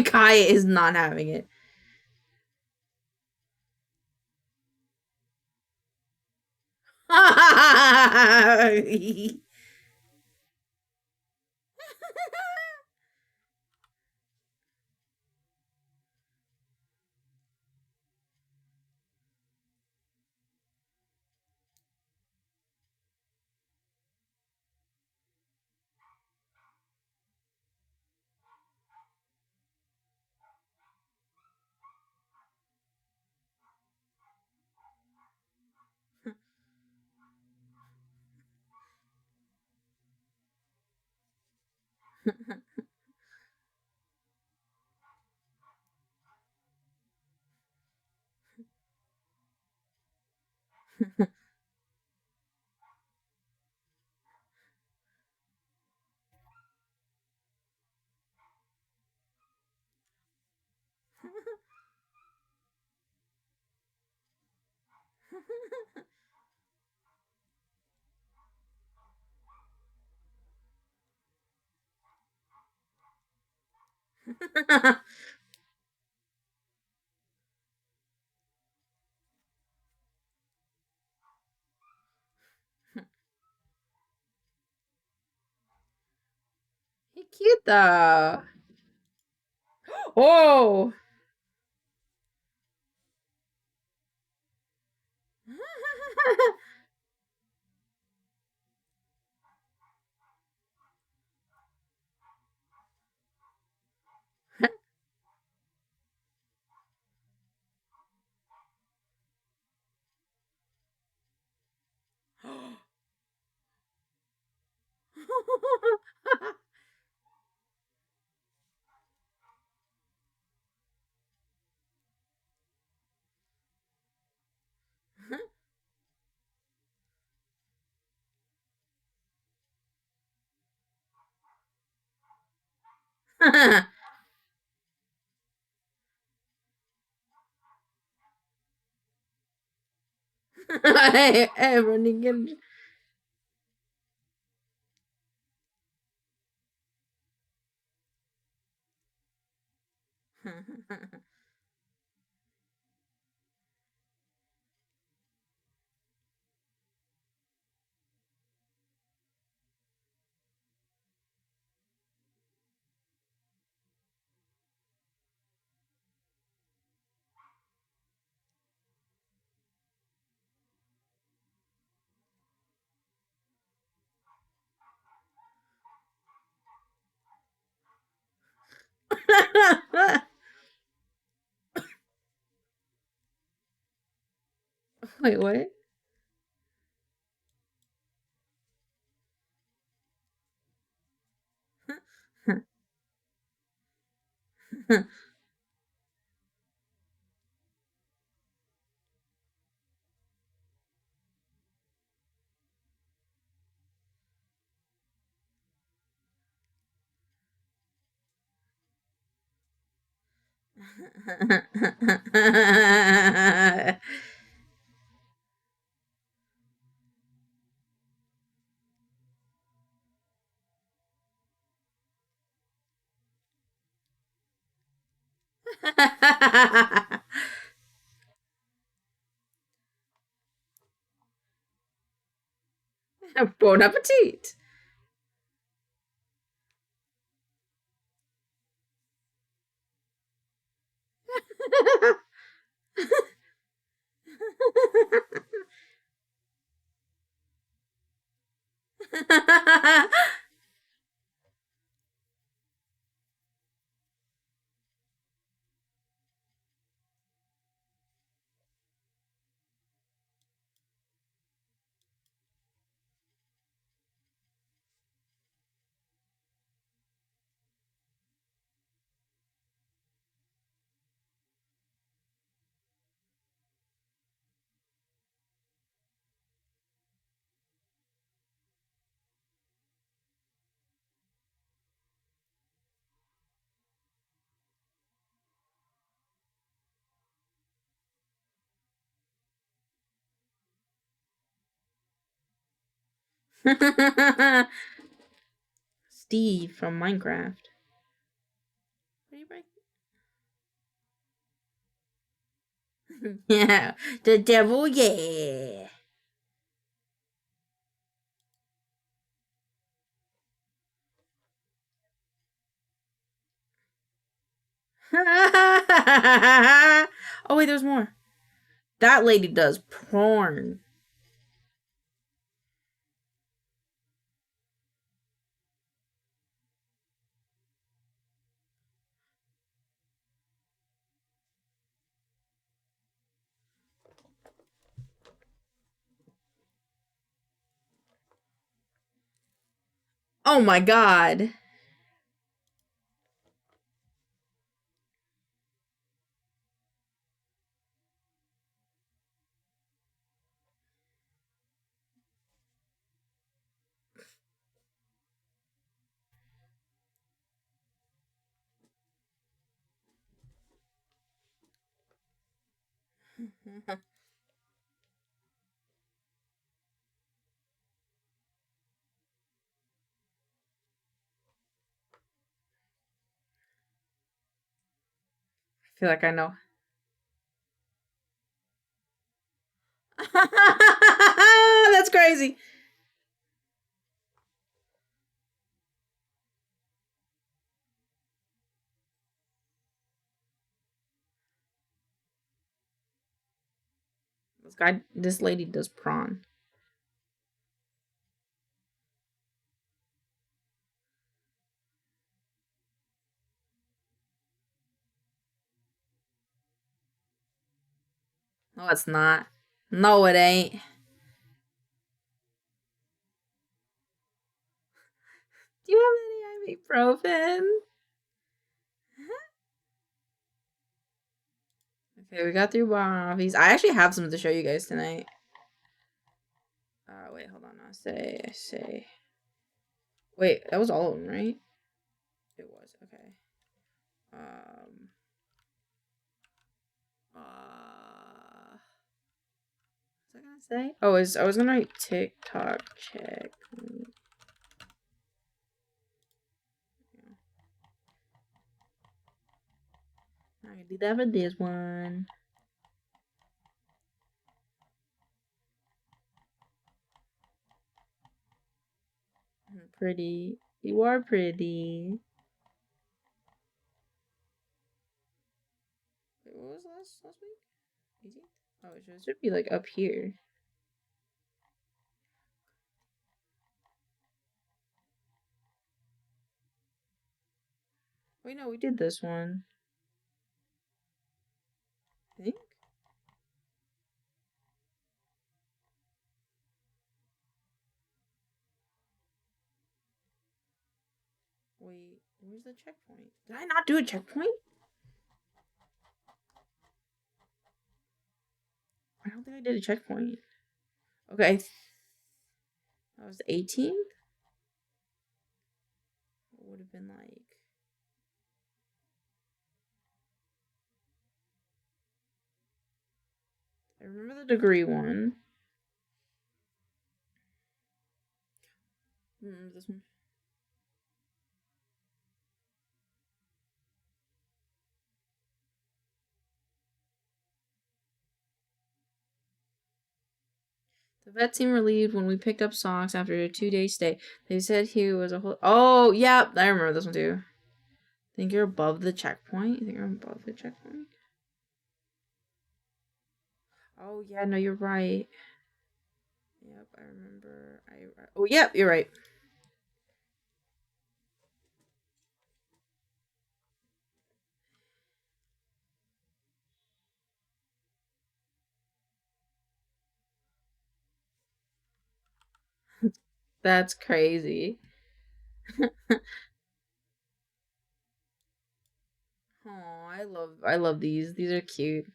Kai is not having it. He's cute though. Oh. Hey, running in. Wait, what? Bon appetit. Steve from Minecraft. What are you breaking? Yeah, the devil, yeah. Oh wait, there's more. That lady does porn. Oh my god. feel like I know. That's crazy. This lady does prawn. No, it's not. No, it ain't. Do you have any ibuprofen? Okay, we got through Bobbies. I actually have some to show you guys tonight. Wait, hold on. I say. Wait, that was all of them, right? It was, okay. What was I gonna say? Oh, I was gonna write TikTok check. I can do that for this one. Pretty. You are pretty. Wait, what was last week? 18th? Oh, it should be like up here. Wait, no, we did this one. I think. Wait, where's the checkpoint? Did I not do a checkpoint? I don't think I did a checkpoint. Okay. That was the 18th? What would have been like? I remember the degree one. I remember this one. The vet seemed relieved when we picked up socks after a 2-day stay. They said he was a whole. Oh, yeah, I remember this one too. Think you're above the checkpoint? You think I'm above the checkpoint? Oh, yeah, no, you're right. Yep, I remember. Oh, yep, you're right. That's crazy. Oh, I love these. These are cute.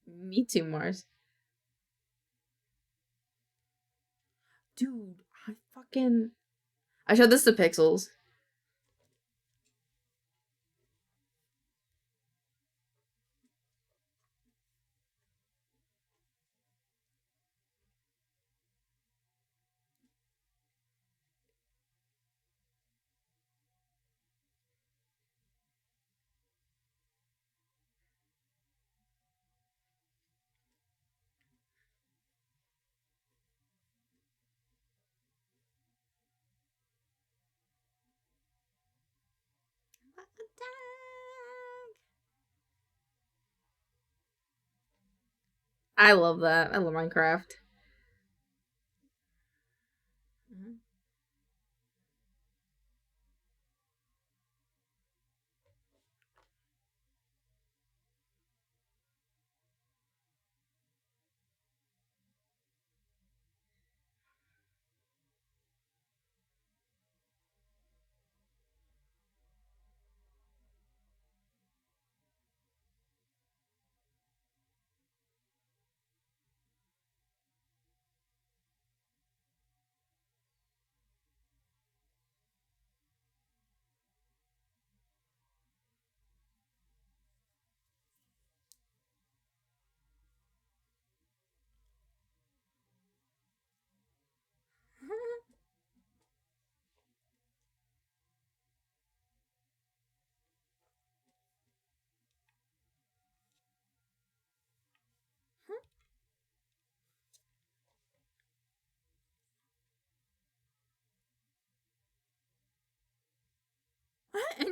Me too, Mars. Dude, I showed this to Pixels. I love that. I love Minecraft.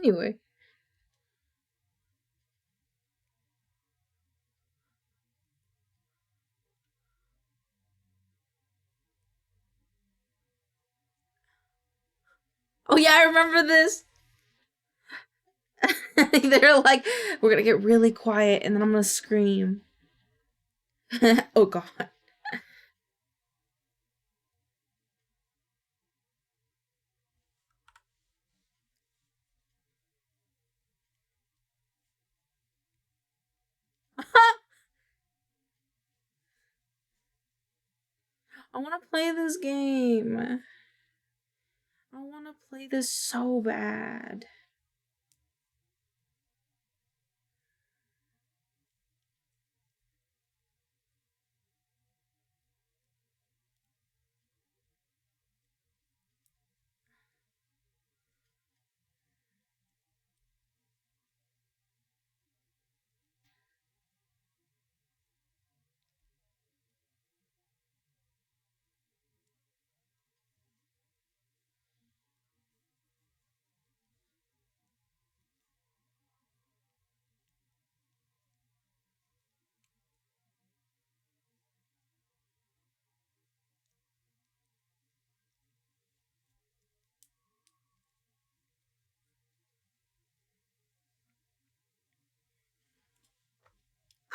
Anyway. Oh yeah, I remember this. They're like, we're gonna get really quiet and then I'm gonna scream. Oh god. I wanna play this game. I wanna play this so bad.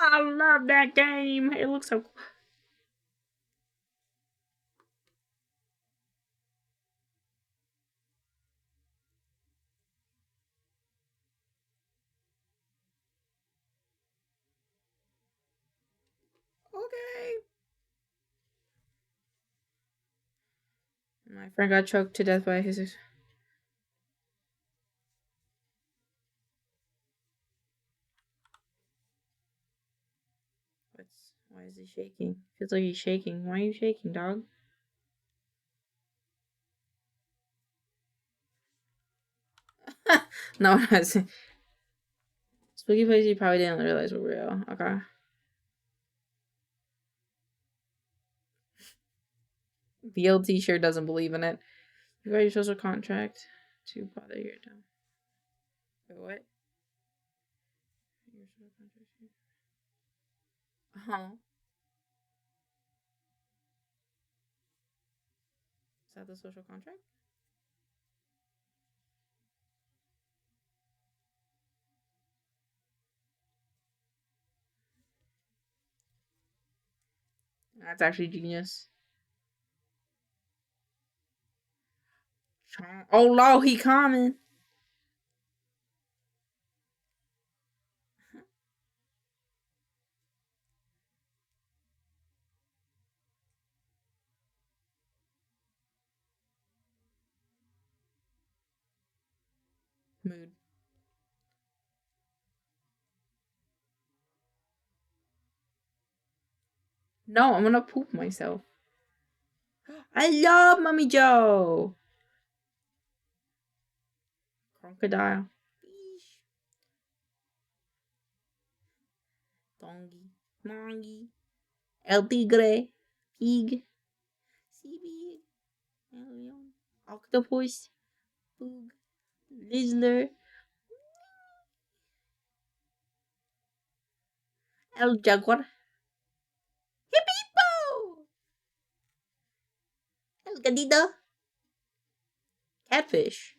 I love that game. It looks so cool. Okay. My friend got choked to death by his. Why is he shaking? Feels like he's shaking. Why are you shaking, dog? No, it's Spooky Place. You probably didn't realize were real. Okay. BLT sure doesn't believe in it. You got your social contract to bother your time. Wait, what? Your social contract. Is that the social contract? That's actually genius. Oh no, he coming. Mood. No, I'm gonna poop myself. I love Mummy Joe. Crocodile. Dongi. Mongi. El Tigre. Pig. Sea pig. Leon. Octopus. Pug. Lizard. El Jaguar. Hippo. El Gatito. Catfish.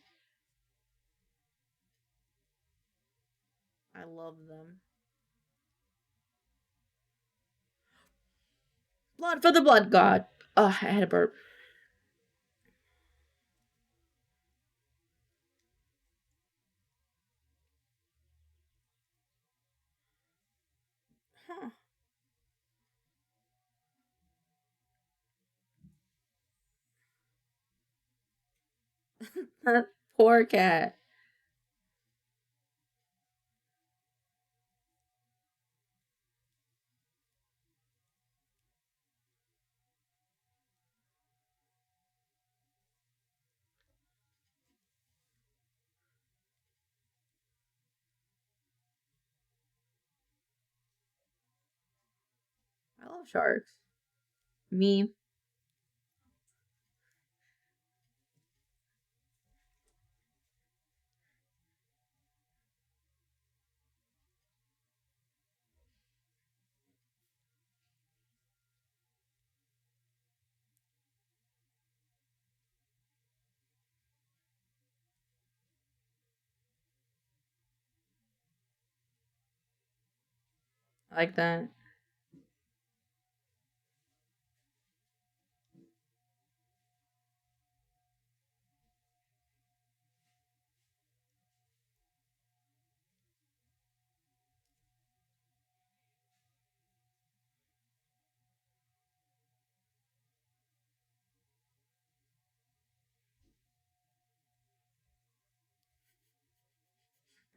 I love them. Blood for the blood god. Oh, I had a burp. Huh. That poor cat. I love sharks. Me. I like that.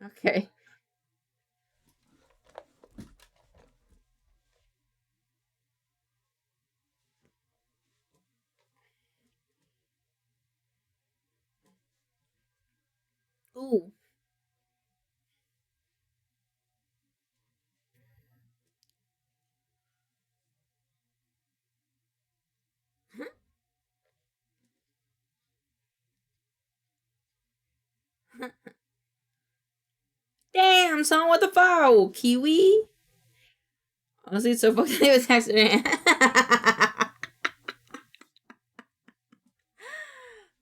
Okay. Ooh. Damn, son, what the fuck? Kiwi? Honestly, it's so fucking with accident.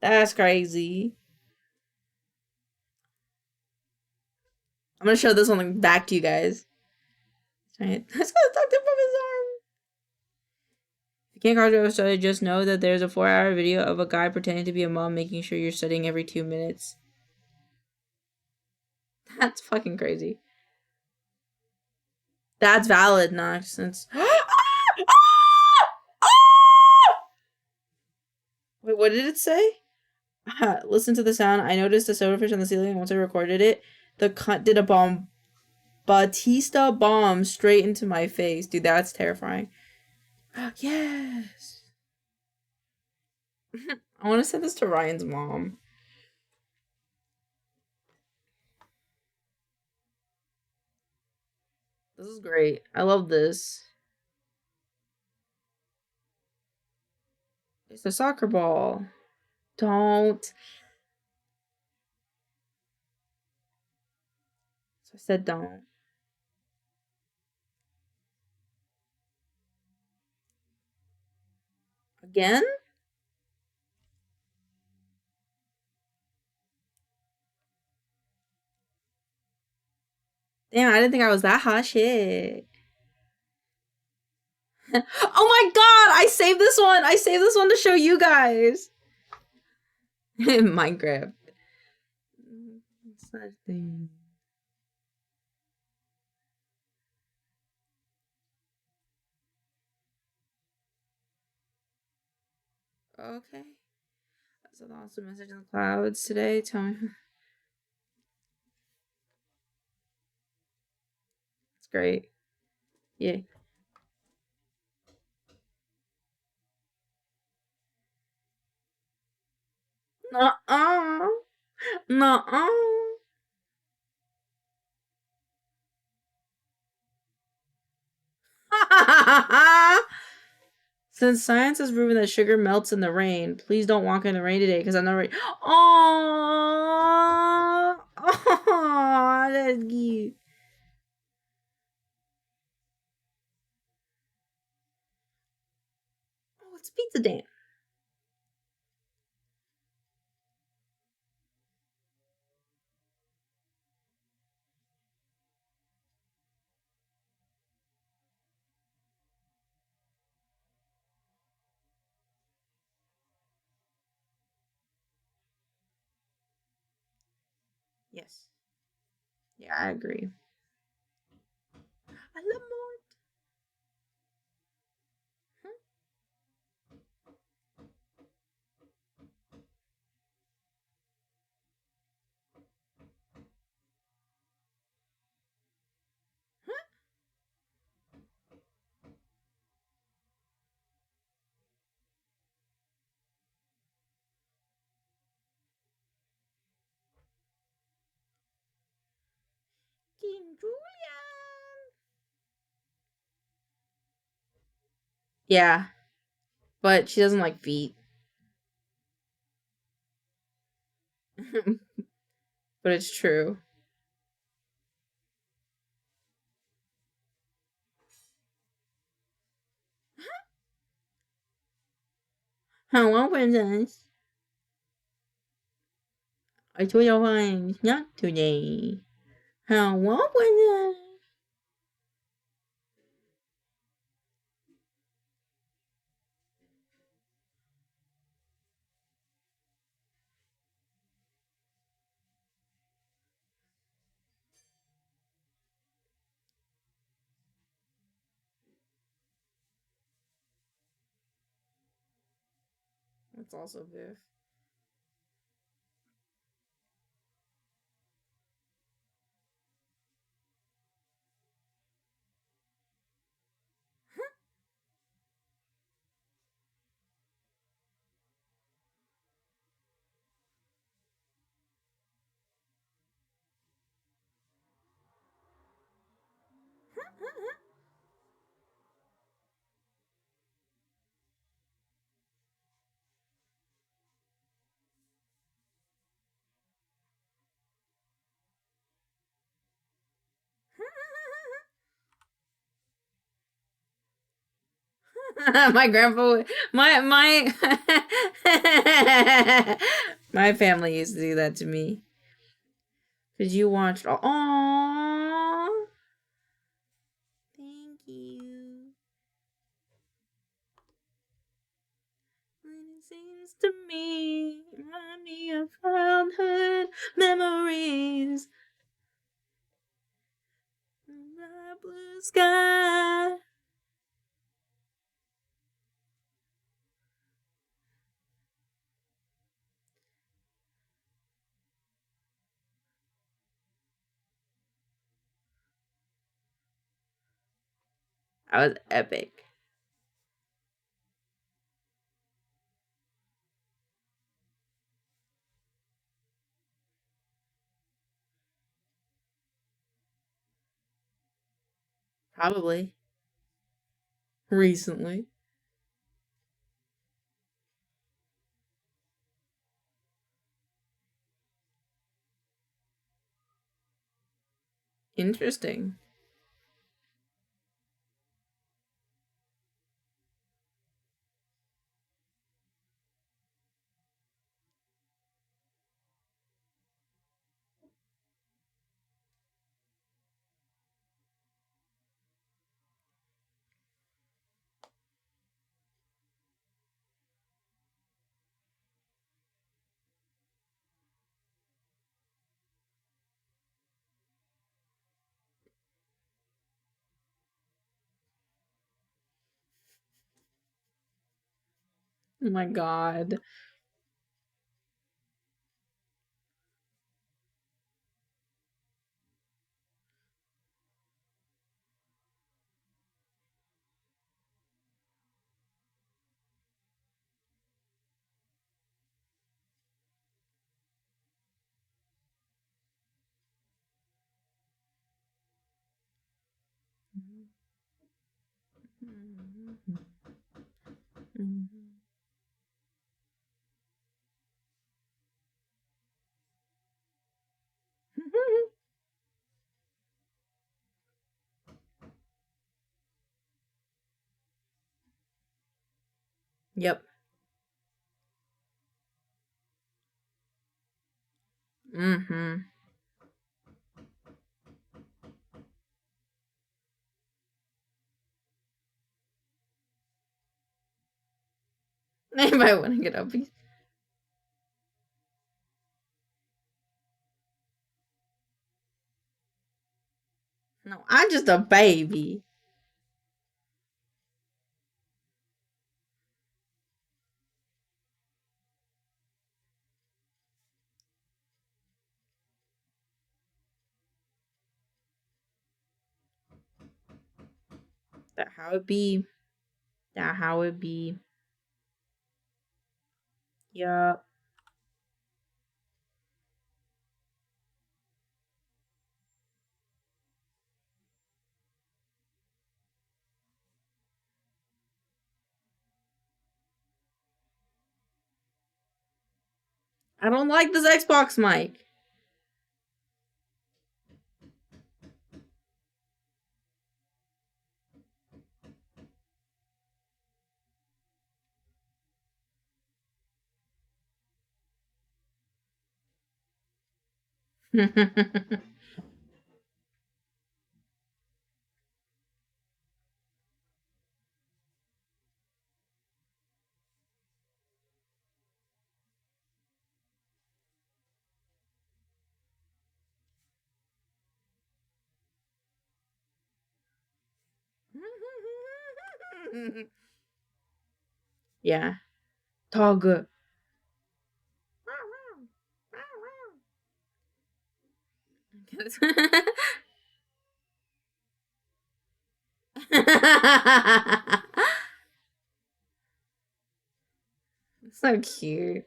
That's crazy. I'm gonna show this one back to you guys. Right. Let's go talk to from his arm. If you can't concentrate on study, just know that there's a 4-hour video of a guy pretending to be a mom making sure you're studying every 2 minutes. That's fucking crazy. That's valid, nonsense. Wait, what did it say? Listen to the sound. I noticed a silverfish on the ceiling, and once I recorded it, the cunt did a Batista bomb straight into my face. Dude, that's terrifying. Yes. I want to send this to Ryan's mom. This is great. I love this. It's a soccer ball. Don't. So I said don't. Again? Damn, I didn't think I was that hot. Shit. Oh my god! I saved this one! I saved this one to show you guys! Minecraft. What's that thing? Okay. That's an awesome message in the clouds today. Tell me. It's great. Yeah. Nuh-uh. Nuh-uh. Since science has proven that sugar melts in the rain, please don't walk in the rain today because I'm not ready. Oh, that's cute. Oh, it's Pizza Dan. Yes. Yeah, I agree. I love Mort. King Julian. Yeah, but she doesn't like feet. But it's true. Hello, princess. I told you why not today. Hello, princess. That's also Biff. My grandpa, my my family used to do that to me. Cause you watched all. Aww. Thank you. It seems to me, remind me of childhood memories. The blue sky. That was epic. Probably. Recently. Interesting. Oh my god. Yep. Mm-hmm. Anybody want to get up? No, I'm just a baby. That how it be. That how it be. Yup. I don't like this Xbox mic. Yeah. Toggle. So cute.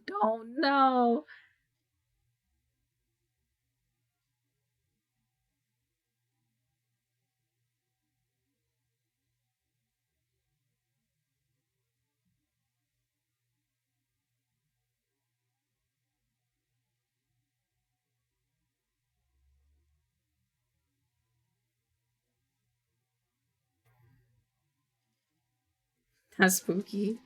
Don't know. That's spooky.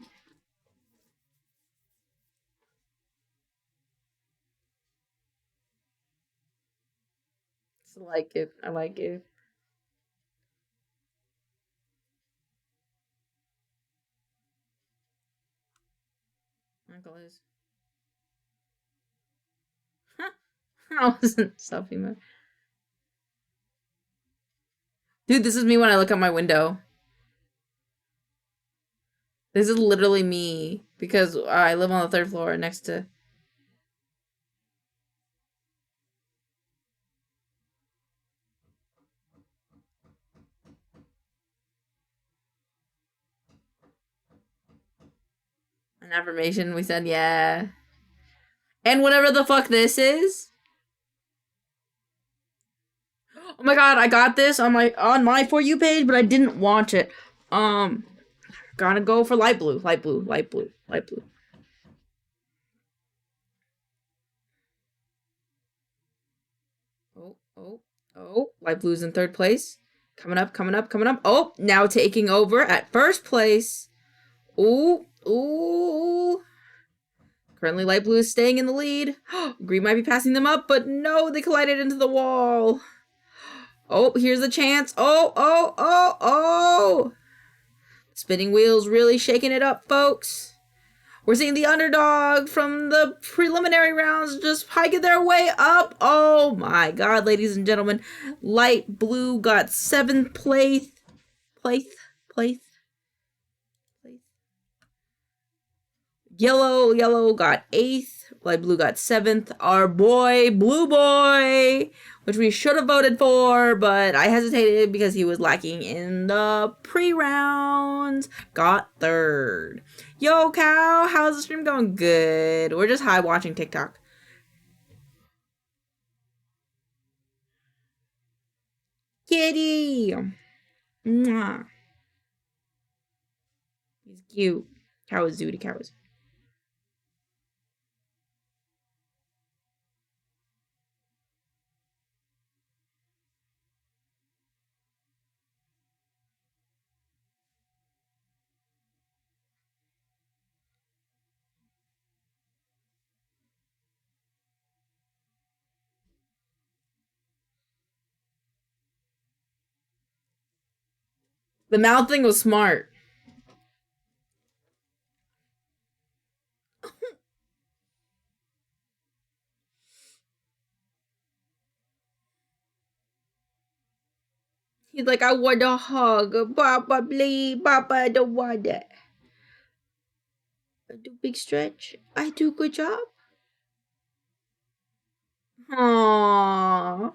I like it. I like it. Uncle is. I wasn't selfie mode. Dude, this is me when I look out my window. This is literally me because I live on the 3rd floor next to. An affirmation. We said yeah. And whatever the fuck this is. Oh my god, I got this on my For You page, but I didn't watch it. Gotta go for light blue, light blue, light blue, light blue. Oh, light blue's in 3rd place. Coming up, coming up, coming up. Oh, now taking over at 1st place. Ooh. Currently, light blue is staying in the lead. Green might be passing them up, but no, they collided into the wall. Oh, here's the chance. Oh. Spinning wheels really shaking it up, folks. We're seeing the underdog from the preliminary rounds just hiking their way up. Oh my god, ladies and gentlemen. Light blue got 7th place. Yellow got 8th. Light blue got 7th. Our boy, Blue Boy, which we should have voted for, but I hesitated because he was lacking in the pre-rounds, got 3rd. Yo, Cow, how's the stream going? Good. We're just high watching TikTok. Kitty! Mwah. He's cute. Cow is zooty, cow is. The mouth thing was smart. He's like, I want a hug. Papa, please. Papa, I don't want that. I do big stretch. I do good job. Aww.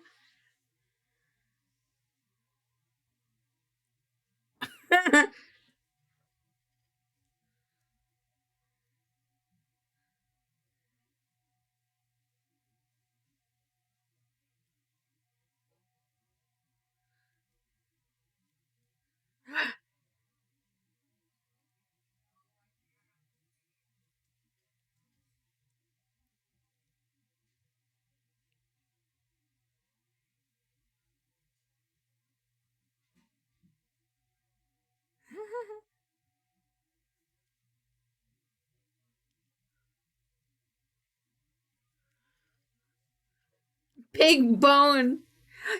Big bone.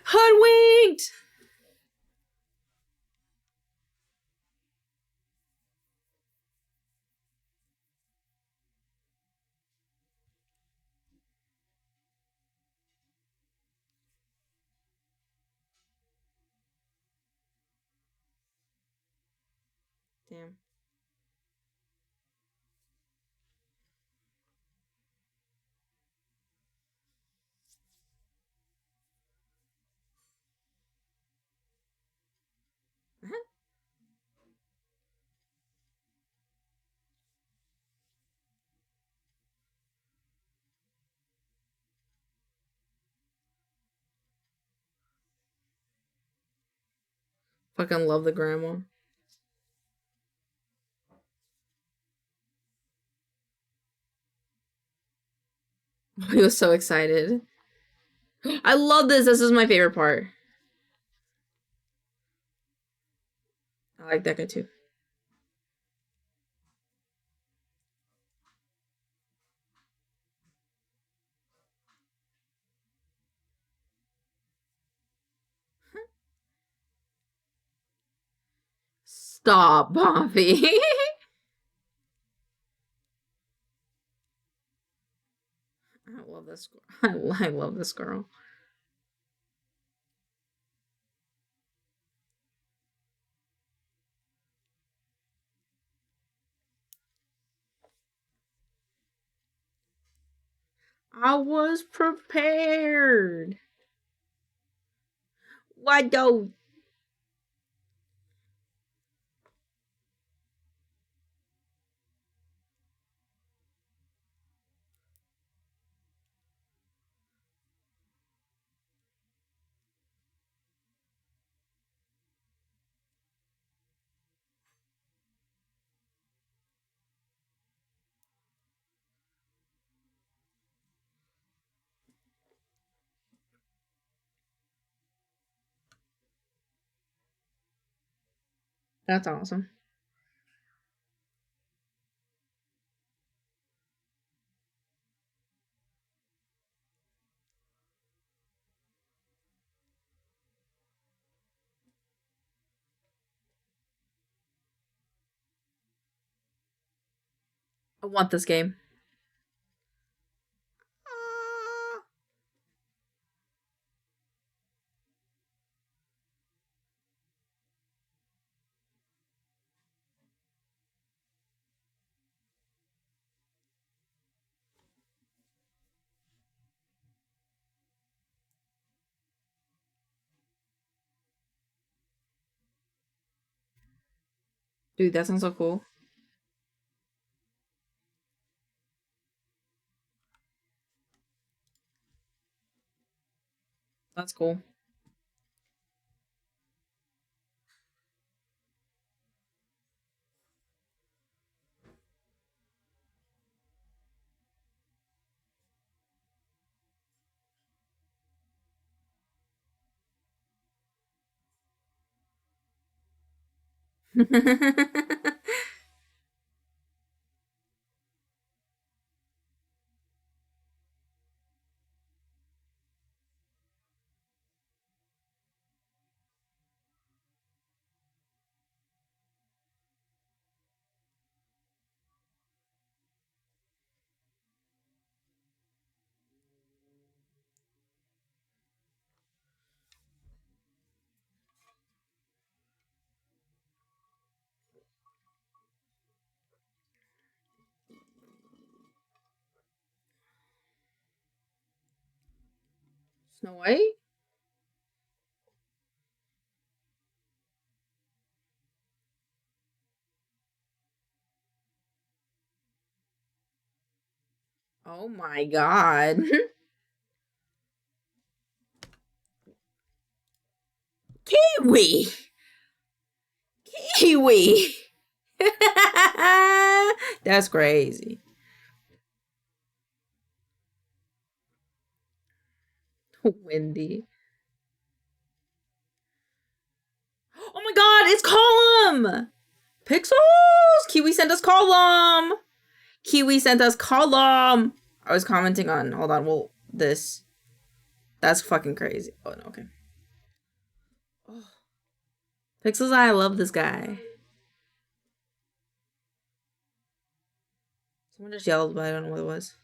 Hoodwinked. Damn. Fucking love the grandma. He was so excited. I love this. This is my favorite part. I like that guy too. Stop, Bobby. I love this girl. I love this girl. I was prepared. Why don't? That's awesome. I want this game. Dude, that sounds so cool. That's cool. Snow White? Oh my god. Kiwi! Kiwi! That's crazy. Wendy. Oh my god, it's Column! Pixels! Kiwi sent us Column! Kiwi sent us Column! I was commenting on, hold on, well, this. That's fucking crazy. Oh, no, okay. Oh. Pixels, I love this guy. Someone just yelled, but I don't know what it was.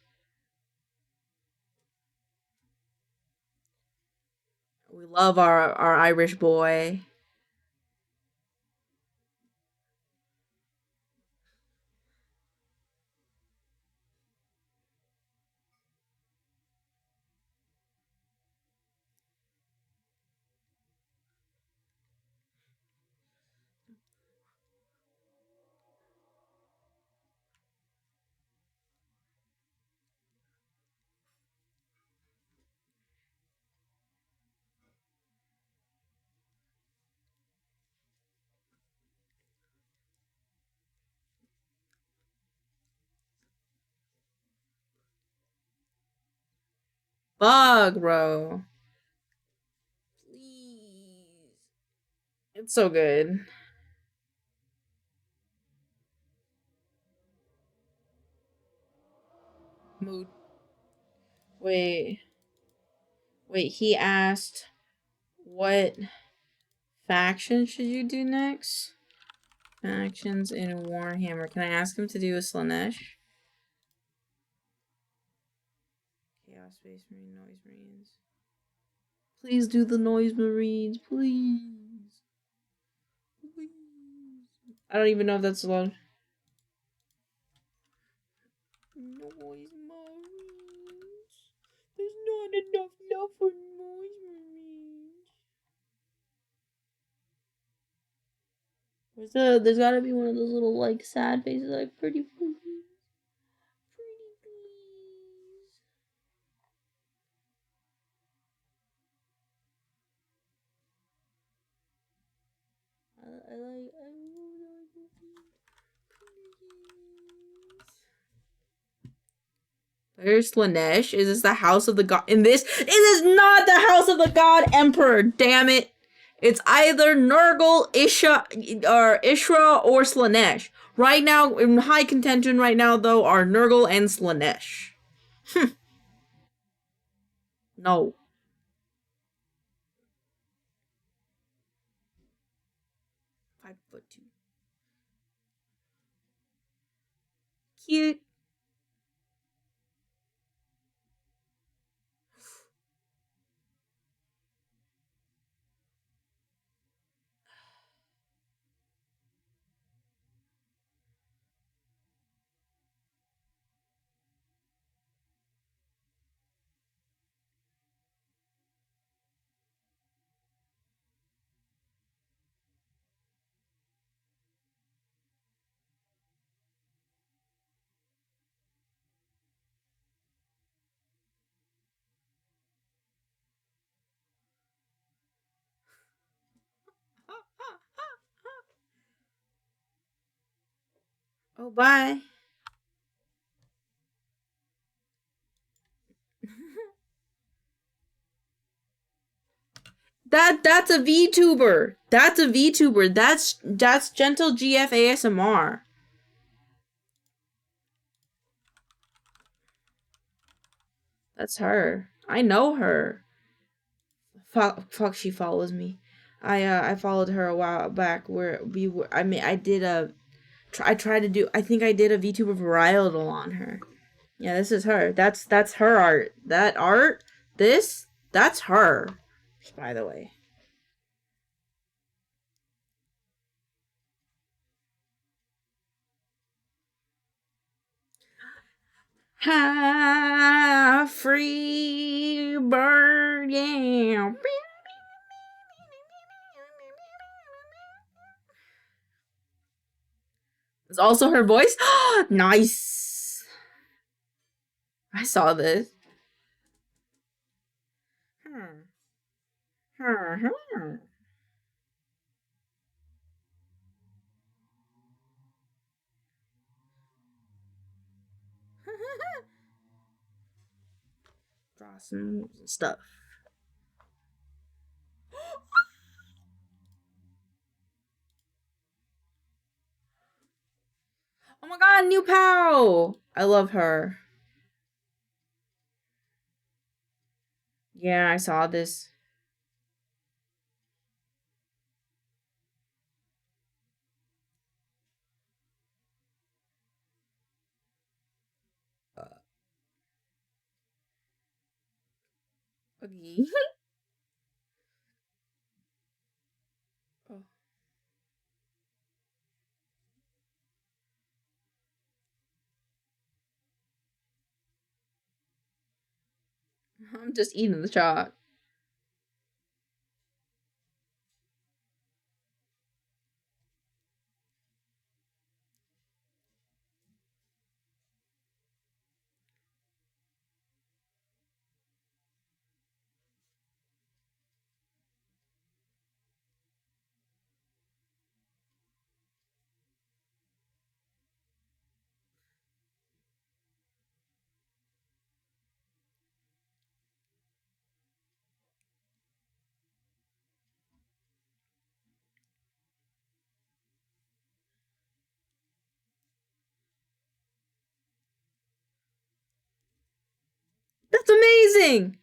We love our Irish boy. fuck, bro? Please. It's so good. Mood. Wait. Wait, he asked, what faction should you do next? Factions in Warhammer. Can I ask him to do a Slanesh? Chaos Space Marine, Noise Marines. Please do the Noise Marines, please. Please. I don't even know if that's allowed. Noise Marines. There's not enough love for Noise Marines. There's gotta be one of those little, like, sad faces, like, pretty please. Pretty please. I really like it. There's Slanesh. Is this the house of the god? It is not the house of the god emperor. Damn it! It's either Nurgle, Ishra, or Slanesh. Right now, in high contention right now, though, are Nurgle and Slanesh. No. $5'2". Cute. Oh, bye. That's a VTuber. That's a VTuber. That's Gentle GF ASMR. That's her. I know her. Fuck, she follows me. I followed her a while back where we were. I mean, I did a. I tried to do. I think I did a VTuber varietal on her. Yeah, this is her. That's her art. That art. That's her. By the way. Ha, free bird, yeah. It's also her voice. Nice. I saw this. Draw some stuff. Oh my god, new pal! I love her. Yeah, I saw this. Okay. Oh. I'm just eating the chalk. That's amazing!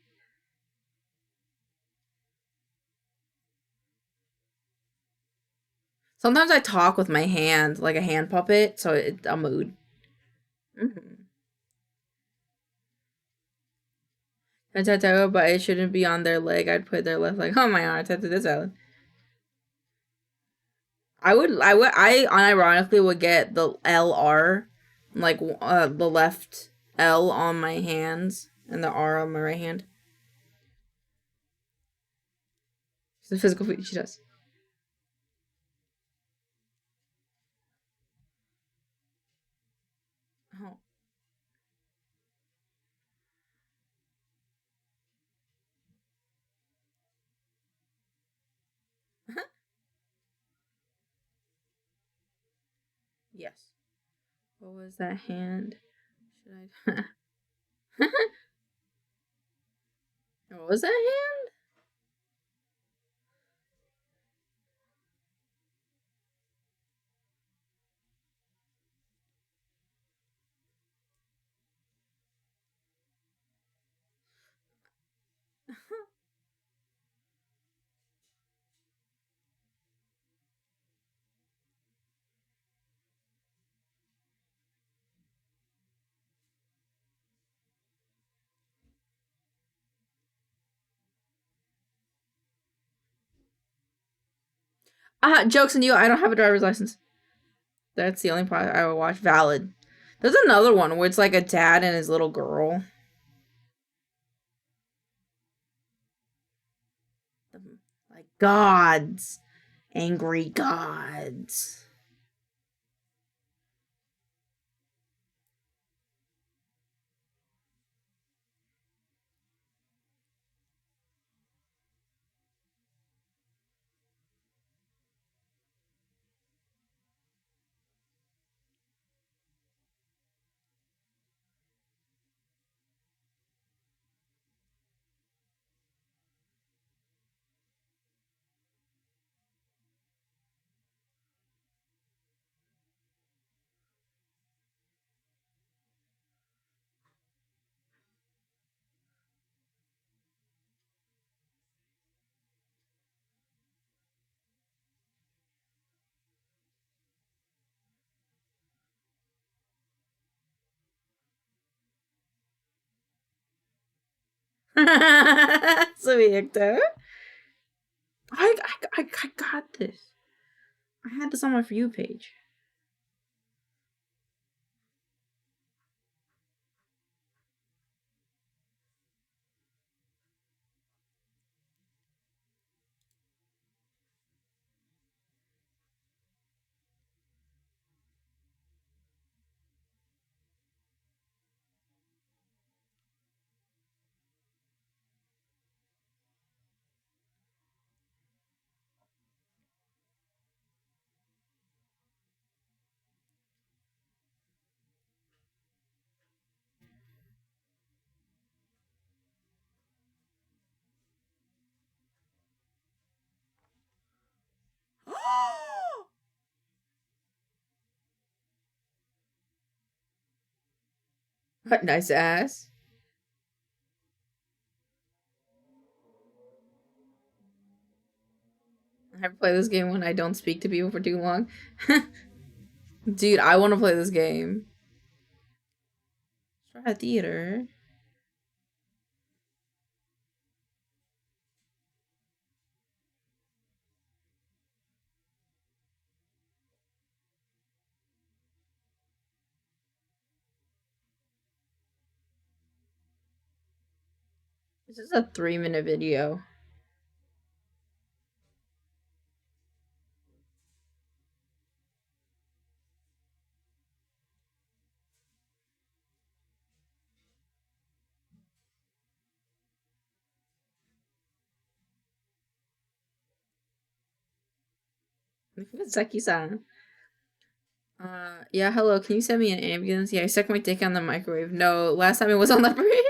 Sometimes I talk with my hand, like a hand puppet, so it's a mood. Tattoo, but it shouldn't be on their leg. I'd put their left leg on my arm. Tattoo this out. I unironically would get the LR, like the left L on my hands and the R on my right hand. It's a physical feat she does. Oh. Yes. What was that hand? Should I? What was that hand? Jokes on you. I don't have a driver's license. That's the only part I would watch. Valid. There's another one where it's like a dad and his little girl. Like gods. Angry gods. Subjecto. I got this. I had this on my For You page. What nice ass. I have to play this game when I don't speak to people for too long. Dude, I want to play this game. Try a theater. This is a 3-minute video. Saki-san. Yeah, hello, can you send me an ambulance? Yeah, I stuck my dick on the microwave. No, last time it was on the parade.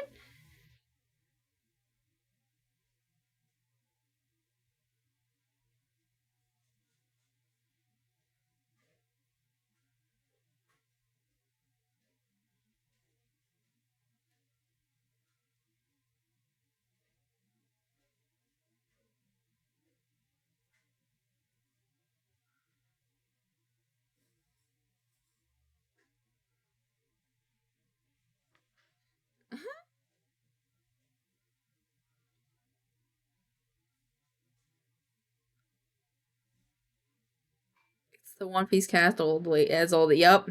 The One Piece cast old as all the yup.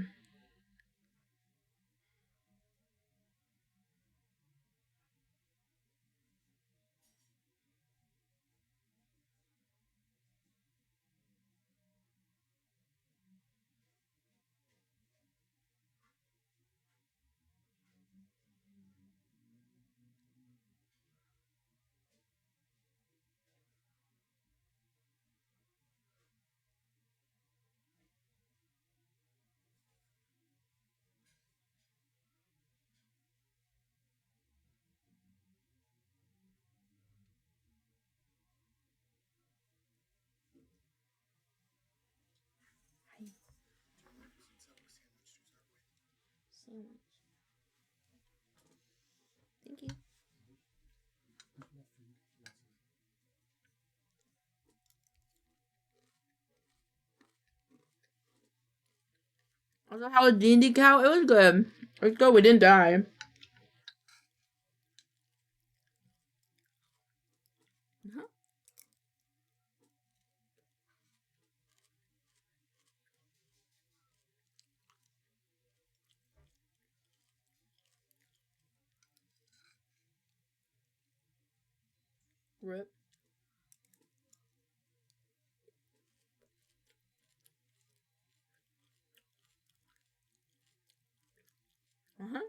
Thank you. Also, how was D&D cow? It was good. It was good. We didn't die. Rip. Uh-huh.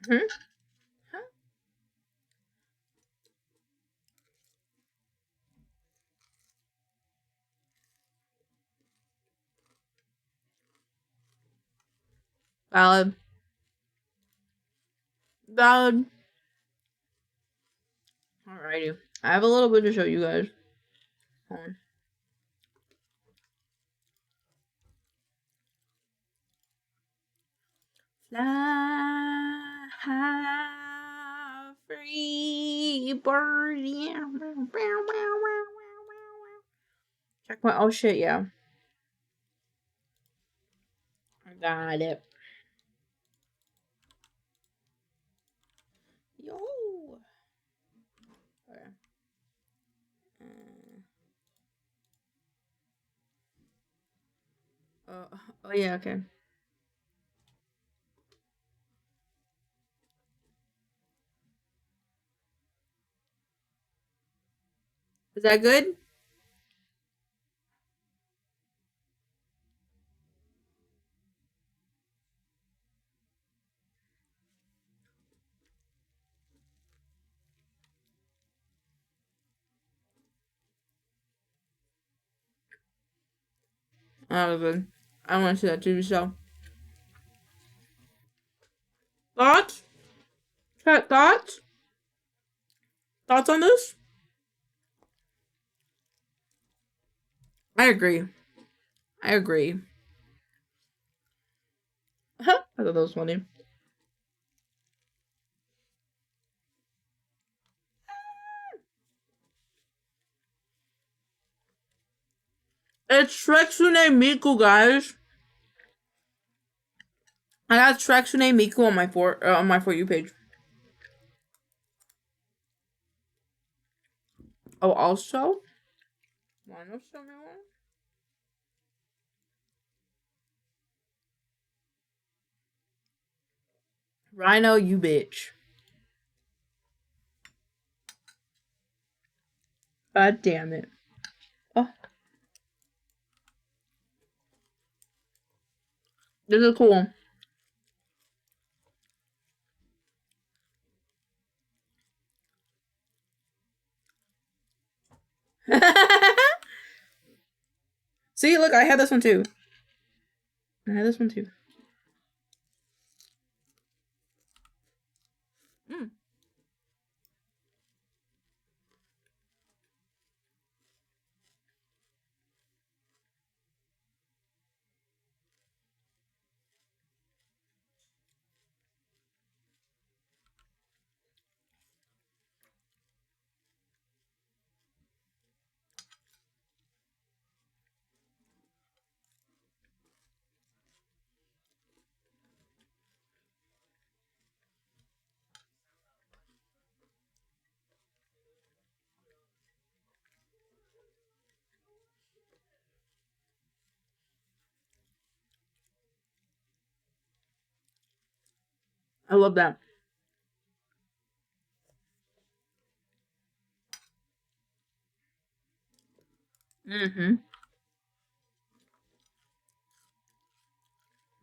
Hmm? Huh? Valid. Valid. Alrighty. I have a little bit to show you guys. Hold on. Fly high, free bird. Yeah. Check my. Oh shit, yeah. I got it. Yo. Okay. Oh yeah, okay. Is that good? Oh, good. I want to see that TV show. Thoughts? Chat, thoughts? Thoughts on this? I agree. I agree. I thought that was funny. It's Shrexune Miku, guys. I got Shrexune Miku on my For You page. Oh, also, wanna show me one? Rhino, you bitch. God damn it. Oh. This is cool. See, look, I had this one too. I had this one too. Mm. I love that. Mm-hmm.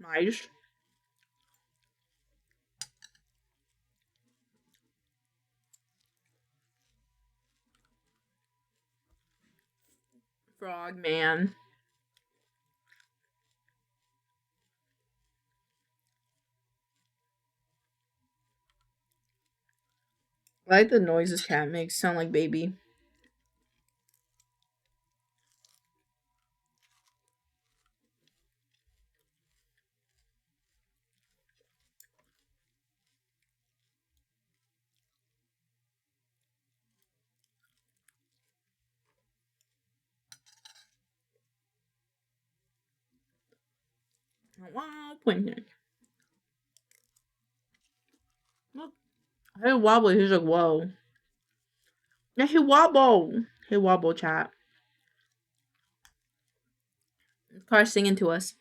Nice. Frog man. I like the noises cat makes. Sound like baby. Wow, pointing. Look. Hey, wobble. He's like, whoa. Yeah, he wobble. Hey, wobble, chat. The car's singing to us.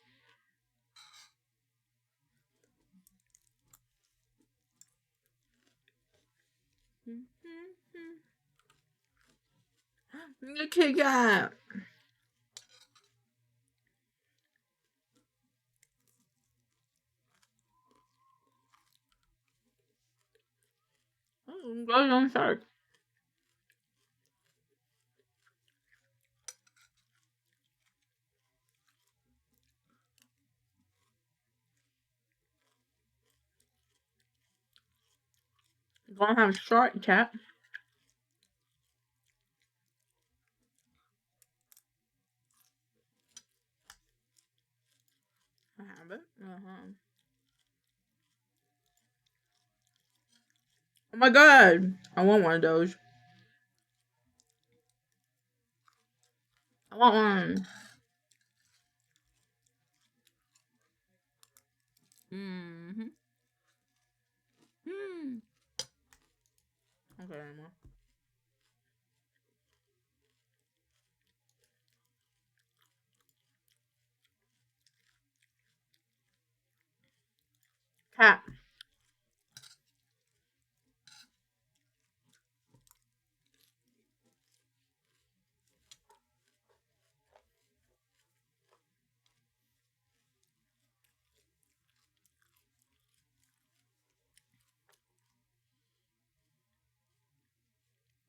The Kit Kat. Oh, goes on shark. Gonna have shark, chat. I have it. Oh my god. I want one of those. I want one. Mm-hmm. Okay, anymore. Cat.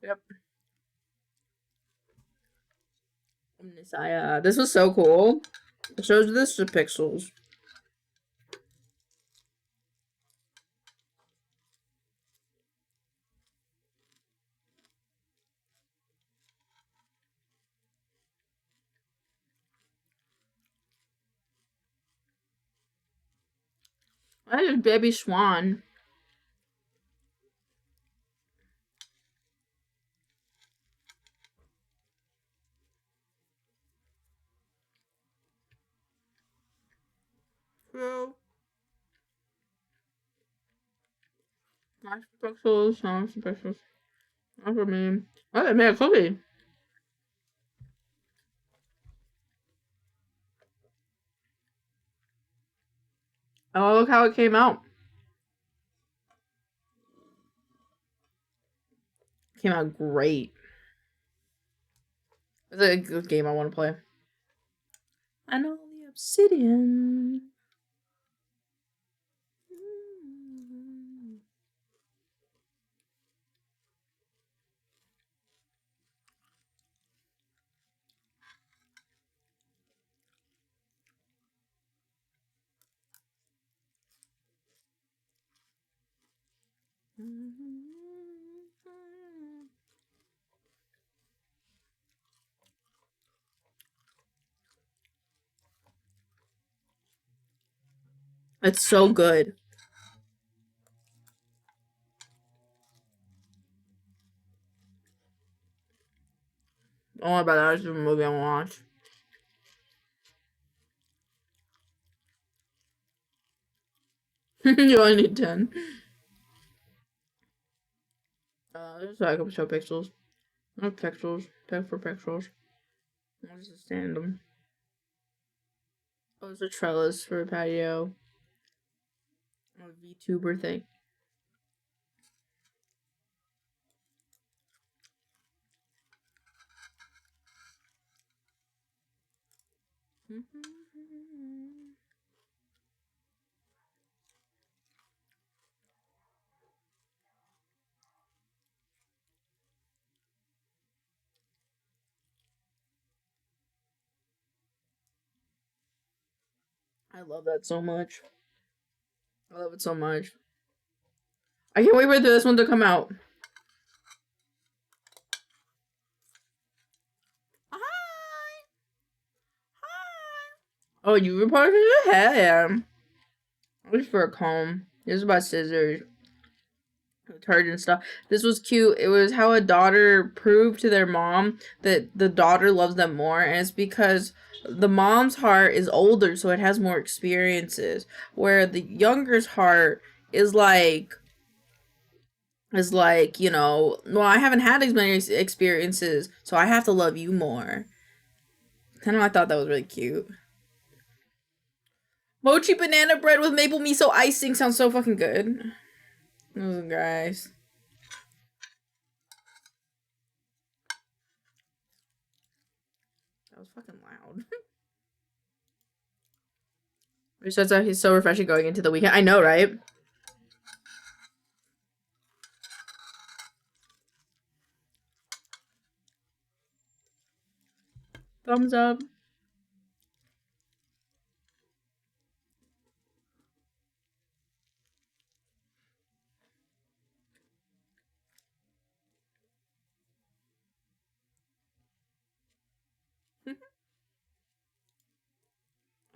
Yep. Messiah. This was so cool. It shows this to pixels. That is baby swan. True. Nice pixels. Nice pixels. Not for me. Oh, they made a cookie. Oh, look how it came out. Came out great. It's a good game I want to play. I know the obsidian. It's so good. Don't worry about that. It's just a movie I want to watch. You only need 10. This is like show pixels. Not pixels. Tech for pixels. I'll just stand them. Oh, it's a trellis for a patio. A VTuber thing. I love that so much. I love it so much. I can't wait for this one to come out. Hi! Hi! Oh, you reported it? Hell yeah. This for a comb. This is about scissors. And stuff. This was cute. It was how a daughter proved to their mom that the daughter loves them more, and it's because the mom's heart is older, so it has more experiences, where the younger's heart is like, you know, well, I haven't had as many experiences, so I have to love you more. Kind of, I thought that was really cute. Mochi banana bread with maple miso icing sounds so fucking good. Oh, guys. That was fucking loud. He says that he's so refreshing going into the weekend. I know, right? Thumbs up.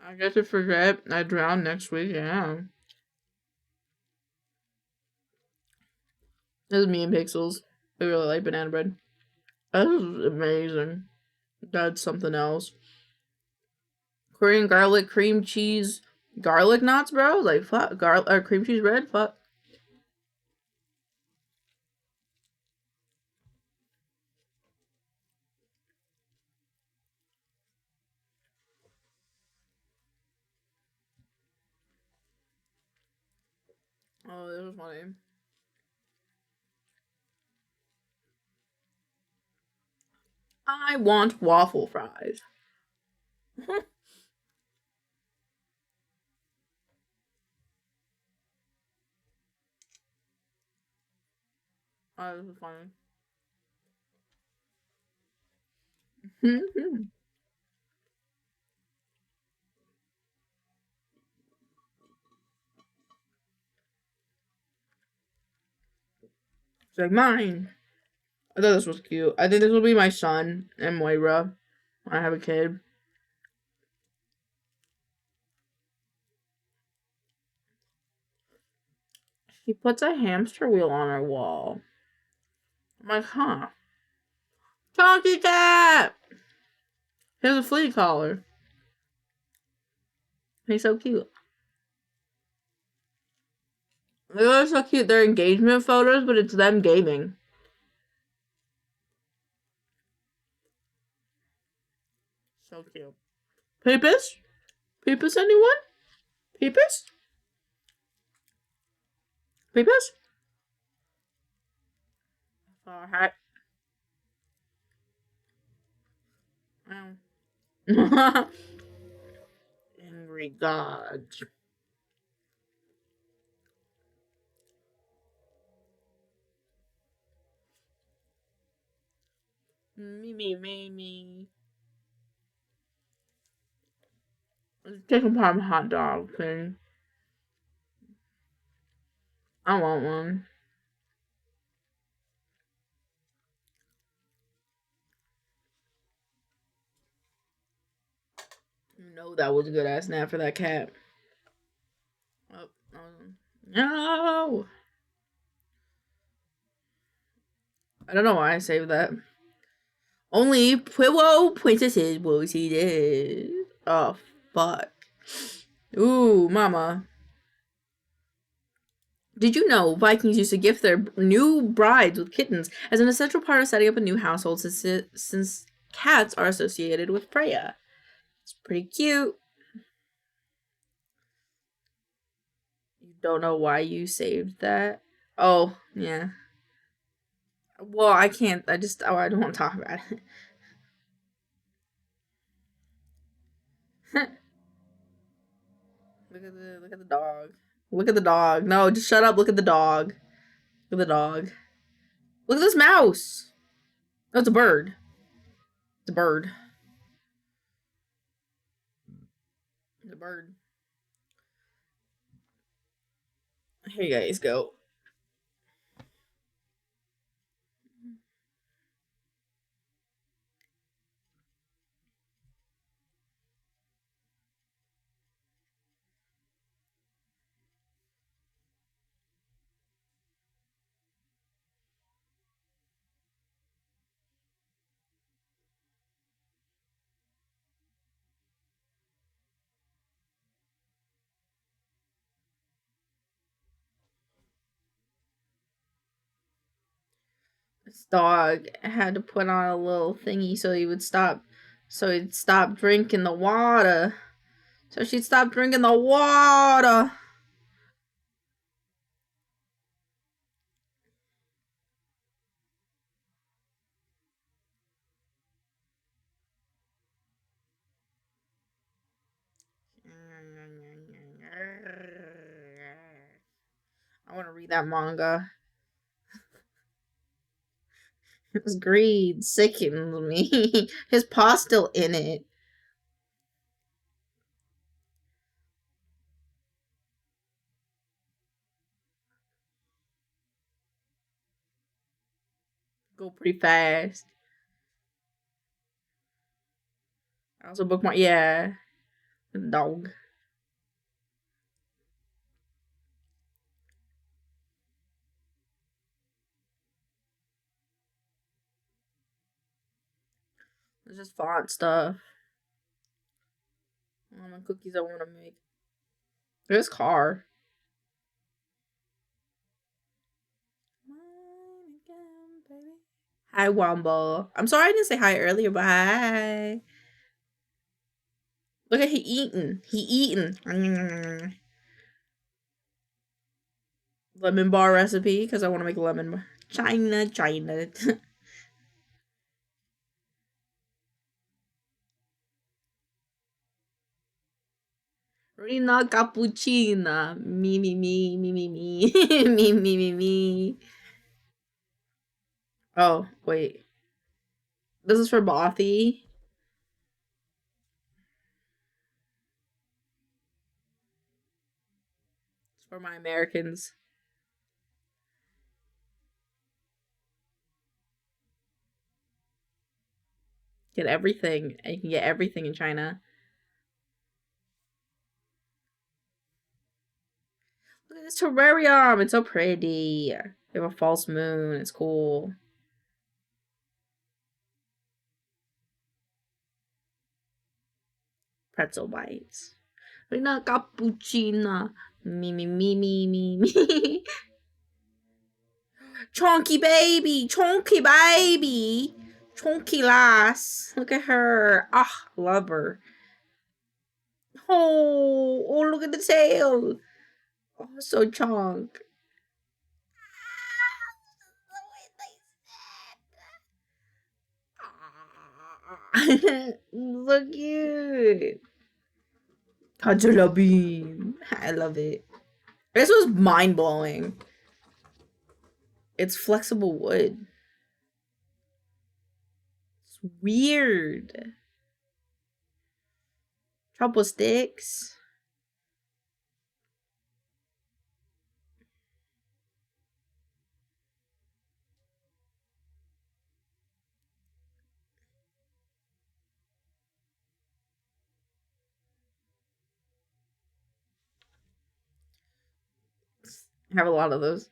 I guess I forget. I drown next week, yeah. This is me and Pixels. I really like banana bread. This is amazing. That's something else. Korean garlic, cream cheese, garlic knots, bro. Like, fuck. Cream cheese bread? Fuck. Oh, this was funny. I want waffle fries. Oh, this is funny. It's like mine. I thought this was cute. I think this will be my son and Moira when I have a kid. She puts a hamster wheel on her wall. I'm like, huh. Chunky cat! He has a flea collar. He's so cute. They're so cute. They're engagement photos, but it's them gaming. So cute. Peepus? Peepus, anyone? Peepus? Peepus? Oh, hi. Angry gods. Me. Let's take apart my hot dog thing. I want one. You know that was a good ass nap for that cat. Oh, no. I don't know why I saved that. Only Pueblo princesses will see this. Oh, fuck. Ooh, mama. Did you know Vikings used to gift their new brides with kittens as an essential part of setting up a new household since cats are associated with Freya? It's pretty cute. You Don't know why you saved that. Oh, yeah. Well, I can't. I don't want to talk about it. Look at the dog. Look at the dog. No, just shut up. Look at the dog. Look at the dog. Look at this mouse. No, it's a bird. It's a bird. It's a bird. Here you guys go. This dog had to put on a little thingy so he'd stop drinking the water. So she'd stop drinking the water. I want to read that manga. His greed sickens me. His paw's still in it. Go pretty fast. I also bookmark. Yeah. The dog. It's just font stuff. All my cookies I want to make. This car. Hi, Wombo. I'm sorry I didn't say hi earlier, but hi. Look at he eating. He eating. Lemon bar recipe, because I want to make lemon bar. China. Rina cappuccina. Me. Me. Oh, wait. This is for Bothy. It's for my Americans. Get everything. You can get everything in China. Look at this terrarium. It's so pretty. They have a false moon. It's cool. Pretzel bites. Rina cappuccina. Me. Chonky baby. Chonky lass. Look at her. Ah, love her. Oh, look at the tail. Oh, so chonk. So cute. Bean. I love it. This was mind-blowing. It's flexible wood. It's weird. Trouble sticks. I have a lot of those.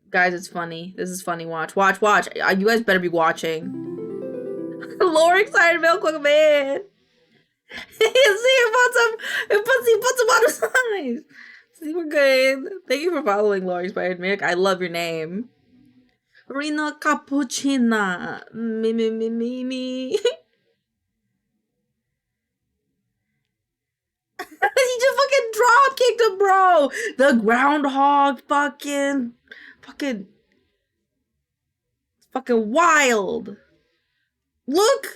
Guys, it's funny. This is funny. Watch. You guys better be watching. Lore excited milk, welcome in. See, he puts him on his eyes. See, we're good. Thank you for following Lore excited milk. I love your name. Rina Cappuccina. Me. He just fucking drop kicked him, bro. The groundhog fucking wild. Look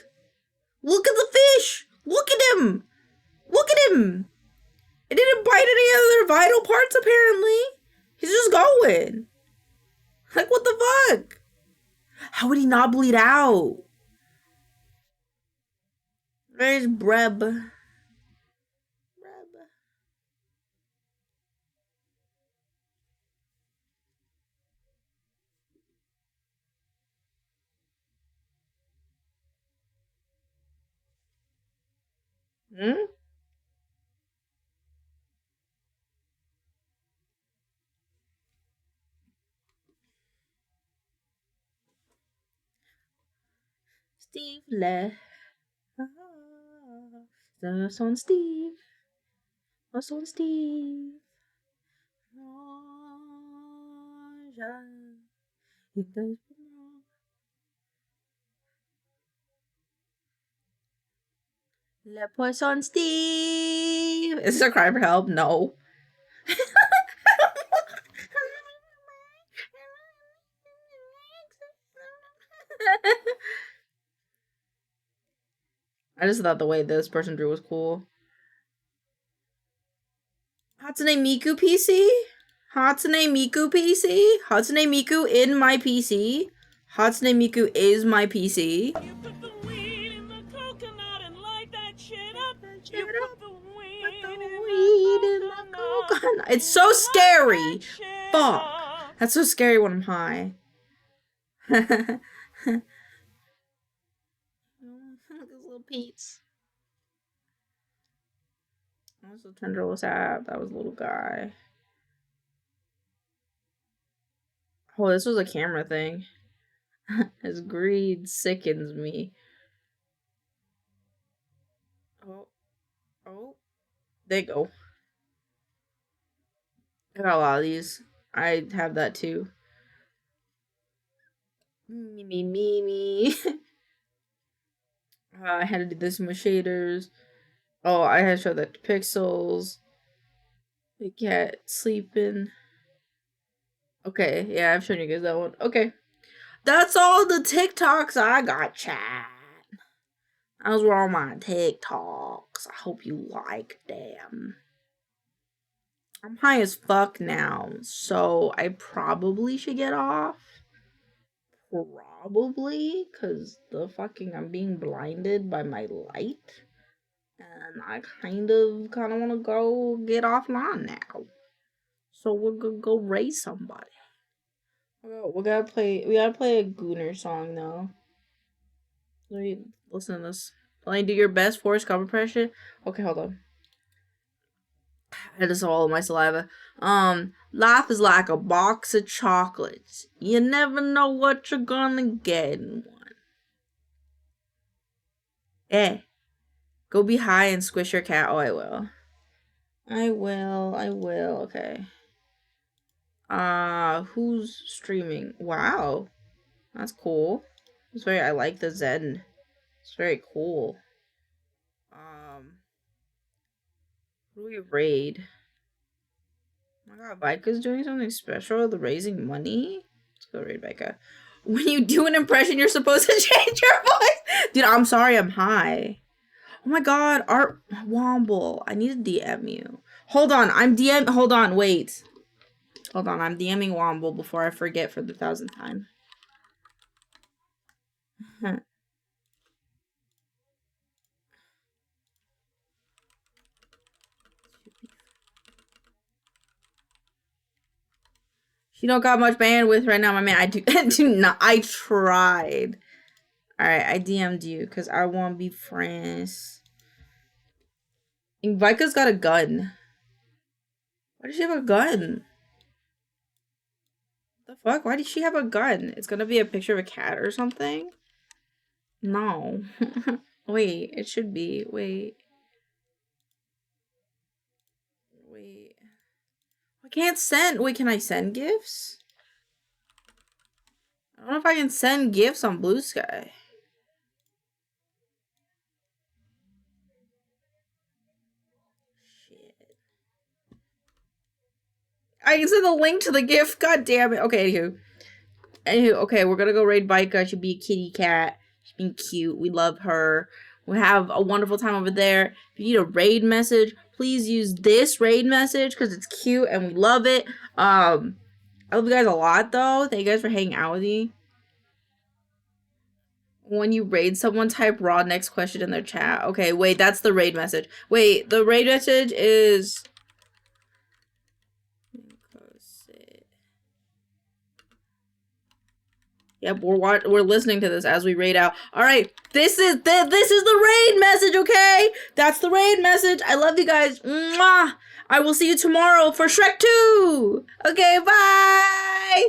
at the fish. Look at him. It didn't bite any of their vital parts apparently. He's just going. Like, what the fuck? How would he not bleed out? There's Breb. Hmm? Steve left. That's on Steve. That's on Steve. Le Poisson Steve. Is this a cry for help? No. I just thought the way this person drew was cool. Hatsune Miku PC? Hatsune Miku PC? Hatsune Miku in my PC? Hatsune Miku is my PC. You put the weed in the coconut and light that shit up. You put the weed in the coconut. It's so scary. Fuck. That's so scary when I'm high. Look at those little Pete's. That was the tenderless app. That was a little guy. Oh, this was a camera thing. His greed sickens me. Oh. There you go. I got a lot of these. I have that too. Me. I had to do this with shaders. Oh, I had to show that to pixels. The cat sleeping. Okay, yeah, I've shown you guys that one. Okay. That's all the TikToks I got, chat. Those were all my TikToks. I hope you liked them. I'm high as fuck now, so I probably should get off. Probably, because I'm being blinded by my light. And I kind of want to go get offline now. So we're gonna go raise somebody. We gotta play a Gooner song though. Listen to this. Like, do your best Forrest Gump impression. Okay, hold on. I had to swallow my saliva. Life is like a box of chocolates. You never know what you're gonna get in one. Eh. Go be high and squish your cat. Oh, I will. Okay. Who's streaming? Wow. That's cool. I like the Zen. It's very cool. Who do we raid? Oh my god, Vika's doing something special. The raising money. Let's go raid Vika. When you do an impression, you're supposed to change your voice. Dude, I'm sorry, I'm high. Oh my god, Art Womble. I need to DM you. Hold on, I'm DMing Womble before I forget for the 1000th time. She don't got much bandwidth right now, my man. I do not. I tried. Alright, I DM'd you because I want to be friends. And Vika's got a gun. Why does she have a gun? What the fuck? Why does she have a gun? It's gonna be a picture of a cat or something? No. Wait, it should be. Wait. I can't send. Wait, can I send gifts? I don't know if I can send gifts on Blue Sky. Shit. I can send the link to the gift. God damn it. Okay, anywho, okay, we're gonna go raid Vika. She'll be a kitty cat. She's being cute. We love her. We have a wonderful time over there. If you need a raid message, please use this raid message because it's cute and we love it. I love you guys a lot though. Thank you guys for hanging out with me. When you raid someone, type raw next question in their chat. Okay, wait, that's the raid message. Wait, the raid message is... Yep, we're listening to this as we raid out. All right, this is the raid message, okay? That's the raid message. I love you guys. Mwah! I will see you tomorrow for Shrek 2. Okay, bye.